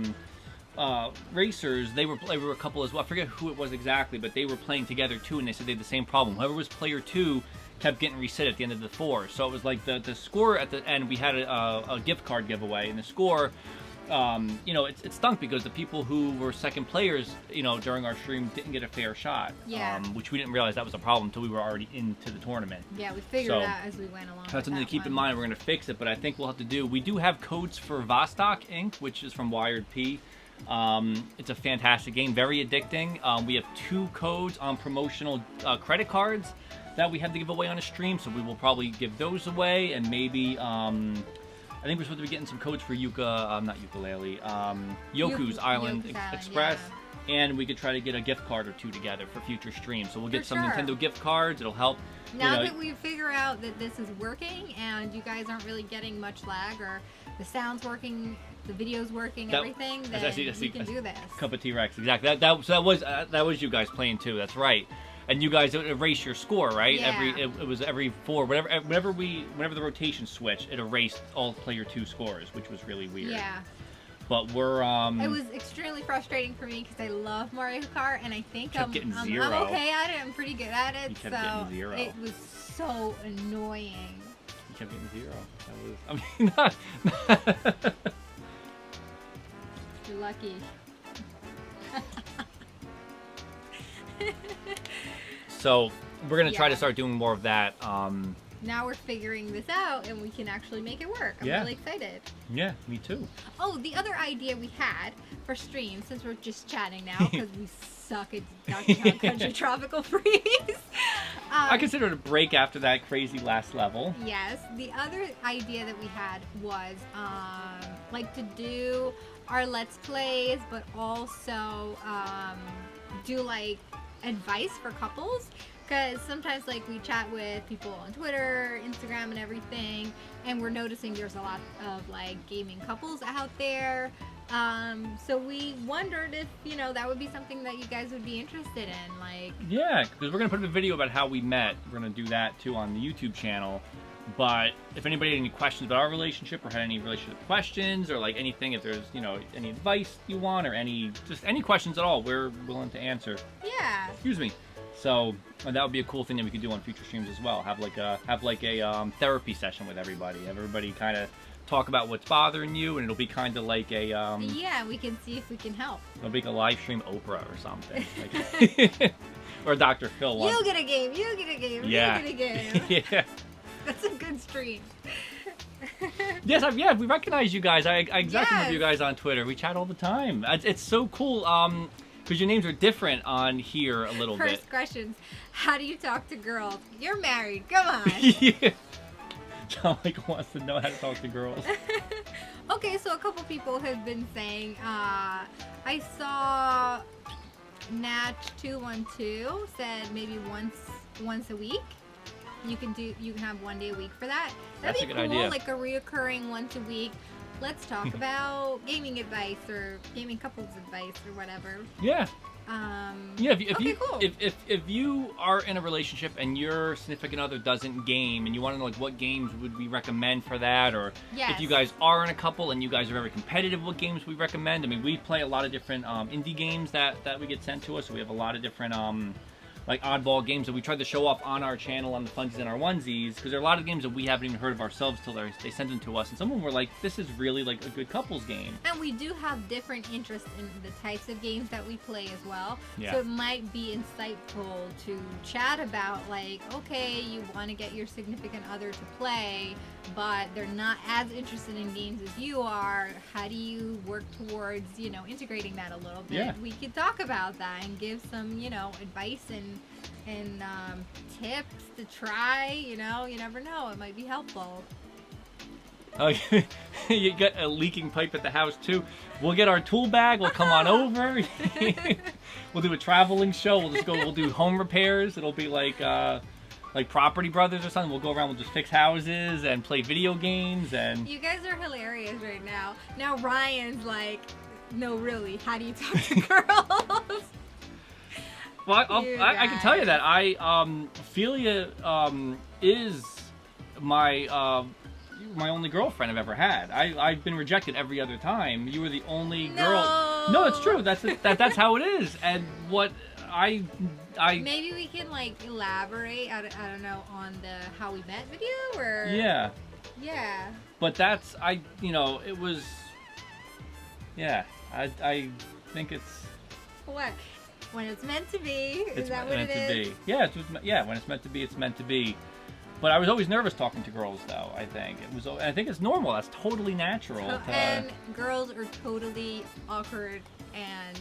[SPEAKER 2] racers, they were a couple as well. I forget who it was exactly, but they were playing together too, and they said they had the same problem. Whoever was player 2 kept getting reset at the end of the 4. So it was like the score at the end, we had a gift card giveaway, and the score, you know, it stunk because the people who were second players, you know, during our stream didn't get a fair shot.
[SPEAKER 1] Yeah.
[SPEAKER 2] Which we didn't realize that was a problem until we were already into the tournament.
[SPEAKER 1] Yeah, we figured it out as we went along.
[SPEAKER 2] That's something to keep in mind. We're going to fix it, but I think we'll have to do. We do have codes for Vostok Inc., which is from Wired P. It's a fantastic game, very addicting. We have 2 codes on promotional credit cards that we have to give away on a stream, so we will probably give those away, and maybe I think we're supposed to be getting some codes for not ukulele, Yoku's Island Express, and we could try to get a gift card or 2 together for future streams. So we'll get some Nintendo gift cards. It'll help.
[SPEAKER 1] Now that we figure out that this is working and you guys aren't really getting much lag, or the sound's working, the video's working, everything, then we can do this.
[SPEAKER 2] Cup of T-Rex, exactly. That was you guys playing too. That's right. And you guys erase your score, right?
[SPEAKER 1] Yeah.
[SPEAKER 2] It was every 4, whenever the rotation switched, it erased all player 2 scores, which was really weird.
[SPEAKER 1] Yeah.
[SPEAKER 2] But we're
[SPEAKER 1] It was extremely frustrating for me because I love Mario Kart, and I think I'm
[SPEAKER 2] getting 0.
[SPEAKER 1] I'm okay at it. I'm pretty good at it.
[SPEAKER 2] You kept getting 0.
[SPEAKER 1] It was so annoying.
[SPEAKER 2] You kept getting 0. That was, I mean, not.
[SPEAKER 1] You're lucky.
[SPEAKER 2] So we're gonna try to start doing more of that.
[SPEAKER 1] Now we're figuring this out, and we can actually make it work. I'm really excited.
[SPEAKER 2] Yeah, me too.
[SPEAKER 1] Oh, the other idea we had for stream, since we're just chatting now, because we suck at Donkey Kong Country Tropical Freeze.
[SPEAKER 2] I consider it a break after that crazy last level.
[SPEAKER 1] Yes. The other idea that we had was like to do our Let's Plays, but also do like advice for couples. Because sometimes, like, we chat with people on Twitter, Instagram, and everything, and we're noticing there's a lot of, like, gaming couples out there. So we wondered if, you know, that would be something that you guys would be interested in, like...
[SPEAKER 2] Yeah, because we're going to put up a video about how we met. We're going to do that, too, on the YouTube channel. But if anybody had any questions about our relationship, or had any relationship questions, or, like, anything, if there's, you know, any advice you want, or any questions at all, we're willing to answer.
[SPEAKER 1] Yeah.
[SPEAKER 2] Excuse me. So that would be a cool thing that we could do on future streams as well. Have like a therapy session with everybody. Everybody kind of talk about what's bothering you, and it'll be kind of like a
[SPEAKER 1] yeah, we can see if we can help.
[SPEAKER 2] It'll be like a live stream Oprah or something, like, or Dr. Phil.
[SPEAKER 1] You get a game. You get a game.
[SPEAKER 2] Yeah.
[SPEAKER 1] You get a game.
[SPEAKER 2] Yeah.
[SPEAKER 1] That's a good stream.
[SPEAKER 2] Yes, we recognize you guys. I exactly with you guys on Twitter. We chat all the time. It's so cool. Because your names are different on here a little bit.
[SPEAKER 1] First questions. How do you talk to girls? You're married. Come on.
[SPEAKER 2] Yeah. John wants to know how to talk to girls.
[SPEAKER 1] Okay, so a couple people have been saying, I saw Natch212 said maybe once a week. You can have 1 day a week for that. That'd
[SPEAKER 2] That's
[SPEAKER 1] be
[SPEAKER 2] a good
[SPEAKER 1] cool,
[SPEAKER 2] idea.
[SPEAKER 1] like a reoccurring once a week. Let's talk about gaming advice or gaming couples advice or whatever.
[SPEAKER 2] Yeah. Yeah,
[SPEAKER 1] Cool.
[SPEAKER 2] if you are in a relationship and your significant other doesn't game and you want to know like what games would we recommend for that, or if you guys are in a couple and you guys are very competitive, what games we recommend. I mean, we play a lot of different indie games that we get sent to us, so we have a lot of different like oddball games that we tried to show off on our channel on the Funsies and Our Onesies, because there are a lot of games that we haven't even heard of ourselves till they send them to us, and some of them were like, this is really like a good couples game.
[SPEAKER 1] And we do have different interests in the types of games that we play as well.
[SPEAKER 2] Yeah.
[SPEAKER 1] So it might be insightful to chat about, like, okay, you want to get your significant other to play, but they're not as interested in games as you are. How do you work towards, integrating that a little bit?
[SPEAKER 2] Yeah.
[SPEAKER 1] We could talk about that and give some, advice and tips to try. You never know. It might be helpful.
[SPEAKER 2] Oh, you got a leaking pipe at the house too. We'll get our tool bag. We'll come on over. We'll do a traveling show. We'll do home repairs. It'll be like Property Brothers or something. We'll go around. We'll just fix houses and play video games. And
[SPEAKER 1] you guys are hilarious right now. Now Ryan's like, no, really. How do you talk to girls?
[SPEAKER 2] Well, I can tell you that Felia is my only girlfriend I've ever had. I've been rejected every other time. You were the only girl. No, it's true. That's how it is. And what I
[SPEAKER 1] maybe we can like elaborate. I don't know, on the how we met video or
[SPEAKER 2] yeah. But that's it was I think it's
[SPEAKER 1] what. When it's meant to be, is that what
[SPEAKER 2] it is?
[SPEAKER 1] It's meant to be.
[SPEAKER 2] Yeah, when it's meant to be, it's meant to be. But I was always nervous talking to girls, though. I think it's normal. That's totally natural.
[SPEAKER 1] And girls are totally awkward and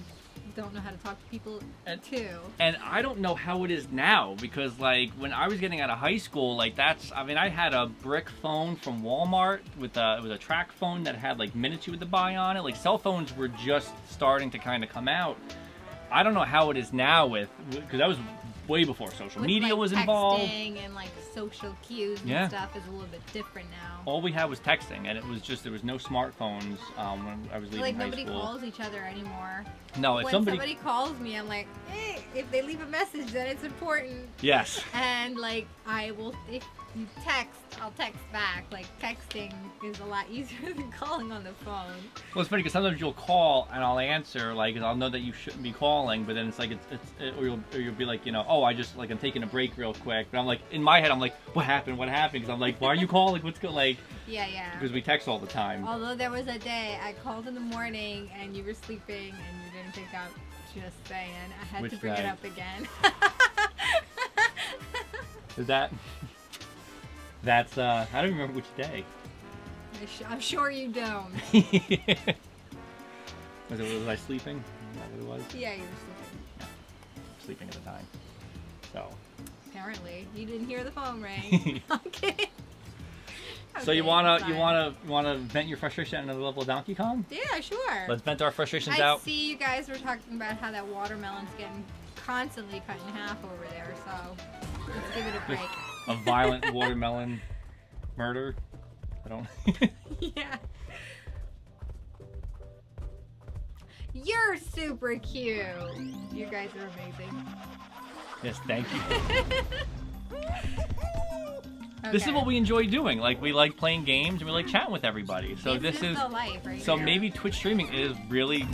[SPEAKER 1] don't know how to talk to people too.
[SPEAKER 2] And I don't know how it is now, because like when I was getting out of high school, like I had a brick phone from Walmart it was a track phone that had like minutes you had to buy on it. Like cell phones were just starting to kind of come out. I don't know how it is now because that was way before social media was involved.
[SPEAKER 1] Texting and like social cues and stuff is a little bit different now.
[SPEAKER 2] All we had was texting, and it was just there was no smartphones when I was leaving high school.
[SPEAKER 1] Like nobody calls each other anymore.
[SPEAKER 2] No, if
[SPEAKER 1] when somebody calls me, I'm like, hey, if they leave a message, then it's important.
[SPEAKER 2] Yes.
[SPEAKER 1] And like if you text, I'll text back. Like texting is a lot easier than calling on the phone.
[SPEAKER 2] Well, it's funny because sometimes you'll call and I'll answer, like, I'll know that you shouldn't be calling, but then it's like or you'll be like, oh, I just like I'm taking a break real quick, but I'm like in my head I'm like, what happened? Because I'm like, why are you calling? What's going like?
[SPEAKER 1] Yeah.
[SPEAKER 2] Because we text all the time.
[SPEAKER 1] Although there was a day I called in the morning and you were sleeping and you didn't pick up. Just saying, I had to bring it up again.
[SPEAKER 2] Is that? That's I don't remember which day.
[SPEAKER 1] I'm sure you don't.
[SPEAKER 2] Was I sleeping? Is that what it was?
[SPEAKER 1] Yeah, you were sleeping.
[SPEAKER 2] Yeah. Sleeping at the time. So.
[SPEAKER 1] Apparently, you didn't hear the phone ring. Okay.
[SPEAKER 2] So you wanna vent your frustration at another level of Donkey Kong?
[SPEAKER 1] Yeah, sure.
[SPEAKER 2] Let's vent our frustrations out.
[SPEAKER 1] I see you guys were talking about how that watermelon's getting constantly cut in half over there, so let's give it a break.
[SPEAKER 2] A violent watermelon murder? I don't...
[SPEAKER 1] Yeah. You're super cute. You guys are amazing.
[SPEAKER 2] Yes, thank you.
[SPEAKER 1] Okay.
[SPEAKER 2] This is what we enjoy doing. Like, we like playing games and we like chatting with everybody. So this is
[SPEAKER 1] the life right
[SPEAKER 2] so
[SPEAKER 1] here.
[SPEAKER 2] Maybe Twitch streaming is really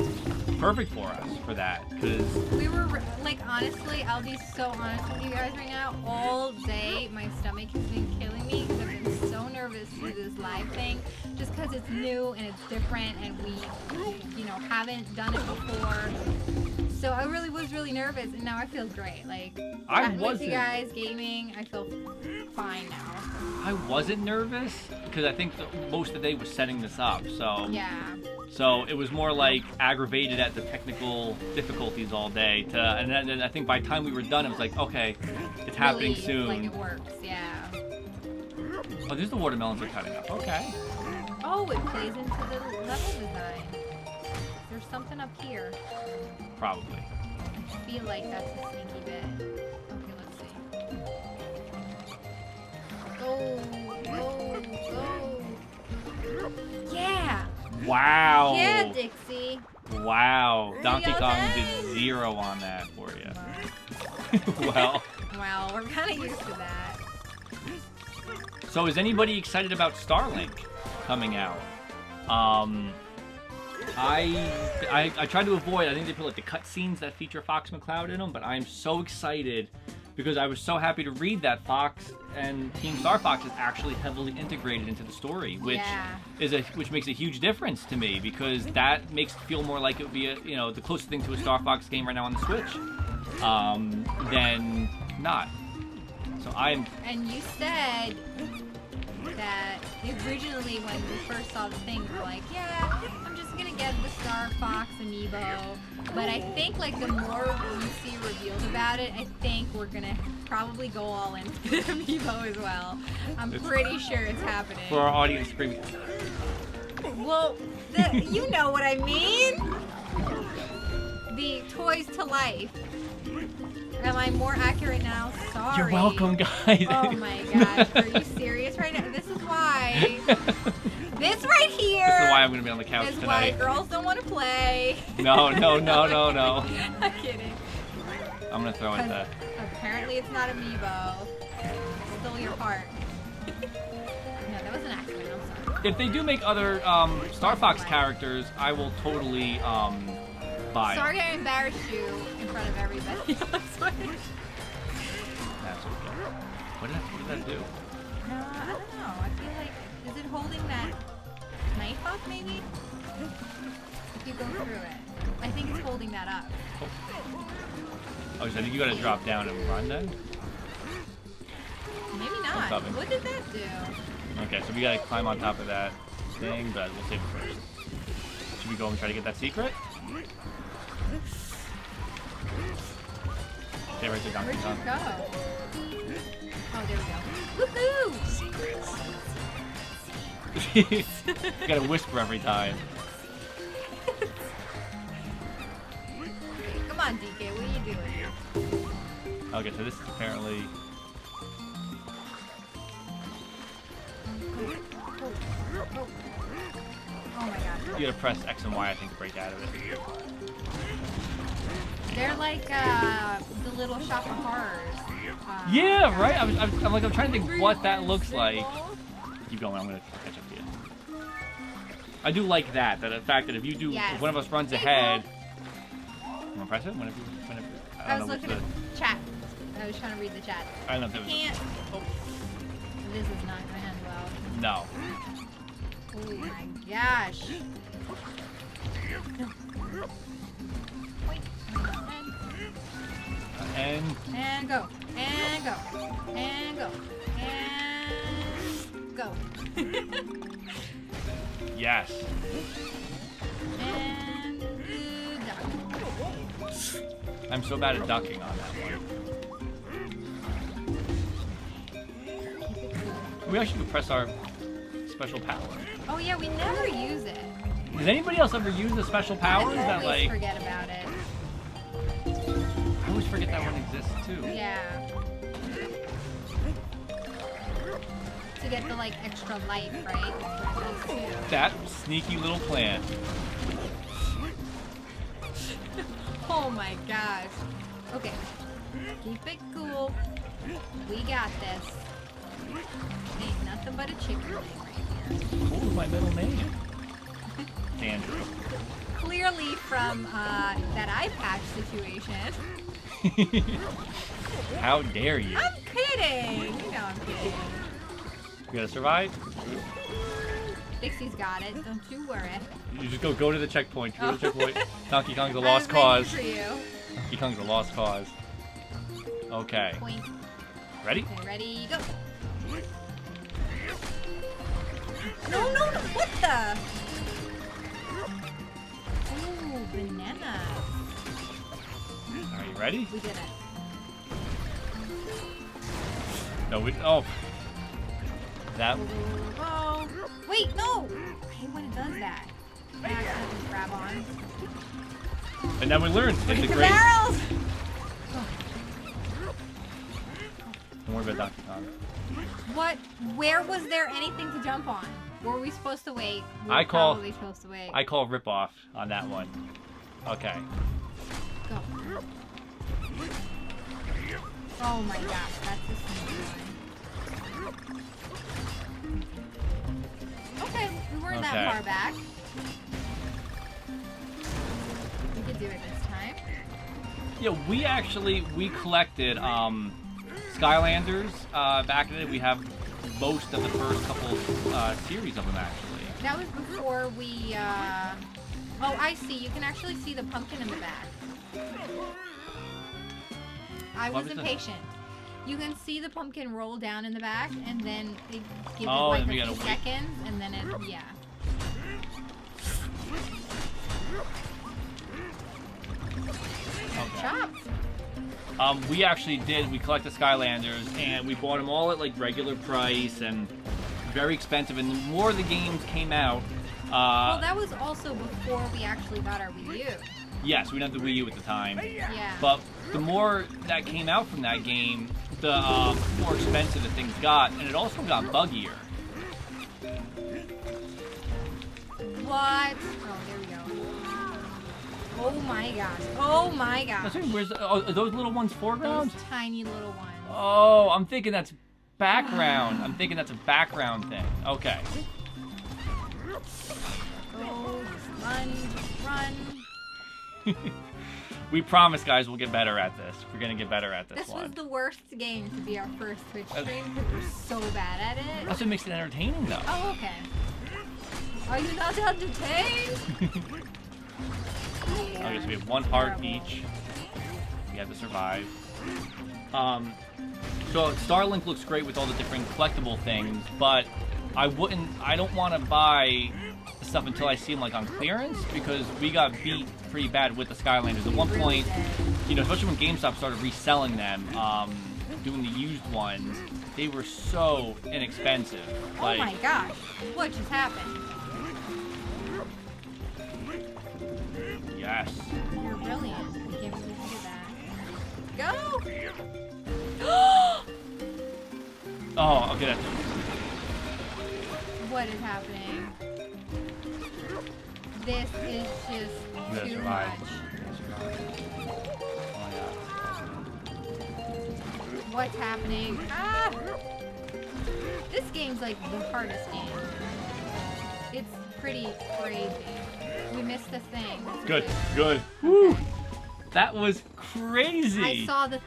[SPEAKER 2] perfect for us for that, because
[SPEAKER 1] we were like, honestly, I'll be so honest with you guys right now. All day, my stomach has been killing me because I've been so nervous to do this live thing, just because it's new and it's different, and we, haven't done it before. So I was really nervous, and now I feel great. Like, with you guys gaming, I feel fine now.
[SPEAKER 2] I wasn't nervous because I think most of the day was setting this up. So
[SPEAKER 1] yeah.
[SPEAKER 2] So it was more like aggravated at the technical difficulties all day. And then I think by the time we were done, it was like, okay, it's happening soon.
[SPEAKER 1] Like it works, yeah.
[SPEAKER 2] Oh, there's the watermelons are cutting up. Okay.
[SPEAKER 1] Oh, it plays into the level design. There's something up here.
[SPEAKER 2] Probably.
[SPEAKER 1] I feel like that's a sneaky bit. Okay, let's see.
[SPEAKER 2] Wow.
[SPEAKER 1] Yeah, Dixie.
[SPEAKER 2] Wow.
[SPEAKER 1] There
[SPEAKER 2] Donkey
[SPEAKER 1] you go,
[SPEAKER 2] Kong
[SPEAKER 1] then.
[SPEAKER 2] did 0 on that for you. Well.
[SPEAKER 1] Well, we're kind of used to that.
[SPEAKER 2] So is anybody excited about Starlink coming out? I tried to avoid, I think they put like the cutscenes that feature Fox McCloud in them, but I'm so excited because I was so happy to read that Fox and Team Star Fox is actually heavily integrated into the story, which which makes a huge difference to me because that makes it feel more like it would be the closest thing to a Star Fox game right now on the Switch than not. So I'm.
[SPEAKER 1] And you said that originally when we first saw the thing, we were like, yeah, I'm just gonna get the Star Fox amiibo. But I think like the more we see revealed about it, I think we're gonna probably go all into the amiibo as well. I'm pretty sure it's happening.
[SPEAKER 2] For our audience preview.
[SPEAKER 1] Well, you know what I mean? The toys to life. Am I more accurate now? Sorry.
[SPEAKER 2] You're welcome, guys.
[SPEAKER 1] Oh my gosh, are you serious right now? This is why. This right here.
[SPEAKER 2] This is why I'm going to be on the couch
[SPEAKER 1] is
[SPEAKER 2] tonight.
[SPEAKER 1] why girls don't want to play.
[SPEAKER 2] No.
[SPEAKER 1] I'm kidding.
[SPEAKER 2] I'm going to throw it that.
[SPEAKER 1] Apparently it's not amiibo. Still your part. No, that was an accident. I'm sorry.
[SPEAKER 2] If they do make other Star Fox characters, I will totally buy
[SPEAKER 1] Sorry
[SPEAKER 2] them.
[SPEAKER 1] I embarrassed you in front of everybody on Switch.
[SPEAKER 2] That's okay. What did that do?
[SPEAKER 1] No, I don't know. I feel like, is it holding that knife up maybe? If you go through it. I think it's holding that up.
[SPEAKER 2] Oh, so you gotta drop down and run then?
[SPEAKER 1] Maybe not. What did that do?
[SPEAKER 2] Okay, so we gotta climb on top of that thing, but we'll save it first. Should we go and try to get that secret? Okay, right there, Donkey Kong.
[SPEAKER 1] Where'd you go? Oh, there we go. Woohoo!
[SPEAKER 2] Secrets. You gotta whisper every time.
[SPEAKER 1] Come on, DK, what are you doing?
[SPEAKER 2] Okay, so this is apparently...
[SPEAKER 1] Oh my god.
[SPEAKER 2] You gotta press X and Y, I think, to break out of it.
[SPEAKER 1] They're like the little shop of horrors.
[SPEAKER 2] Yeah, right? I'm trying to think what that looks like. Keep going, I'm gonna catch up to you. I do like that the fact that if you do, if one of us runs ahead... You wanna press it? Whenever
[SPEAKER 1] I was looking at chat. I was trying to read the chat.
[SPEAKER 2] I don't know if it was...
[SPEAKER 1] Can't. Oh. This is not gonna end well.
[SPEAKER 2] No.
[SPEAKER 1] Oh my gosh. Wait. And go. And go. And go. And go.
[SPEAKER 2] Yes.
[SPEAKER 1] And duck.
[SPEAKER 2] I'm so bad at ducking on that one. We actually could press our special power.
[SPEAKER 1] Oh yeah, we never use it.
[SPEAKER 2] Does anybody else ever use the special powers
[SPEAKER 1] I
[SPEAKER 2] that
[SPEAKER 1] always
[SPEAKER 2] like?
[SPEAKER 1] forget about it.
[SPEAKER 2] I always forget that one exists too.
[SPEAKER 1] Yeah. To get the like extra life, right? That's what it does too.
[SPEAKER 2] That sneaky little plant.
[SPEAKER 1] Oh my gosh. Okay. Keep it cool. We got this. Ain't nothing but a chicken wing right here.
[SPEAKER 2] What was my middle name? Andrew.
[SPEAKER 1] Clearly from that eye patch situation.
[SPEAKER 2] How dare you?
[SPEAKER 1] I'm kidding. You know I'm kidding.
[SPEAKER 2] You gotta survive?
[SPEAKER 1] Dixie's got it. Don't you worry.
[SPEAKER 2] You just go to the checkpoint. Go to the checkpoint. Donkey Kong's a
[SPEAKER 1] I
[SPEAKER 2] lost
[SPEAKER 1] was waiting
[SPEAKER 2] cause.
[SPEAKER 1] for you.
[SPEAKER 2] Donkey Kong's a lost cause. Okay.
[SPEAKER 1] Point.
[SPEAKER 2] Ready?
[SPEAKER 1] Okay, ready, go. No, what the? Ooh, banana.
[SPEAKER 2] Are you ready?
[SPEAKER 1] We did it.
[SPEAKER 2] No, oh. That.
[SPEAKER 1] Oh, wait, no. I hate when it does that. I accidentally grab on.
[SPEAKER 2] And then we learned it's a
[SPEAKER 1] The
[SPEAKER 2] great.
[SPEAKER 1] barrels.
[SPEAKER 2] Don't worry about Donkey Kong.
[SPEAKER 1] What? Where was there anything to jump on? Were we supposed to wait? We
[SPEAKER 2] I
[SPEAKER 1] were
[SPEAKER 2] call-
[SPEAKER 1] probably supposed to wait.
[SPEAKER 2] I call rip-off on that one. Okay.
[SPEAKER 1] Go. Oh my gosh, that's a sneaky one. Okay, we weren't that
[SPEAKER 2] Okay.
[SPEAKER 1] far back. We could do it this time.
[SPEAKER 2] Yeah, we collected Skylanders back in the day. We have most of the first couple series of them actually.
[SPEAKER 1] That was before we, Oh, I see. You can actually see the pumpkin in the back. I
[SPEAKER 2] What
[SPEAKER 1] was
[SPEAKER 2] was that?
[SPEAKER 1] impatient. You can see the pumpkin roll down in the back, and then it gives
[SPEAKER 2] Oh,
[SPEAKER 1] it like
[SPEAKER 2] and
[SPEAKER 1] a
[SPEAKER 2] we
[SPEAKER 1] few
[SPEAKER 2] gotta wait.
[SPEAKER 1] seconds, and then it, yeah.
[SPEAKER 2] Okay.
[SPEAKER 1] Chopped.
[SPEAKER 2] We actually did. We collected Skylanders, and we bought them all at like regular price and very expensive. And the more the games came out,
[SPEAKER 1] Well, that was also before we actually got our Wii U.
[SPEAKER 2] yes, we didn't have the Wii U at the time.
[SPEAKER 1] Yeah.
[SPEAKER 2] But the more that came out from that game, the more expensive the things got, and it also got buggier.
[SPEAKER 1] What? Oh, there we go. Oh my gosh. Oh my gosh.
[SPEAKER 2] Where's are those little ones foreground?
[SPEAKER 1] Those tiny little ones.
[SPEAKER 2] Oh, I'm thinking that's background. I'm thinking that's a background thing. Okay.
[SPEAKER 1] Oh, just run.
[SPEAKER 2] We promise, guys, we'll get better at this. We're gonna get better at this
[SPEAKER 1] This
[SPEAKER 2] one.
[SPEAKER 1] was the worst game to be our first Twitch stream because we're so bad at it.
[SPEAKER 2] That's what makes it entertaining, though.
[SPEAKER 1] Oh, okay. Are you not entertained?
[SPEAKER 2] Okay, so we have one heart each. We have to survive. So Starlink looks great with all the different collectible things, but I don't want to buy stuff until I see them like on clearance because we got beat pretty bad with the Skylanders. At one point, you know, especially when GameStop started reselling them, doing the used ones, they were so inexpensive.
[SPEAKER 1] Oh my gosh. What just happened?
[SPEAKER 2] Yes.
[SPEAKER 1] You're brilliant. I can't believe you did that. Go!
[SPEAKER 2] Oh, okay. That's...
[SPEAKER 1] What is happening? This is just
[SPEAKER 2] We gotta
[SPEAKER 1] too
[SPEAKER 2] survive.
[SPEAKER 1] much.
[SPEAKER 2] Oh my god.
[SPEAKER 1] What's happening? Ah! This game's like the hardest game. It's pretty crazy. We missed a thing. That's
[SPEAKER 2] Good,
[SPEAKER 1] okay.
[SPEAKER 2] good. Woo! That was crazy.
[SPEAKER 1] I saw the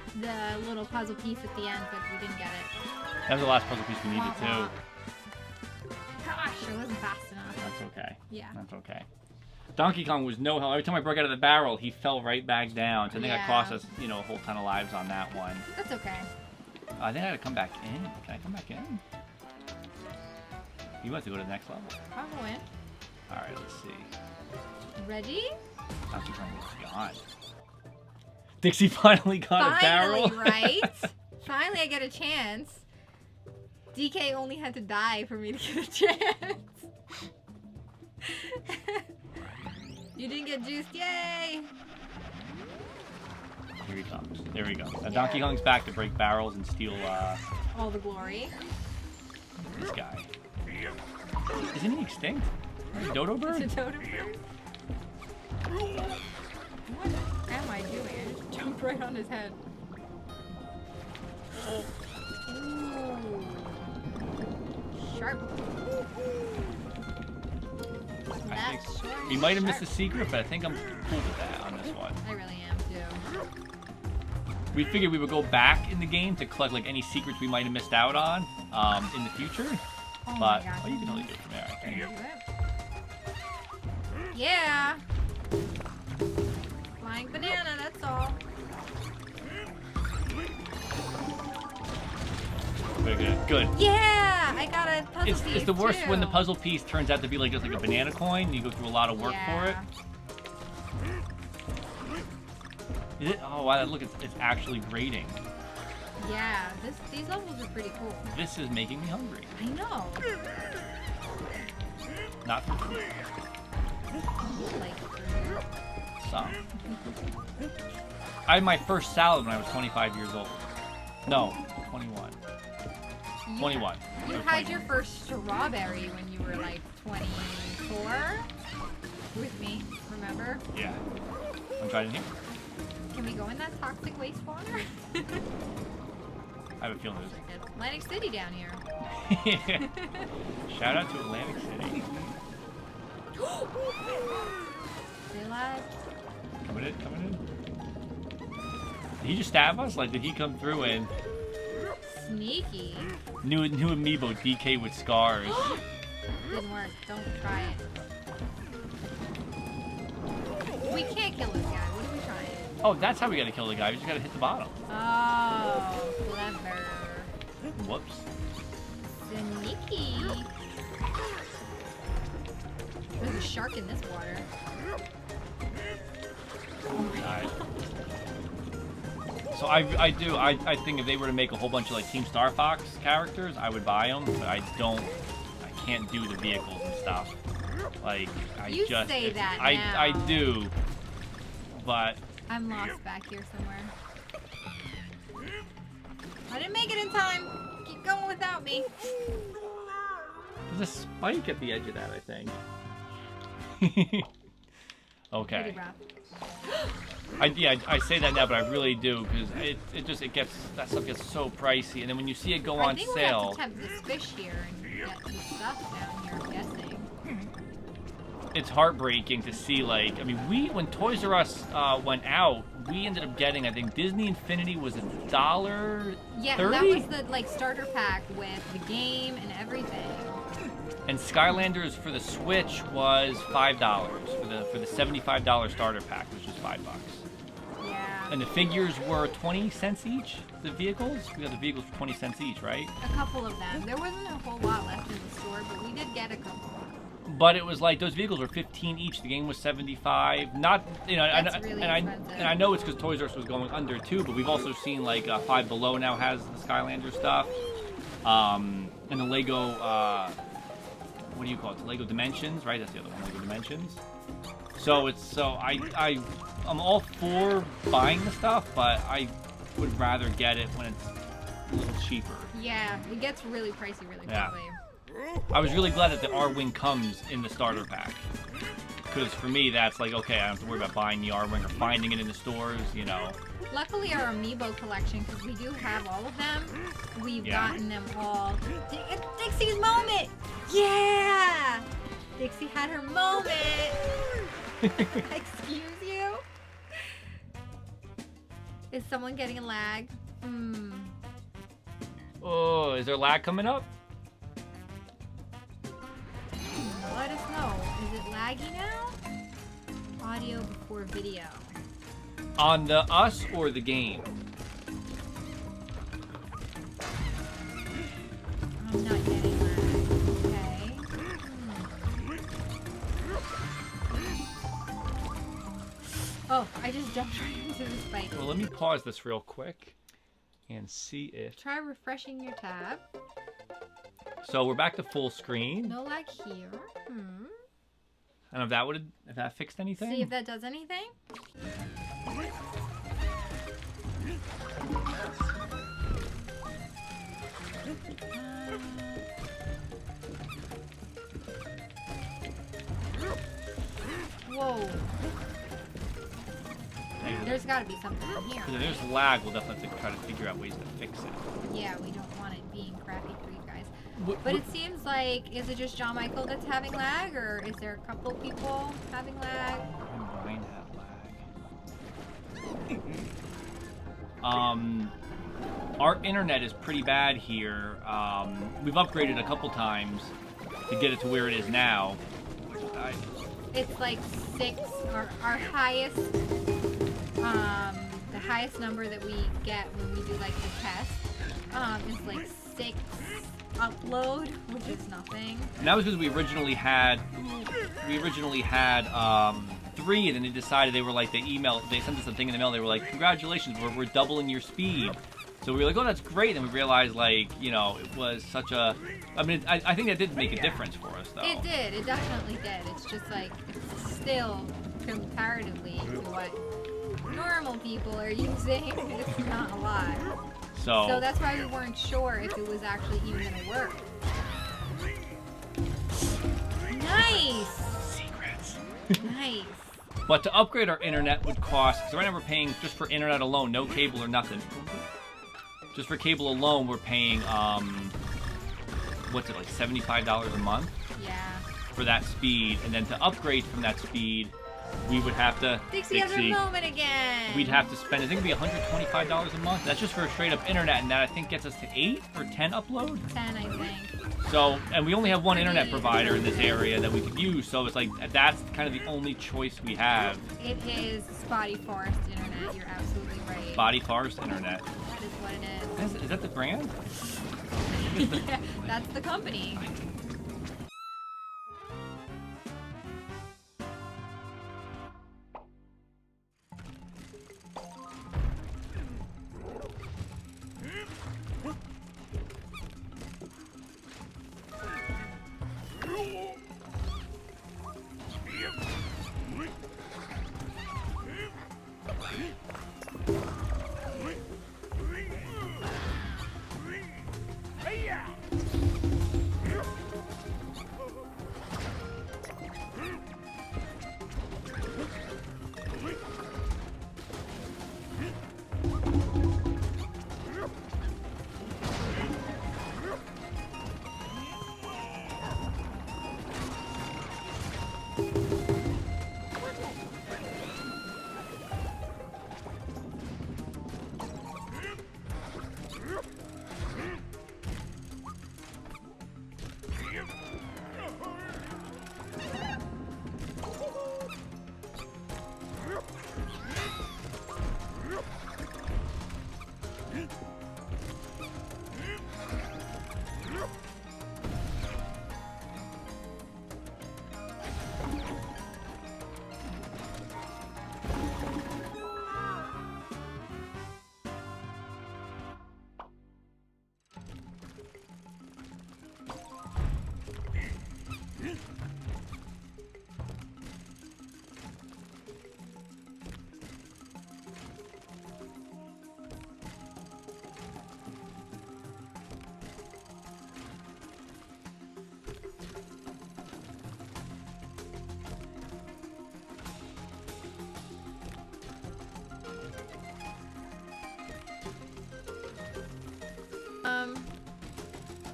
[SPEAKER 1] little puzzle piece at the end, but we didn't get it.
[SPEAKER 2] That was the last puzzle piece we needed
[SPEAKER 1] Wah,
[SPEAKER 2] too.
[SPEAKER 1] wah. Gosh, it wasn't fast enough.
[SPEAKER 2] That's okay.
[SPEAKER 1] Yeah.
[SPEAKER 2] That's okay. Donkey Kong was no help. Every time I broke out of the barrel, he fell right back down. So I think
[SPEAKER 1] Yeah.
[SPEAKER 2] I cost us, you know, a whole ton of lives on that one.
[SPEAKER 1] That's okay.
[SPEAKER 2] I think I had to come back in. Can I come back in? You have to go to the next level.
[SPEAKER 1] I'll go in.
[SPEAKER 2] All right, let's see.
[SPEAKER 1] Ready?
[SPEAKER 2] Donkey Kong is gone. Dixie finally got a barrel.
[SPEAKER 1] Finally, right? Finally, I get a chance. DK only had to die for me to get a chance. You didn't get juiced, yay!
[SPEAKER 2] Here he comes. There we go. Now Donkey Kong's back to break barrels and steal
[SPEAKER 1] All the glory.
[SPEAKER 2] this guy. Isn't he extinct? Dodo bird?
[SPEAKER 1] It's a totem bird. What am I doing? I just jumped right on his head. Ooh. Sharp.
[SPEAKER 2] I
[SPEAKER 1] That's
[SPEAKER 2] think
[SPEAKER 1] short
[SPEAKER 2] we might have missed a
[SPEAKER 1] sharp.
[SPEAKER 2] secret, but I think I'm cool with that on this one.
[SPEAKER 1] I really am too.
[SPEAKER 2] We figured we would go back in the game to collect like any secrets we might have missed out on in the future.
[SPEAKER 1] Oh
[SPEAKER 2] But
[SPEAKER 1] my gosh.
[SPEAKER 2] you can totally do it from there, I think.
[SPEAKER 1] Yeah. Flying banana, that's all.
[SPEAKER 2] Very good. Good.
[SPEAKER 1] Yeah, I got a puzzle piece
[SPEAKER 2] It's the worst
[SPEAKER 1] too.
[SPEAKER 2] when the puzzle piece turns out to be like just like a banana coin and you go through a lot of work for it. Is it? Oh wow, look, it's actually grating.
[SPEAKER 1] Yeah, these levels are pretty cool.
[SPEAKER 2] This is making me hungry.
[SPEAKER 1] I know.
[SPEAKER 2] Not for food.
[SPEAKER 1] Like,
[SPEAKER 2] Some. I had my first salad when I was 25 years old. No, 21. 21.
[SPEAKER 1] You had your first strawberry when you were like 24 with me, remember?
[SPEAKER 2] Yeah. I'm trying in here.
[SPEAKER 1] Can we go in that toxic wastewater?
[SPEAKER 2] I have a feeling it is.
[SPEAKER 1] It's Atlantic City down here.
[SPEAKER 2] Shout out to Atlantic City.
[SPEAKER 1] Stay alive.
[SPEAKER 2] Coming in, coming in. Did he just stab us? Like, did he come through and...
[SPEAKER 1] Sneaky.
[SPEAKER 2] New amiibo, DK with scars.
[SPEAKER 1] Didn't work. Don't try it. We can't kill this guy. What are we trying?
[SPEAKER 2] Oh, that's how we gotta kill the guy. We just gotta hit the bottom.
[SPEAKER 1] Oh, clever.
[SPEAKER 2] Whoops.
[SPEAKER 1] Sneaky. There's a shark in this water.
[SPEAKER 2] Oh, God. So I think if they were to make a whole bunch of like Team Star Fox characters, I would buy them, but I can't do the vehicles and stuff. Like,
[SPEAKER 1] You say that now.
[SPEAKER 2] I do, but...
[SPEAKER 1] I'm lost back here somewhere. I didn't make it in time. Keep going without me.
[SPEAKER 2] There's a spike at the edge of that, I think. Okay.
[SPEAKER 1] Pretty rough.
[SPEAKER 2] I say that now, but I really do, because that stuff gets so pricey, and then when you see it go on
[SPEAKER 1] I think
[SPEAKER 2] sale...
[SPEAKER 1] we have to tempt this fish here and get the stuff down here, I'm guessing.
[SPEAKER 2] It's heartbreaking to see, like, I mean, when Toys R Us went out, we ended up getting, I think, Disney Infinity was $1.30?
[SPEAKER 1] Yeah, that was the, like, starter pack with the game and everything.
[SPEAKER 2] And Skylanders for the Switch was $5 for the $75 starter pack, which is $5.
[SPEAKER 1] Yeah.
[SPEAKER 2] And the figures were 20 cents each. The vehicles, we got the vehicles for 20 cents each, right?
[SPEAKER 1] A couple of them. There wasn't a whole lot left in the store, but we did get a couple.
[SPEAKER 2] But it was like those vehicles were 15 each. The game was 75. Not, you know,
[SPEAKER 1] That's really expensive.
[SPEAKER 2] and I know it's because Toys R Us was going under too. But we've also seen like Five Below now has the Skylander stuff, and the Lego. What do you call it? The Lego Dimensions, right? That's the other one, Lego Dimensions. So I'm all for buying the stuff, but I would rather get it when it's a little cheaper.
[SPEAKER 1] Yeah, it gets really pricey really quickly.
[SPEAKER 2] I was really glad that the R-Wing comes in the starter pack. Because for me, that's like, okay, I don't have to worry about buying the R-Wing or finding it in the stores, you know.
[SPEAKER 1] Luckily, our amiibo collection, because we do have all of them, we've gotten them all. It's Dixie's moment! Yeah! Dixie had her moment! Excuse you? Is someone getting a lag?
[SPEAKER 2] Oh, is there lag coming up?
[SPEAKER 1] Let us know. Is it laggy now? Audio before video.
[SPEAKER 2] On the us or the game?
[SPEAKER 1] I'm not getting lag. Okay. Oh, I just jumped right into the spike.
[SPEAKER 2] Well, let me pause this real quick and see if...
[SPEAKER 1] Try refreshing your tab.
[SPEAKER 2] So we're back to full screen.
[SPEAKER 1] No lag here.
[SPEAKER 2] And if that fixed anything?
[SPEAKER 1] See if that does anything. Whoa. There's got to be something in here.
[SPEAKER 2] If there's lag, we'll definitely have to try to figure out ways to fix it.
[SPEAKER 1] Yeah, we don't want it being crappy for you guys. But it seems like, is it just John Michael that's having lag, or is there a couple people having lag?
[SPEAKER 2] Mine have lag. Our internet is pretty bad here. We've upgraded a couple times to get it to where it is now.
[SPEAKER 1] It's like 6, our highest, the highest number that we get when we do like the test, is like 6 upload, which is nothing.
[SPEAKER 2] And that was because we originally had 3, and then they decided they sent us a thing in the mail. They were like, congratulations, we're doubling your speed. So we were like, oh, that's great. And we realized, like, you know, it was such a... I mean, I think that did make a difference for us, though.
[SPEAKER 1] It did. It definitely did. It's just like, it's still, comparatively to what normal people are using, it's not a lot. So that's why we weren't sure if it was actually even gonna work. Nice!
[SPEAKER 2] Secrets.
[SPEAKER 1] Nice.
[SPEAKER 2] But to upgrade our internet would cost, because right now we're paying just for internet alone, no cable or nothing. Just for cable alone, we're paying, what's it, like $75 a month?
[SPEAKER 1] Yeah.
[SPEAKER 2] For that speed. And then to upgrade from that speed, we would have to...
[SPEAKER 1] Dixie has her moment again!
[SPEAKER 2] We'd have to spend, I think it'd be $125 a month. That's just for a straight up internet, and that I think gets us to 8 or 10 upload?
[SPEAKER 1] 10, I think.
[SPEAKER 2] So, and we only have one internet provider in this area that we could use, so it's like, that's kind of the only choice we have.
[SPEAKER 1] It is Spotty Forest Internet, you're absolutely right.
[SPEAKER 2] Spotty Forest Internet.
[SPEAKER 1] That is what it
[SPEAKER 2] Is that the brand?
[SPEAKER 1] Yeah, that's the company.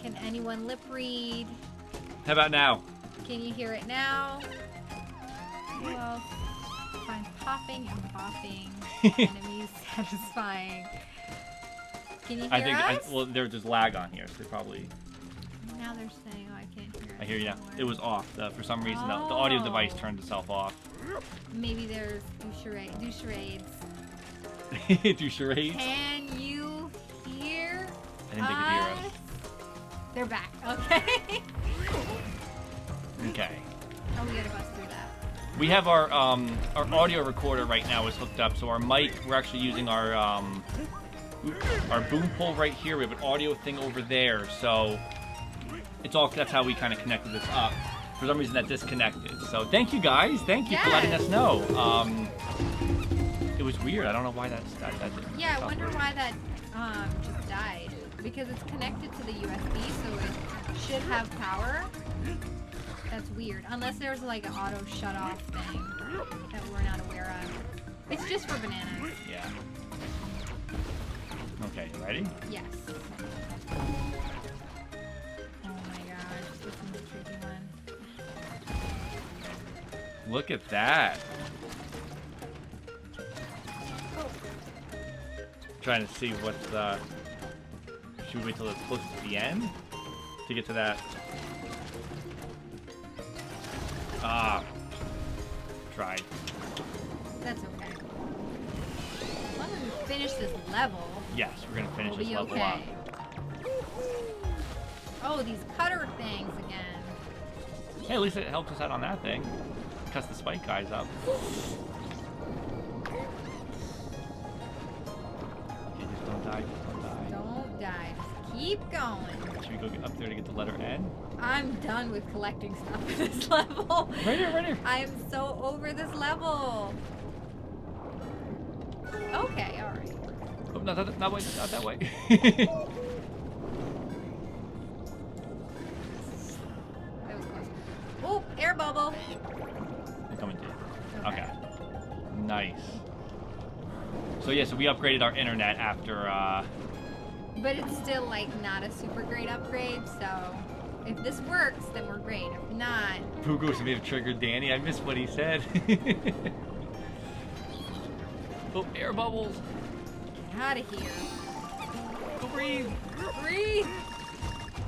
[SPEAKER 1] Can anyone lip read?
[SPEAKER 2] How about now?
[SPEAKER 1] Can you hear it now? Well, find popping and popping. Enemies satisfying. Can you hear us?
[SPEAKER 2] Well, there's just lag on here, so they probably...
[SPEAKER 1] Now they're saying, oh, I can't hear it.
[SPEAKER 2] I hear you now.
[SPEAKER 1] anymore.
[SPEAKER 2] It was off. For some reason, the audio device turned itself off.
[SPEAKER 1] Maybe there's do charades.
[SPEAKER 2] Do charades?
[SPEAKER 1] Can you hear
[SPEAKER 2] I didn't think they could hear us.
[SPEAKER 1] They're back. Okay.
[SPEAKER 2] Okay.
[SPEAKER 1] Oh, we gotta bust through that.
[SPEAKER 2] We have our audio recorder right now is hooked up, so our mic, we're actually using our boom pole right here. We have an audio thing over there, so that's how we kind of connected this up. For some reason that disconnected. So thank you guys. Thank you for letting us know. It was weird. I don't know why that didn't.
[SPEAKER 1] Yeah, I wonder why that just died. Because it's connected to the USB, so it should have power. That's weird. Unless there's like an auto shut off thing that we're not aware of. It's just for bananas.
[SPEAKER 2] Yeah. Okay, you ready?
[SPEAKER 1] Yes. Oh my gosh, this is a tricky one.
[SPEAKER 2] Look at that. Trying to see what's should we wait till it's close to the end to get to that? Tried.
[SPEAKER 1] That's okay. As long as we finish this level.
[SPEAKER 2] Yes, we're gonna finish
[SPEAKER 1] We'll
[SPEAKER 2] this
[SPEAKER 1] be
[SPEAKER 2] level
[SPEAKER 1] okay.
[SPEAKER 2] up.
[SPEAKER 1] Oh, these cutter things again.
[SPEAKER 2] Hey, at least it helps us out on that thing. Cuts the spike guys up. Okay, just don't die,
[SPEAKER 1] Don't die. Just keep going.
[SPEAKER 2] Should we go get up there to get the letter N?
[SPEAKER 1] I'm done with collecting stuff in this level.
[SPEAKER 2] Right here, right here.
[SPEAKER 1] I am so over this level. Okay, alright.
[SPEAKER 2] Oh, not that way. Not that way.
[SPEAKER 1] That was close. Oh, air bubble.
[SPEAKER 2] I'm coming to you. Okay. Nice. So yeah, so we upgraded our internet after.
[SPEAKER 1] But it's still like not a super great upgrade, so if this works, then we're great. If not,
[SPEAKER 2] Pugos may have triggered Danny. I missed what he said. Oh, air bubbles.
[SPEAKER 1] get out of here.
[SPEAKER 2] Go breathe.
[SPEAKER 1] Breathe.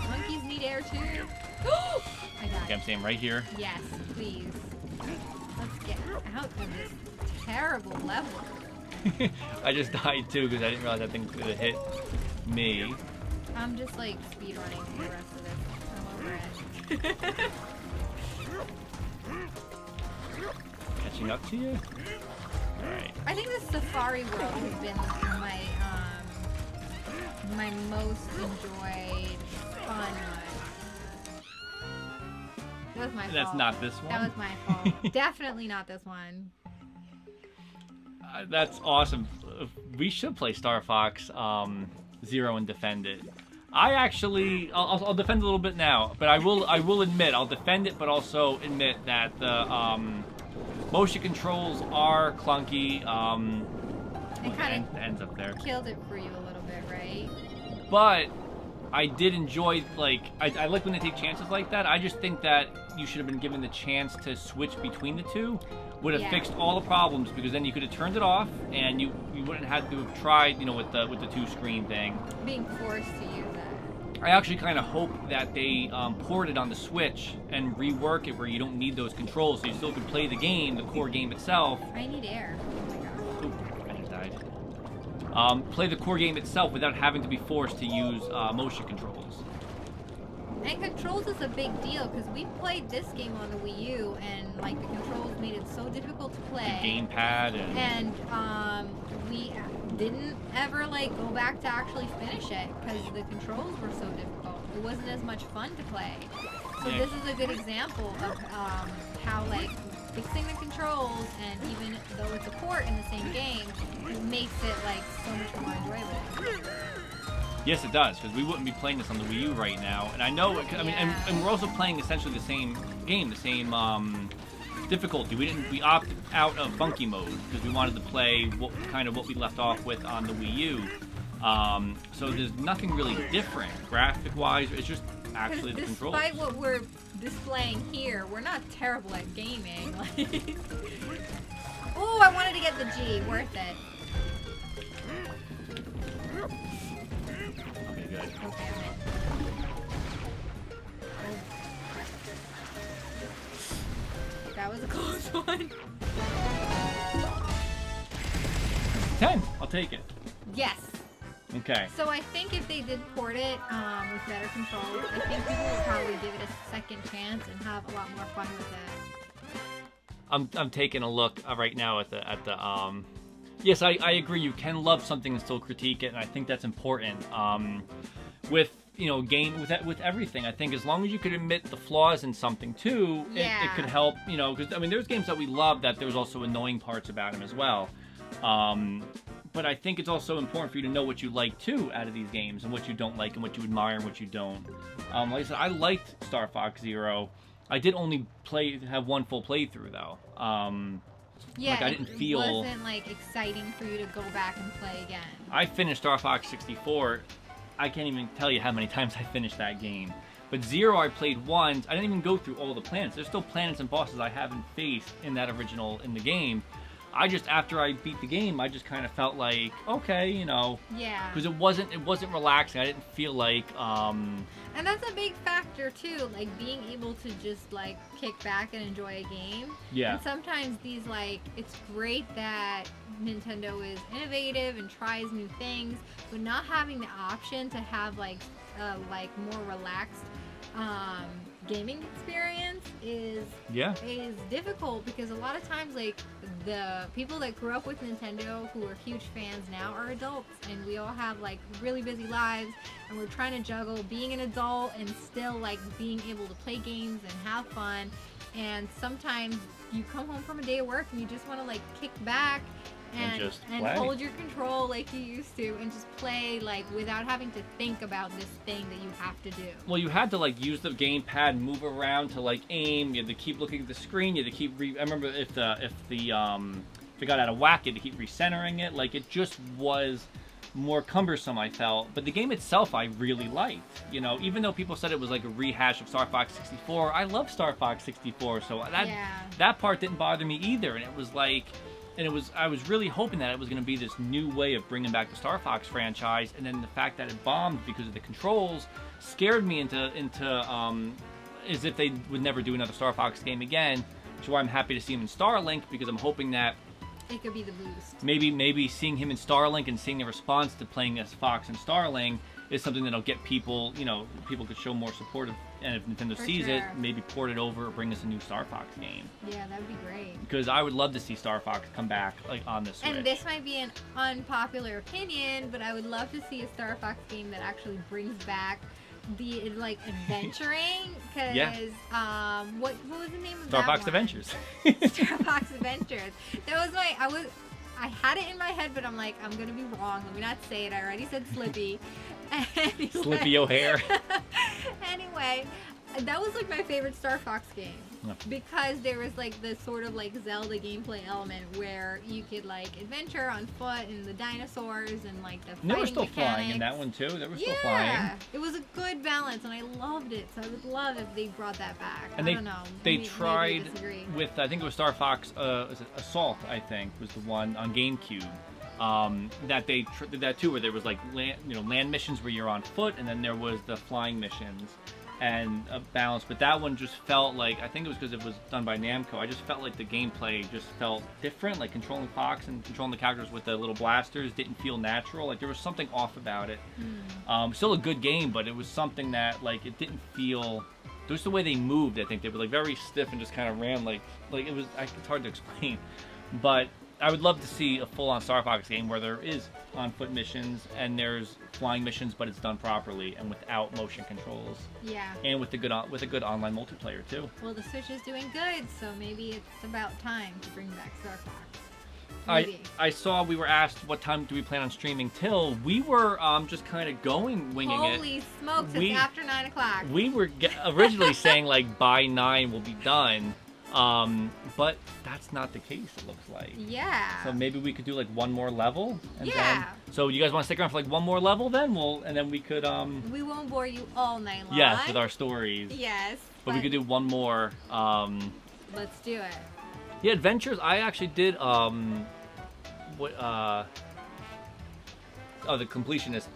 [SPEAKER 1] Monkeys need air too. I got
[SPEAKER 2] Okay, I'm
[SPEAKER 1] it.
[SPEAKER 2] staying right here.
[SPEAKER 1] Yes, please. Let's get out of this terrible level.
[SPEAKER 2] I just died too because I didn't realize that thing was gonna hit me.
[SPEAKER 1] I'm just like speed running the rest of this. I'm over it.
[SPEAKER 2] Catching up to you. All right.
[SPEAKER 1] I think the Safari World has been my most enjoyed fun one. That was my fault.
[SPEAKER 2] That's not this one.
[SPEAKER 1] That was my fault. Definitely not this one.
[SPEAKER 2] That's awesome. We should play Star Fox Zero and defend it. I'll defend a little bit now, but I will admit I'll defend it, but also admit that the motion controls are clunky.
[SPEAKER 1] It kind of
[SPEAKER 2] ends up there.
[SPEAKER 1] killed it for you a little bit, right?
[SPEAKER 2] But I did enjoy, like, I like when they take chances like that. I just think that you should have been given the chance to switch between the two. Would have fixed all the problems, because then you could have turned it off and you wouldn't have to have tried, with the two screen thing.
[SPEAKER 1] Being forced to use it.
[SPEAKER 2] I actually kind of hope that they port it on the Switch and rework it where you don't need those controls, so you still can play the game, the core game itself.
[SPEAKER 1] I need air. Oh my god.
[SPEAKER 2] Ooh, I just died. Play the core game itself without having to be forced to use motion controls.
[SPEAKER 1] And controls is a big deal because we played this game on the Wii U and like the controls made it so difficult to play.
[SPEAKER 2] The gamepad
[SPEAKER 1] And we didn't ever like go back to actually finish it because the controls were so difficult. It wasn't as much fun to play. So
[SPEAKER 2] Yeah.
[SPEAKER 1] this is a good example of how like fixing the controls, and even though it's a port in the same game, it makes it like so much more enjoyable.
[SPEAKER 2] Yes, it does, because we wouldn't be playing this on the Wii U right now. And I know, I mean, and we're also playing essentially the same game, the same difficulty. We opted out of funky mode because we wanted to play what we left off with on the Wii U. So there's nothing really different graphic-wise. It's just actually the controls.
[SPEAKER 1] Despite what we're displaying here, we're not terrible at gaming. Like, oh, I wanted to get the G. Worth it.
[SPEAKER 2] Okay, good.
[SPEAKER 1] Okay, I'm in. That was a close one.
[SPEAKER 2] 10. I'll take it.
[SPEAKER 1] Yes.
[SPEAKER 2] Okay.
[SPEAKER 1] So I think if they did port it with better controls, I think people would probably give it a second chance and have a lot more fun with it.
[SPEAKER 2] I'm taking a look right now at the Yes, I agree. You can love something and still critique it, and I think that's important. With with everything, I think as long as you could admit the flaws in something too, it could help. Because I mean, there's games that we love that there's also annoying parts about them as well. But I think it's also important for you to know what you like too out of these games, and what you don't like, and what you admire, and what you don't. Like I said, I liked Star Fox Zero. I did only have one full playthrough though.
[SPEAKER 1] Yeah,
[SPEAKER 2] like I didn't feel.
[SPEAKER 1] It wasn't like exciting for you to go back and play again.
[SPEAKER 2] I finished Star Fox 64. I can't even tell you how many times I finished that game. But Zero I played once. I didn't even go through all the planets. There's still planets and bosses I haven't faced in that original in the game. After I beat the game, I just kind of felt like, okay,
[SPEAKER 1] Yeah.
[SPEAKER 2] because it wasn't relaxing. I didn't feel like
[SPEAKER 1] And that's a big factor too, like being able to just like kick back and enjoy a game.
[SPEAKER 2] Yeah.
[SPEAKER 1] And sometimes it's great that Nintendo is innovative and tries new things, but not having the option to have like more relaxed gaming experience is difficult, because a lot of times like the people that grew up with Nintendo who are huge fans now are adults, and we all have like really busy lives, and we're trying to juggle being an adult and still like being able to play games and have fun. And sometimes you come home from a day of work and you just want to like kick back
[SPEAKER 2] and just
[SPEAKER 1] and
[SPEAKER 2] play.
[SPEAKER 1] hold your control like you used to, and just play like without having to think about this thing that you have to do.
[SPEAKER 2] Well, you had to like use the gamepad and move around to like aim. You had to keep looking at the screen. You had to keep. I remember if it got out of whack, you had to keep recentering it. Like it just was more cumbersome, I felt. But the game itself, I really liked. You know, even though people said it was like a rehash of Star Fox 64, I love Star Fox 64, so that part didn't bother me either. And it was like. And I was really hoping that it was going to be this new way of bringing back the Star Fox franchise, and then the fact that it bombed because of the controls scared me into as if they would never do another Star Fox game again. Which is why I'm happy to see him in Starlink, because I'm hoping that
[SPEAKER 1] it could be the boost.
[SPEAKER 2] Maybe seeing him in Starlink and seeing the response to playing as Fox in Starlink is something that'll get people, you know, people could show more support of, and if Nintendo sees it, maybe port it over or bring us a new Star Fox game.
[SPEAKER 1] Yeah, that would be great.
[SPEAKER 2] Because I would love to see Star Fox come back like on the Switch.
[SPEAKER 1] And this might be an unpopular opinion, but I would love to see a Star Fox game that actually brings back the like adventuring. Because what was the name of
[SPEAKER 2] Star
[SPEAKER 1] that
[SPEAKER 2] Fox
[SPEAKER 1] one?
[SPEAKER 2] Adventures.
[SPEAKER 1] Star Fox Adventures. That was I had it in my head, but I'm like, I'm gonna be wrong. Let me not say it. I already said Slippy. Anyway.
[SPEAKER 2] Slippy O'Hare.
[SPEAKER 1] Anyway, that was like my favorite Star Fox game.
[SPEAKER 2] Yeah.
[SPEAKER 1] Because there was like this sort of like Zelda gameplay element where you could like adventure on foot and the dinosaurs and like the fighting
[SPEAKER 2] They were still
[SPEAKER 1] mechanics.
[SPEAKER 2] flying in that one too. They were still
[SPEAKER 1] Yeah,
[SPEAKER 2] flying.
[SPEAKER 1] it was a good balance and I loved it. So I would love if they brought that back.
[SPEAKER 2] And
[SPEAKER 1] I don't know.
[SPEAKER 2] they
[SPEAKER 1] Maybe
[SPEAKER 2] tried
[SPEAKER 1] disagree.
[SPEAKER 2] with, I think it was Star Fox was it Assault, I think, was the one on GameCube. That they did that too, where there was like land missions where you're on foot, and then there was the flying missions and a balance. But that one just felt like, I think it was because it was done by Namco, I just felt like the gameplay just felt different. Like controlling Fox and controlling the characters with the little blasters didn't feel natural. Like there was something off about it. Still a good game, but it was something that like it didn't feel. Just the way they moved, I think they were like very stiff and just kind of ran like it was. It's hard to explain, but I would love to see a full-on Star Fox game where there is on-foot missions and there's flying missions, but it's done properly and without motion controls.
[SPEAKER 1] Yeah.
[SPEAKER 2] And with a good online multiplayer too.
[SPEAKER 1] Well, the Switch is doing good, so maybe it's about time to bring back Star Fox. Maybe.
[SPEAKER 2] I saw we were asked what time do we plan on streaming till. We were just kind of winging it.
[SPEAKER 1] Holy smokes! It's after 9 o'clock.
[SPEAKER 2] We were originally saying like by 9 we'll be done. But that's not the case, it looks like.
[SPEAKER 1] Yeah.
[SPEAKER 2] So maybe we could do like one more level. And
[SPEAKER 1] yeah.
[SPEAKER 2] So you guys want to stick around for like one more level then? And then we could
[SPEAKER 1] we won't bore you all night long.
[SPEAKER 2] Yes, with our stories.
[SPEAKER 1] Yes.
[SPEAKER 2] But we could do one more.
[SPEAKER 1] Let's do it.
[SPEAKER 2] Yeah, Adventures. I actually did the completionist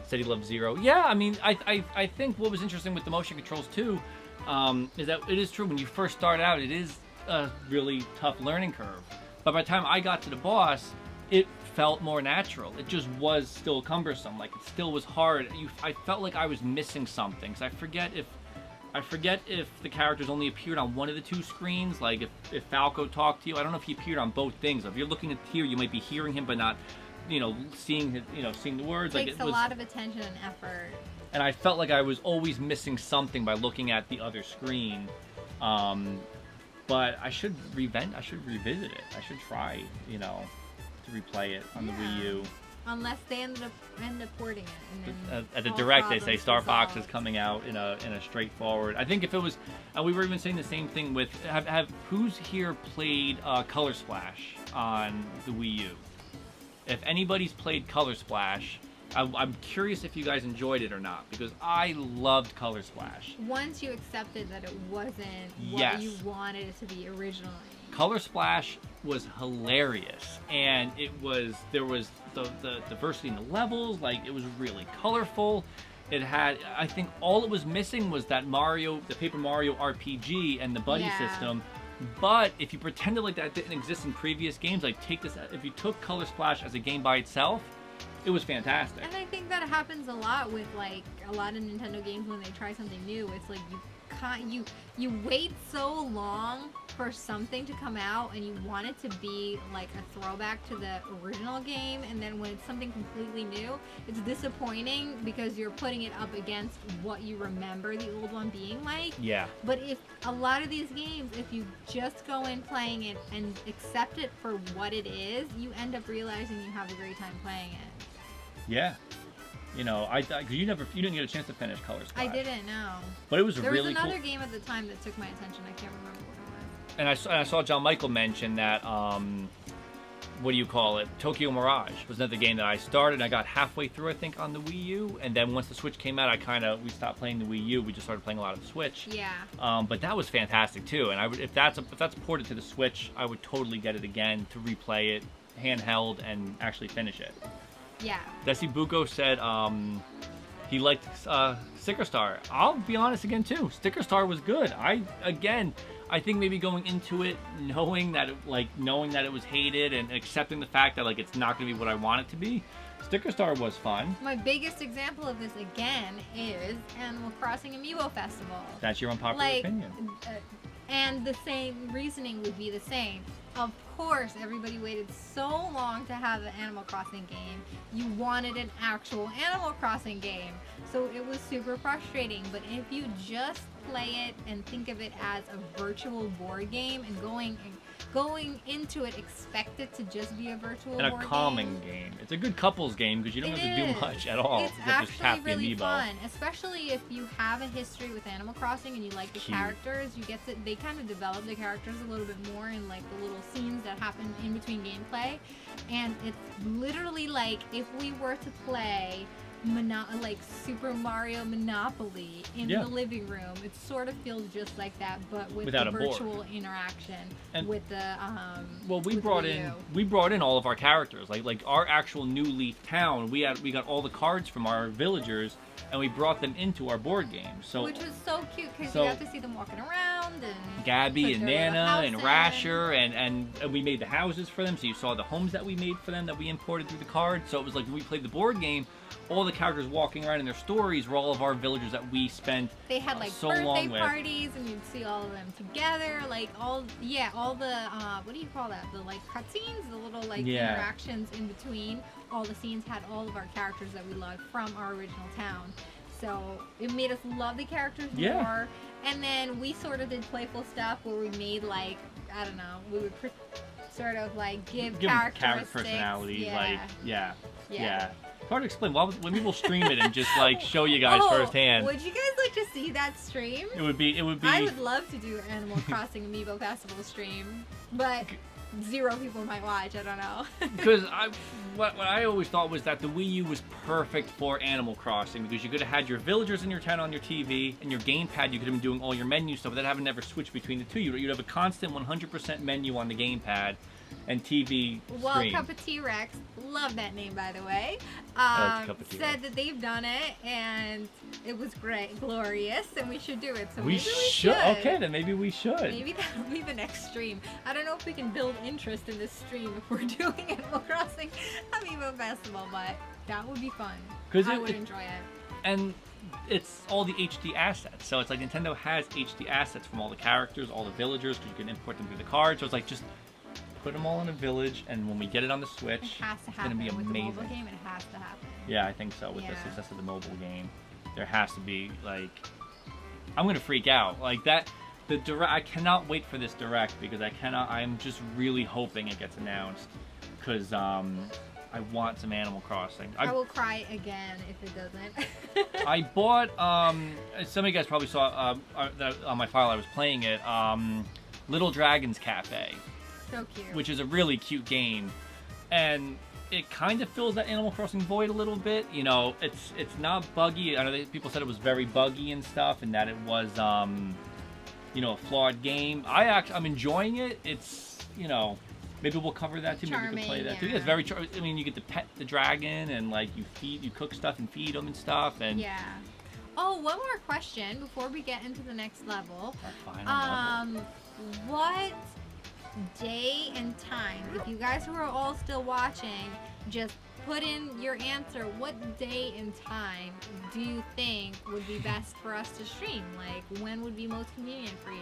[SPEAKER 2] said he loved Zero. Yeah, I mean I think what was interesting with the motion controls too. Is that it is true when you first start out, it is a really tough learning curve. But by the time I got to the boss, it felt more natural. It just was still cumbersome. Like it still was hard. I felt like I was missing something. So I forget if the characters only appeared on one of the two screens. Like if Falco talked to you, I don't know if he appeared on both things. If you're looking at here, you might be hearing him, but not, seeing the words.
[SPEAKER 1] It takes a lot of attention and effort.
[SPEAKER 2] And I felt like I was always missing something by looking at the other screen. But I should revisit it. I should try, to replay it on the Wii U.
[SPEAKER 1] Unless they end up porting it. And then
[SPEAKER 2] at the Direct, they say Star Fox is coming out in a straightforward. I think if it was, we were even saying the same thing with. Who's here played Color Splash on the Wii U? If anybody's played Color Splash. I'm curious if you guys enjoyed it or not, because I loved Color Splash.
[SPEAKER 1] Once you accepted that it wasn't what you wanted it to be originally.
[SPEAKER 2] Color Splash was hilarious, and there was the diversity in the levels. Like it was really colorful. It had, I think all it was missing was that the Paper Mario RPG and the buddy system. But if you pretended like that didn't exist in previous games, like if you took Color Splash as a game by itself, it was fantastic.
[SPEAKER 1] And I think that happens a lot with like a lot of Nintendo games when they try something new. It's like you wait so long for something to come out and you want it to be like a throwback to the original game, and then when it's something completely new, it's disappointing because you're putting it up against what you remember the old one being like.
[SPEAKER 2] Yeah.
[SPEAKER 1] But if a lot of these games, if you just go in playing it and accept it for what it is, you end up realizing you have a great time playing it.
[SPEAKER 2] Yeah. You know, cause you didn't get a chance to finish Color Splash.
[SPEAKER 1] I didn't know.
[SPEAKER 2] But it was
[SPEAKER 1] There
[SPEAKER 2] really
[SPEAKER 1] was another
[SPEAKER 2] cool.
[SPEAKER 1] game at the time that took my attention. I can't remember what it was.
[SPEAKER 2] And I saw John Michael mention that, what do you call it? Tokyo Mirage was another game that I started. I got halfway through, I think, on the Wii U. And then once the Switch came out, we stopped playing the Wii U. We just started playing a lot of the Switch.
[SPEAKER 1] Yeah.
[SPEAKER 2] But that was fantastic, too. And if that's ported to the Switch, I would totally get it again to replay it handheld and actually finish it.
[SPEAKER 1] Yeah.
[SPEAKER 2] Desi Buko said he liked Sticker Star. I'll be honest again too. Sticker Star was good. I think maybe going into it knowing that it was hated and accepting the fact that like it's not going to be what I want it to be. Sticker Star was fun.
[SPEAKER 1] My biggest example of this again is Animal Crossing Amiibo Festival.
[SPEAKER 2] That's your unpopular opinion.
[SPEAKER 1] And the same reasoning would be the same. Of course, everybody waited so long to have the Animal Crossing game. You wanted an actual Animal Crossing game. So it was super frustrating. But if you just play it and think of it as a virtual board game and going into it, expect it to just be a virtual
[SPEAKER 2] and
[SPEAKER 1] board
[SPEAKER 2] a calming game. It's a good couples game because you don't have to do much at all.
[SPEAKER 1] It's
[SPEAKER 2] You have to just tap
[SPEAKER 1] actually
[SPEAKER 2] the
[SPEAKER 1] really
[SPEAKER 2] amiibo.
[SPEAKER 1] fun, especially if you have a history with Animal Crossing and you like the
[SPEAKER 2] Cute.
[SPEAKER 1] characters. They kind of develop the characters a little bit more in like the little scenes that happen in between gameplay, and it's literally like if we were to play like Super Mario Monopoly in the living room. It sort of feels just like that, but with
[SPEAKER 2] Without
[SPEAKER 1] the
[SPEAKER 2] a board.
[SPEAKER 1] virtual interaction
[SPEAKER 2] And-
[SPEAKER 1] with the
[SPEAKER 2] Well, we
[SPEAKER 1] with
[SPEAKER 2] brought
[SPEAKER 1] Wii U.
[SPEAKER 2] we brought in all of our characters, like our actual New Leaf town. We got all the cards from our villagers, and we brought them into our board game. So
[SPEAKER 1] which was so cute because
[SPEAKER 2] so-
[SPEAKER 1] you got to see them walking around and
[SPEAKER 2] Gabby
[SPEAKER 1] put
[SPEAKER 2] and
[SPEAKER 1] their little
[SPEAKER 2] Nana
[SPEAKER 1] house
[SPEAKER 2] and
[SPEAKER 1] in.
[SPEAKER 2] Rasher and we made the houses for them. So you saw the homes that we made for them that we imported through the cards. So it was like when we played the board game, all the characters walking around in their stories were all of our villagers that we spent
[SPEAKER 1] They had like
[SPEAKER 2] so
[SPEAKER 1] birthday
[SPEAKER 2] long with.
[SPEAKER 1] parties, and you'd see all of them together. Like all the what do you call that? The like cutscenes, the little like interactions in between. All the scenes had all of our characters that we loved from our original town. So it made us love the characters more. And then we sort of did playful stuff where we made like I don't know, we would sort of like give
[SPEAKER 2] them
[SPEAKER 1] characteristics.
[SPEAKER 2] personalities.
[SPEAKER 1] Yeah.
[SPEAKER 2] It's hard to explain. When we will stream it and just like show you guys firsthand.
[SPEAKER 1] Would you guys like to see that stream?
[SPEAKER 2] It would be.
[SPEAKER 1] I would love to do Animal Crossing Amiibo Festival stream, but 0 people might watch. I don't know.
[SPEAKER 2] Because what I always thought was that the Wii U was perfect for Animal Crossing because you could have had your villagers in your town on your TV and your gamepad. You could have been doing all your menu stuff without having to ever switch between the two. You'd have a constant 100% menu on the gamepad and TV
[SPEAKER 1] Well,
[SPEAKER 2] screen.
[SPEAKER 1] Cup of T-Rex, love that name by the way,
[SPEAKER 2] like Cup of T-Rex.
[SPEAKER 1] said that they've done it and it was great, glorious, and we should do it. So
[SPEAKER 2] we
[SPEAKER 1] maybe
[SPEAKER 2] should. Okay, then maybe we should.
[SPEAKER 1] Maybe that'll be the next stream. I don't know if we can build interest in this stream if we're doing Animal Crossing Amiibo Festival, but that would be fun.
[SPEAKER 2] 'Cause
[SPEAKER 1] I would enjoy it.
[SPEAKER 2] And it's all the HD assets. So it's like Nintendo has HD assets from all the characters, all the villagers, because you can import them through the card. So it's like just put them all in a village, and when we get it on the Switch,
[SPEAKER 1] It has to
[SPEAKER 2] it's
[SPEAKER 1] happen
[SPEAKER 2] going to be
[SPEAKER 1] with
[SPEAKER 2] amazing.
[SPEAKER 1] the mobile game. It has to happen.
[SPEAKER 2] Yeah, I think so. With the
[SPEAKER 1] Yeah.
[SPEAKER 2] success of the mobile game, there has to be like, I'm gonna freak out like that. The direct, I cannot wait for this direct because I'm just really hoping it gets announced because I want some Animal Crossing.
[SPEAKER 1] I will cry again if it doesn't.
[SPEAKER 2] I bought some of you guys probably saw that on my file I was playing it. Little Dragon's Cafe.
[SPEAKER 1] So cute.
[SPEAKER 2] Which is a really cute game, and it kind of fills that Animal Crossing void a little bit. You know, it's not buggy. I know that people said it was very buggy and stuff, and that it was a flawed game. I'm enjoying it. It's maybe we'll cover that too. Maybe we can play that too. Yeah, it's very. I mean, you get to pet the dragon and like you cook stuff and feed them and stuff. And
[SPEAKER 1] yeah. Oh, one more question before we get into the next level.
[SPEAKER 2] Our final level.
[SPEAKER 1] What day and time, if you guys who are all still watching, just put in your answer. What day and time do you think would be best for us to stream? Like, when would be most convenient for you?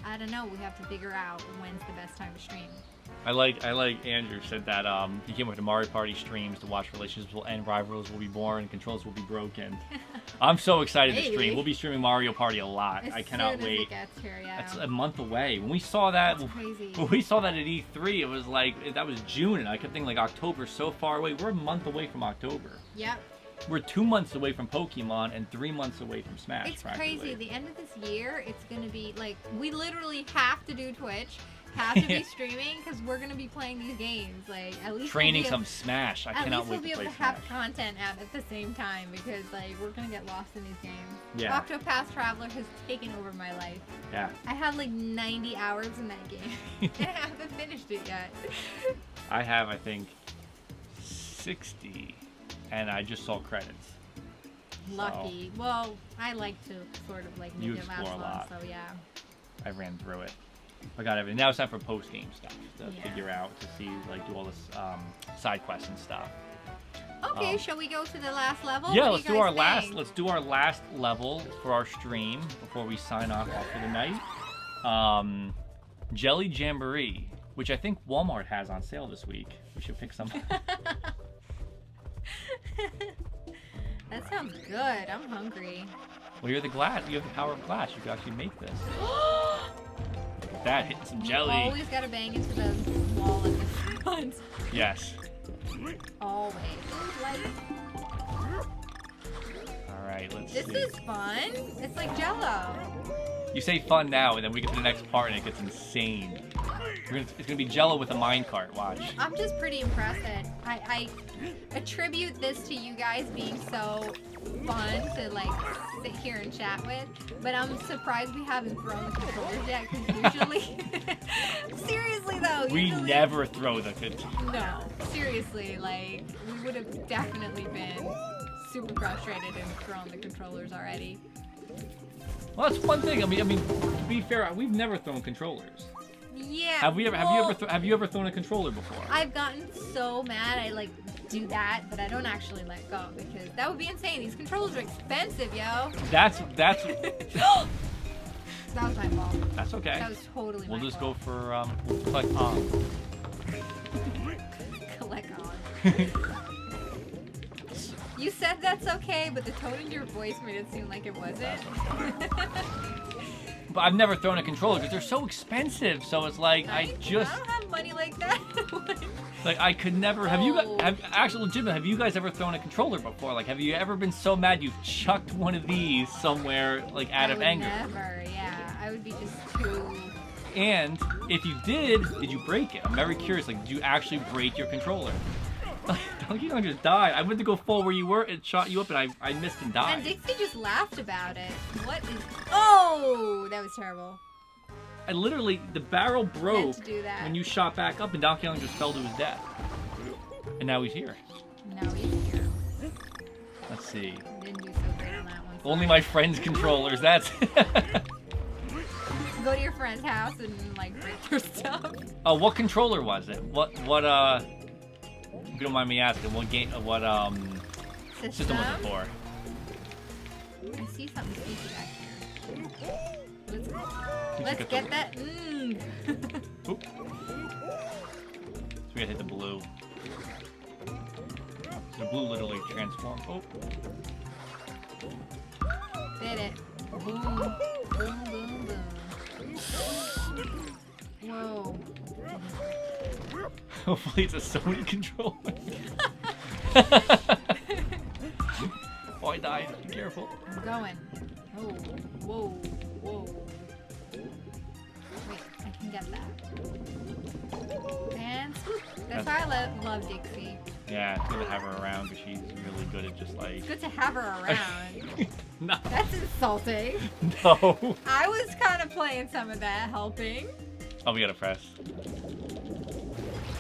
[SPEAKER 1] I don't know. We have to figure out when's the best time to stream.
[SPEAKER 2] I like Andrew said that he came with the Mario Party streams to watch relationships will end, rivalries will be born, controls will be broken. I'm so excited to stream. We'll be streaming Mario Party a lot. I cannot wait.
[SPEAKER 1] It gets here, yeah.
[SPEAKER 2] That's a month away. When we saw that,
[SPEAKER 1] crazy.
[SPEAKER 2] When we saw that at E3, it was like that was June, and I kept thinking like October's so far away. We're a month away from October.
[SPEAKER 1] Yep.
[SPEAKER 2] We're 2 months away from Pokemon and 3 months away from Smash.
[SPEAKER 1] It's crazy. The end of this year, it's gonna be like we literally have to do Twitch. Have to be streaming because we're gonna be playing these games. Like at least
[SPEAKER 2] training some Smash. I cannot wait to play Smash. At least we'll be able to have
[SPEAKER 1] content out at the same time because like we're gonna get lost in these games.
[SPEAKER 2] Yeah.
[SPEAKER 1] Octopath Traveler has taken over my life.
[SPEAKER 2] Yeah.
[SPEAKER 1] I had like 90 hours in that game and I haven't finished it yet.
[SPEAKER 2] I have, I think, 60, and I just saw credits.
[SPEAKER 1] Lucky. So, well, I like to sort of like make it last long, so yeah.
[SPEAKER 2] I ran through it. I got everything. Now it's time for post-game stuff to figure out, to see, like, do all this side quests and stuff.
[SPEAKER 1] Okay, shall we go to the last level?
[SPEAKER 2] Yeah, let's do our last level for our stream before we sign off for the night. Jelly Jamboree, which I think Walmart has on sale this week. We should pick some.
[SPEAKER 1] That sounds good. I'm hungry.
[SPEAKER 2] Well, you're the glass. You have the power of glass. You can actually make this. That hit some jelly.
[SPEAKER 1] You always gotta bang into the wall at the front.
[SPEAKER 2] Yes.
[SPEAKER 1] Always.
[SPEAKER 2] Alright, let's see.
[SPEAKER 1] This is fun. It's like Jello.
[SPEAKER 2] You say fun now, and then we get to the next part, and it gets insane. It's gonna be Jello with a minecart. Watch.
[SPEAKER 1] I'm just pretty impressed that I attribute this to you guys being so fun to like sit here and chat with, but I'm surprised we haven't thrown the controllers yet. Because usually, seriously though,
[SPEAKER 2] we never throw the controllers.
[SPEAKER 1] No, seriously, like we would have definitely been super frustrated and thrown the controllers already.
[SPEAKER 2] Well, that's one thing. I mean, to be fair, we've never thrown controllers.
[SPEAKER 1] Yeah.
[SPEAKER 2] Have you ever thrown a controller before?
[SPEAKER 1] I've gotten so mad I like do that, but I don't actually let go because that would be insane. These controllers are expensive, yo.
[SPEAKER 2] That's
[SPEAKER 1] That was my fault.
[SPEAKER 2] That's okay.
[SPEAKER 1] That was totally
[SPEAKER 2] We'll
[SPEAKER 1] my
[SPEAKER 2] just
[SPEAKER 1] fault.
[SPEAKER 2] go for collect on.
[SPEAKER 1] Collect on. You said that's okay, but the tone in your voice made it seem like it wasn't.
[SPEAKER 2] But I've never thrown a controller because they're so expensive. So it's like I don't
[SPEAKER 1] have money like that.
[SPEAKER 2] Like I could never. Have you actually legitimate? Have you guys ever thrown a controller before? Like, have you ever been so mad you've chucked one of these somewhere, like out of anger?
[SPEAKER 1] Never. Yeah, I would be just too.
[SPEAKER 2] And if you did you break it? I'm very curious. Like, did you actually break your controller? Donkey Kong just died. I went to go fall where you were and shot you up, and I missed and died.
[SPEAKER 1] And Dixie just laughed about it. What is? Oh, that was terrible.
[SPEAKER 2] I literally, the barrel broke
[SPEAKER 1] to do that.
[SPEAKER 2] when you shot back up, and Donkey Kong just fell to his death. And now he's here.
[SPEAKER 1] Now he's here.
[SPEAKER 2] Let's see.
[SPEAKER 1] Didn't do so great on that one.
[SPEAKER 2] Only my friend's controllers. That's.
[SPEAKER 1] Go to your friend's house and like break your stuff.
[SPEAKER 2] Oh, what controller was it? What if you don't mind me asking, what game, what system was it for?
[SPEAKER 1] I see something sneaky back here. Let's get that.
[SPEAKER 2] Oop. So we gotta hit the blue. The blue literally transformed. Oh.
[SPEAKER 1] Did it. Boom. Boom, boom, boom. Whoa.
[SPEAKER 2] Hopefully it's a Sony controller. Oh, I died. Be careful.
[SPEAKER 1] I'm going. Oh, whoa, whoa. Wait, I can get that. And swoop. That's why I love Dixie.
[SPEAKER 2] Yeah, it's good to have her around because she's really good at just like...
[SPEAKER 1] It's good to have her around.
[SPEAKER 2] No.
[SPEAKER 1] That's insulting.
[SPEAKER 2] No.
[SPEAKER 1] I was kind of playing some of that, helping.
[SPEAKER 2] Oh, we gotta press.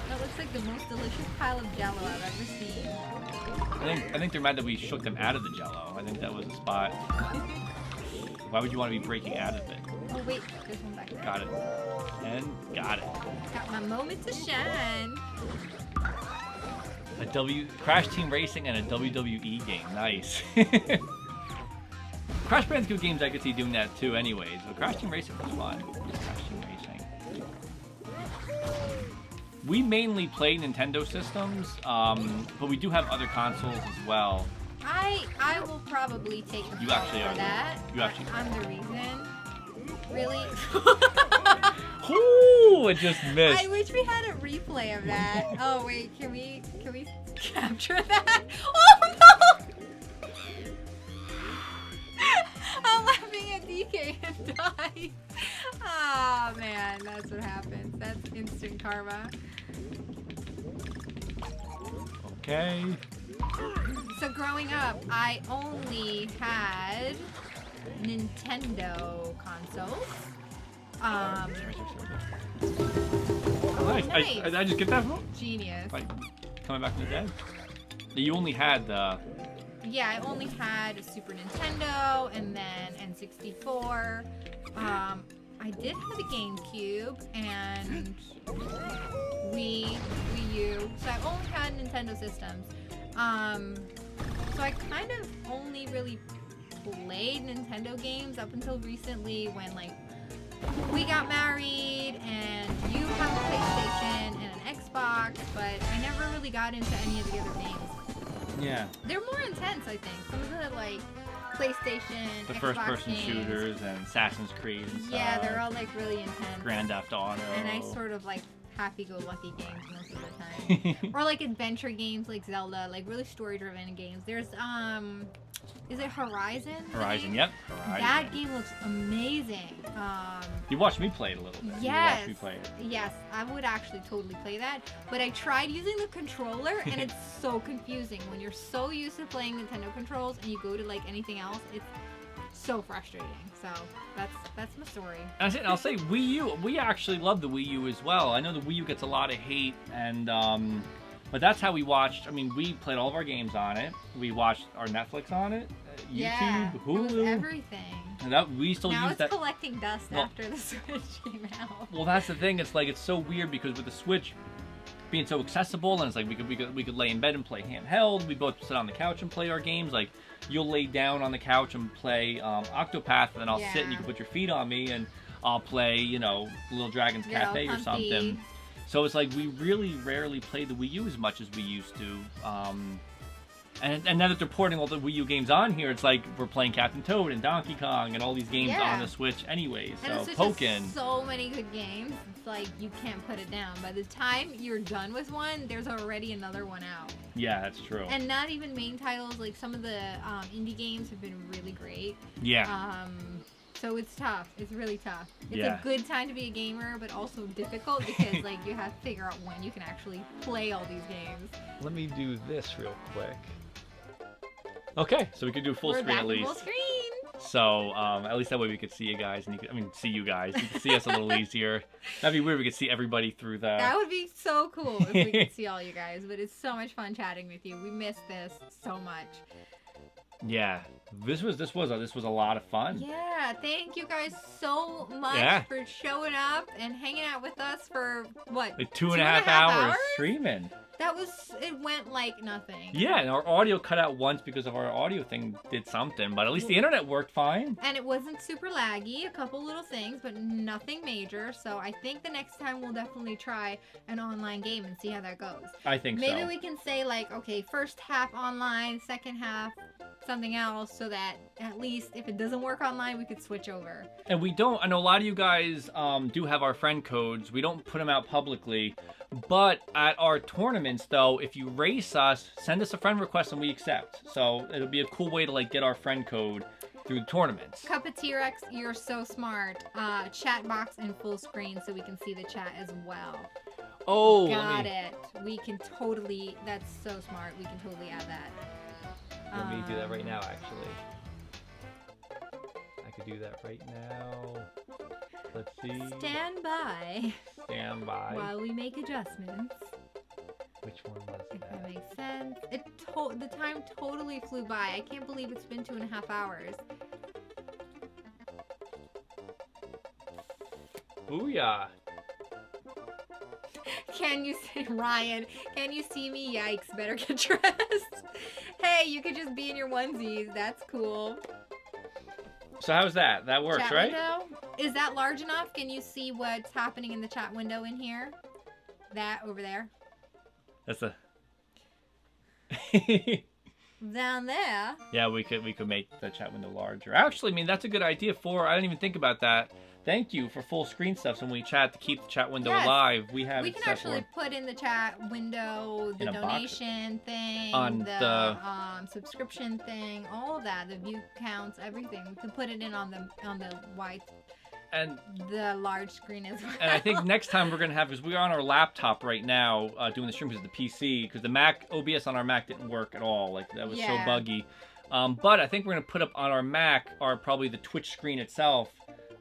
[SPEAKER 1] That looks like the most delicious pile of Jello I've ever seen.
[SPEAKER 2] I think they're mad that we shook them out of the Jello. I think that was the spot. Why would you want to be breaking out of it?
[SPEAKER 1] Oh wait, there's one back there.
[SPEAKER 2] Got it. And got it.
[SPEAKER 1] Got my moment to shine.
[SPEAKER 2] I Crash Team Racing and a WWE game. Nice. Crash Bandicoot games, I could see doing that too anyways. But Crash Team Racing was fun. Crash Team Racing. We mainly play Nintendo systems, but we do have other consoles as well.
[SPEAKER 1] I will probably take the fall for that.
[SPEAKER 2] You actually.
[SPEAKER 1] I'm the reason. Really?
[SPEAKER 2] Ooh, it just missed.
[SPEAKER 1] I wish we had a replay of that. Oh wait, can we capture that? Oh no! I'm laughing at DK and die. Oh man, that's what happens. That's instant karma.
[SPEAKER 2] Okay.
[SPEAKER 1] So growing up, I only had Nintendo consoles.
[SPEAKER 2] Nice.
[SPEAKER 1] Nice.
[SPEAKER 2] I just get that from?
[SPEAKER 1] Genius.
[SPEAKER 2] Like coming back from the dead. You only had the.
[SPEAKER 1] Yeah, I only had a Super Nintendo and then N64. I did have a GameCube and Wii U. So I only had Nintendo systems. So I kind of only really played Nintendo games up until recently when like we got married and you have a PlayStation and an Xbox, but I never really got into any of the other games.
[SPEAKER 2] Yeah.
[SPEAKER 1] They're more intense, I think. Some of the like PlayStation,
[SPEAKER 2] The
[SPEAKER 1] Xbox
[SPEAKER 2] first-person
[SPEAKER 1] games,
[SPEAKER 2] shooters and Assassin's Creed and stuff.
[SPEAKER 1] yeah, they're all like really intense.
[SPEAKER 2] Grand Theft Auto.
[SPEAKER 1] And I sort of like happy-go-lucky games most of the time. Or like adventure games like Zelda, like really story-driven games. There's is it Horizon?
[SPEAKER 2] Horizon, yep. Horizon.
[SPEAKER 1] That game looks amazing.
[SPEAKER 2] You watched me play it a little bit.
[SPEAKER 1] Yes.
[SPEAKER 2] You watched me play it.
[SPEAKER 1] Yes, I would actually totally play that. But I tried using the controller and it's so confusing. When you're so used to playing Nintendo controls and you go to like anything else, it's so frustrating. So that's my story.
[SPEAKER 2] And I'll say Wii U. We actually love the Wii U as well. I know the Wii U gets a lot of hate, and but that's how we watched. I mean, we played all of our games on it. We watched our Netflix on it, YouTube,
[SPEAKER 1] Yeah,
[SPEAKER 2] Hulu,
[SPEAKER 1] it was everything.
[SPEAKER 2] and that we still
[SPEAKER 1] Now
[SPEAKER 2] use
[SPEAKER 1] it's
[SPEAKER 2] that.
[SPEAKER 1] collecting dust after the Switch came out.
[SPEAKER 2] Well, that's the thing. It's like it's so weird because with the Switch being so accessible, and it's like we could lay in bed and play handheld. We both sit on the couch and play our games. Like you'll lay down on the couch and play Octopath, and then I'll sit and you can put your feet on me, and I'll play Little Dragon's Cafe or something. So it's like we really rarely play the Wii U as much as we used to. And now that they're porting all the Wii U games on here, it's like we're playing Captain Toad and Donkey Kong and all these games on the Switch anyway. So
[SPEAKER 1] and
[SPEAKER 2] Pokken.
[SPEAKER 1] So many good games. It's like you can't put it down. By the time you're done with one, there's already another one out.
[SPEAKER 2] Yeah, that's true.
[SPEAKER 1] And not even main titles. Like some of the indie games have been really great.
[SPEAKER 2] Yeah.
[SPEAKER 1] So it's tough. It's really tough. It's
[SPEAKER 2] Yeah.
[SPEAKER 1] a good time to be a gamer, but also difficult because like you have to figure out when you can actually play all these games.
[SPEAKER 2] Let me do this real quick. Okay, so we could do full
[SPEAKER 1] We're
[SPEAKER 2] screen
[SPEAKER 1] back
[SPEAKER 2] at
[SPEAKER 1] in
[SPEAKER 2] least.
[SPEAKER 1] full screen.
[SPEAKER 2] So at least that way we could see you guys, and see you guys. You can see us a little easier. That'd be weird. We could see everybody through the.
[SPEAKER 1] That would be so cool if we could see all you guys. But it's so much fun chatting with you. We miss this so much.
[SPEAKER 2] Yeah, this was a lot of fun.
[SPEAKER 1] Yeah, thank you guys so much for showing up and hanging out with us for what?
[SPEAKER 2] Like 2.5 hours streaming.
[SPEAKER 1] It went like nothing.
[SPEAKER 2] Yeah, and our audio cut out once because of our audio thing did something, but at least the internet worked fine.
[SPEAKER 1] And it wasn't super laggy, a couple little things, but nothing major. So I think the next time we'll definitely try an online game and see how that goes.
[SPEAKER 2] I think so.
[SPEAKER 1] Maybe we can say like, okay, first half online, second half something else, so that at least if it doesn't work online, we could switch over.
[SPEAKER 2] And I know a lot of you guys do have our friend codes. We don't put them out publicly. But at our tournaments, though, if you race us, send us a friend request and we accept. So it'll be a cool way to like get our friend code through the tournaments.
[SPEAKER 1] Cup of T-Rex, you're so smart. Chat box in full screen so we can see the chat as well.
[SPEAKER 2] Oh,
[SPEAKER 1] got it. We can totally. That's so smart. We can totally add that.
[SPEAKER 2] Let me do that right now, actually. I could do that right now. Let's see.
[SPEAKER 1] Stand by.
[SPEAKER 2] Stand by.
[SPEAKER 1] While we make adjustments.
[SPEAKER 2] Which one was
[SPEAKER 1] If
[SPEAKER 2] that?
[SPEAKER 1] that makes sense. The time totally flew by. I can't believe it's been 2.5 hours.
[SPEAKER 2] Booyah.
[SPEAKER 1] Can you see Ryan? Can you see me? Yikes! Better get dressed. Hey, you could just be in your onesies. That's cool.
[SPEAKER 2] So how's that? That works,
[SPEAKER 1] Chat
[SPEAKER 2] right?
[SPEAKER 1] window? Is that large enough? Can you see what's happening in the chat window in here? That over there.
[SPEAKER 2] That's a.
[SPEAKER 1] Down there.
[SPEAKER 2] Yeah, we could make the chat window larger. Actually, I mean that's a good idea for. I didn't even think about that. Thank you for full screen stuff. So when we chat to keep the chat window alive, we have.
[SPEAKER 1] We can actually put in the chat window the donation thing,
[SPEAKER 2] on
[SPEAKER 1] the subscription thing, all of that, the view counts, everything. We can put it in on the white. And the large screen as well.
[SPEAKER 2] And I think next time we're gonna have, because we're on our laptop right now doing the stream because of the PC, because the Mac OBS on our Mac didn't work at all. Like that was so buggy. But I think we're gonna put up on our Mac probably the Twitch screen itself,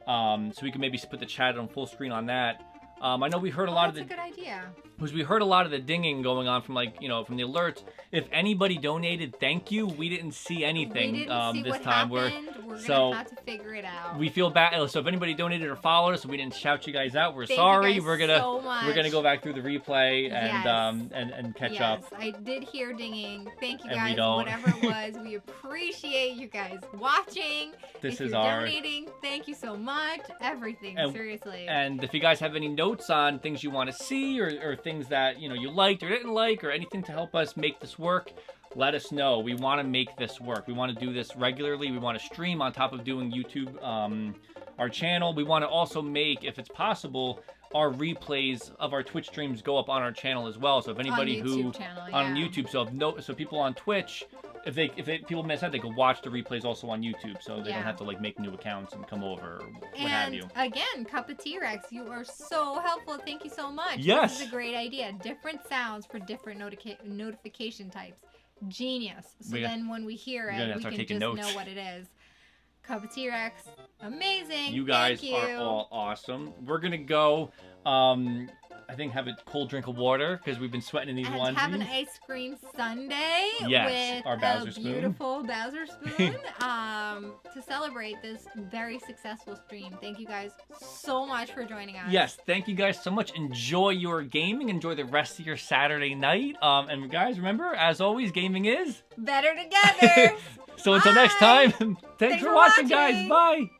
[SPEAKER 2] so we can maybe put the chat on full screen on that. I know we heard a lot of the.
[SPEAKER 1] That's a good idea.
[SPEAKER 2] Because we heard a lot of the dinging going on from from the alerts. If anybody donated, thank you. We didn't see anything this time.
[SPEAKER 1] We're gonna have to figure it out.
[SPEAKER 2] We feel bad. So if anybody donated or followed us, and we didn't shout you guys out, we're sorry. We're gonna go back through the replay and catch up.
[SPEAKER 1] Yes, I did hear dinging. Thank you guys. Whatever it was, we appreciate you guys watching. If you're donating, thank you so much. Everything, seriously.
[SPEAKER 2] And if you guys have any notes on things you want to see or things that you liked or didn't like or anything to help us make this work, let us know. We want to make this work. We want to do this regularly. We want to stream on top of doing YouTube, our channel. We want to also make, if it's possible, our replays of our Twitch streams go up on our channel as well. So if anybody on YouTube, so people on Twitch, if people miss out, they can watch the replays also on YouTube, so they don't have to make new accounts and come over or what have you.
[SPEAKER 1] Again, Cup of T-Rex, you are so helpful. Thank you so much.
[SPEAKER 2] Yes,
[SPEAKER 1] this is a great idea. Different sounds for different notification types. Genius. So then when we hear it, we can just know what it is. Cup of T-Rex, amazing.
[SPEAKER 2] You guys are all awesome. We're gonna go. I think have a cold drink of water because we've been sweating in these onesies.
[SPEAKER 1] And have an ice cream sundae with
[SPEAKER 2] our Bowser
[SPEAKER 1] spoon. Beautiful Bowser spoon to celebrate this very successful stream. Thank you guys so much for joining us.
[SPEAKER 2] Yes, thank you guys so much. Enjoy your gaming. Enjoy the rest of your Saturday night. And guys, remember, as always, gaming is
[SPEAKER 1] better together.
[SPEAKER 2] So until next time, thanks for watching, guys. Bye.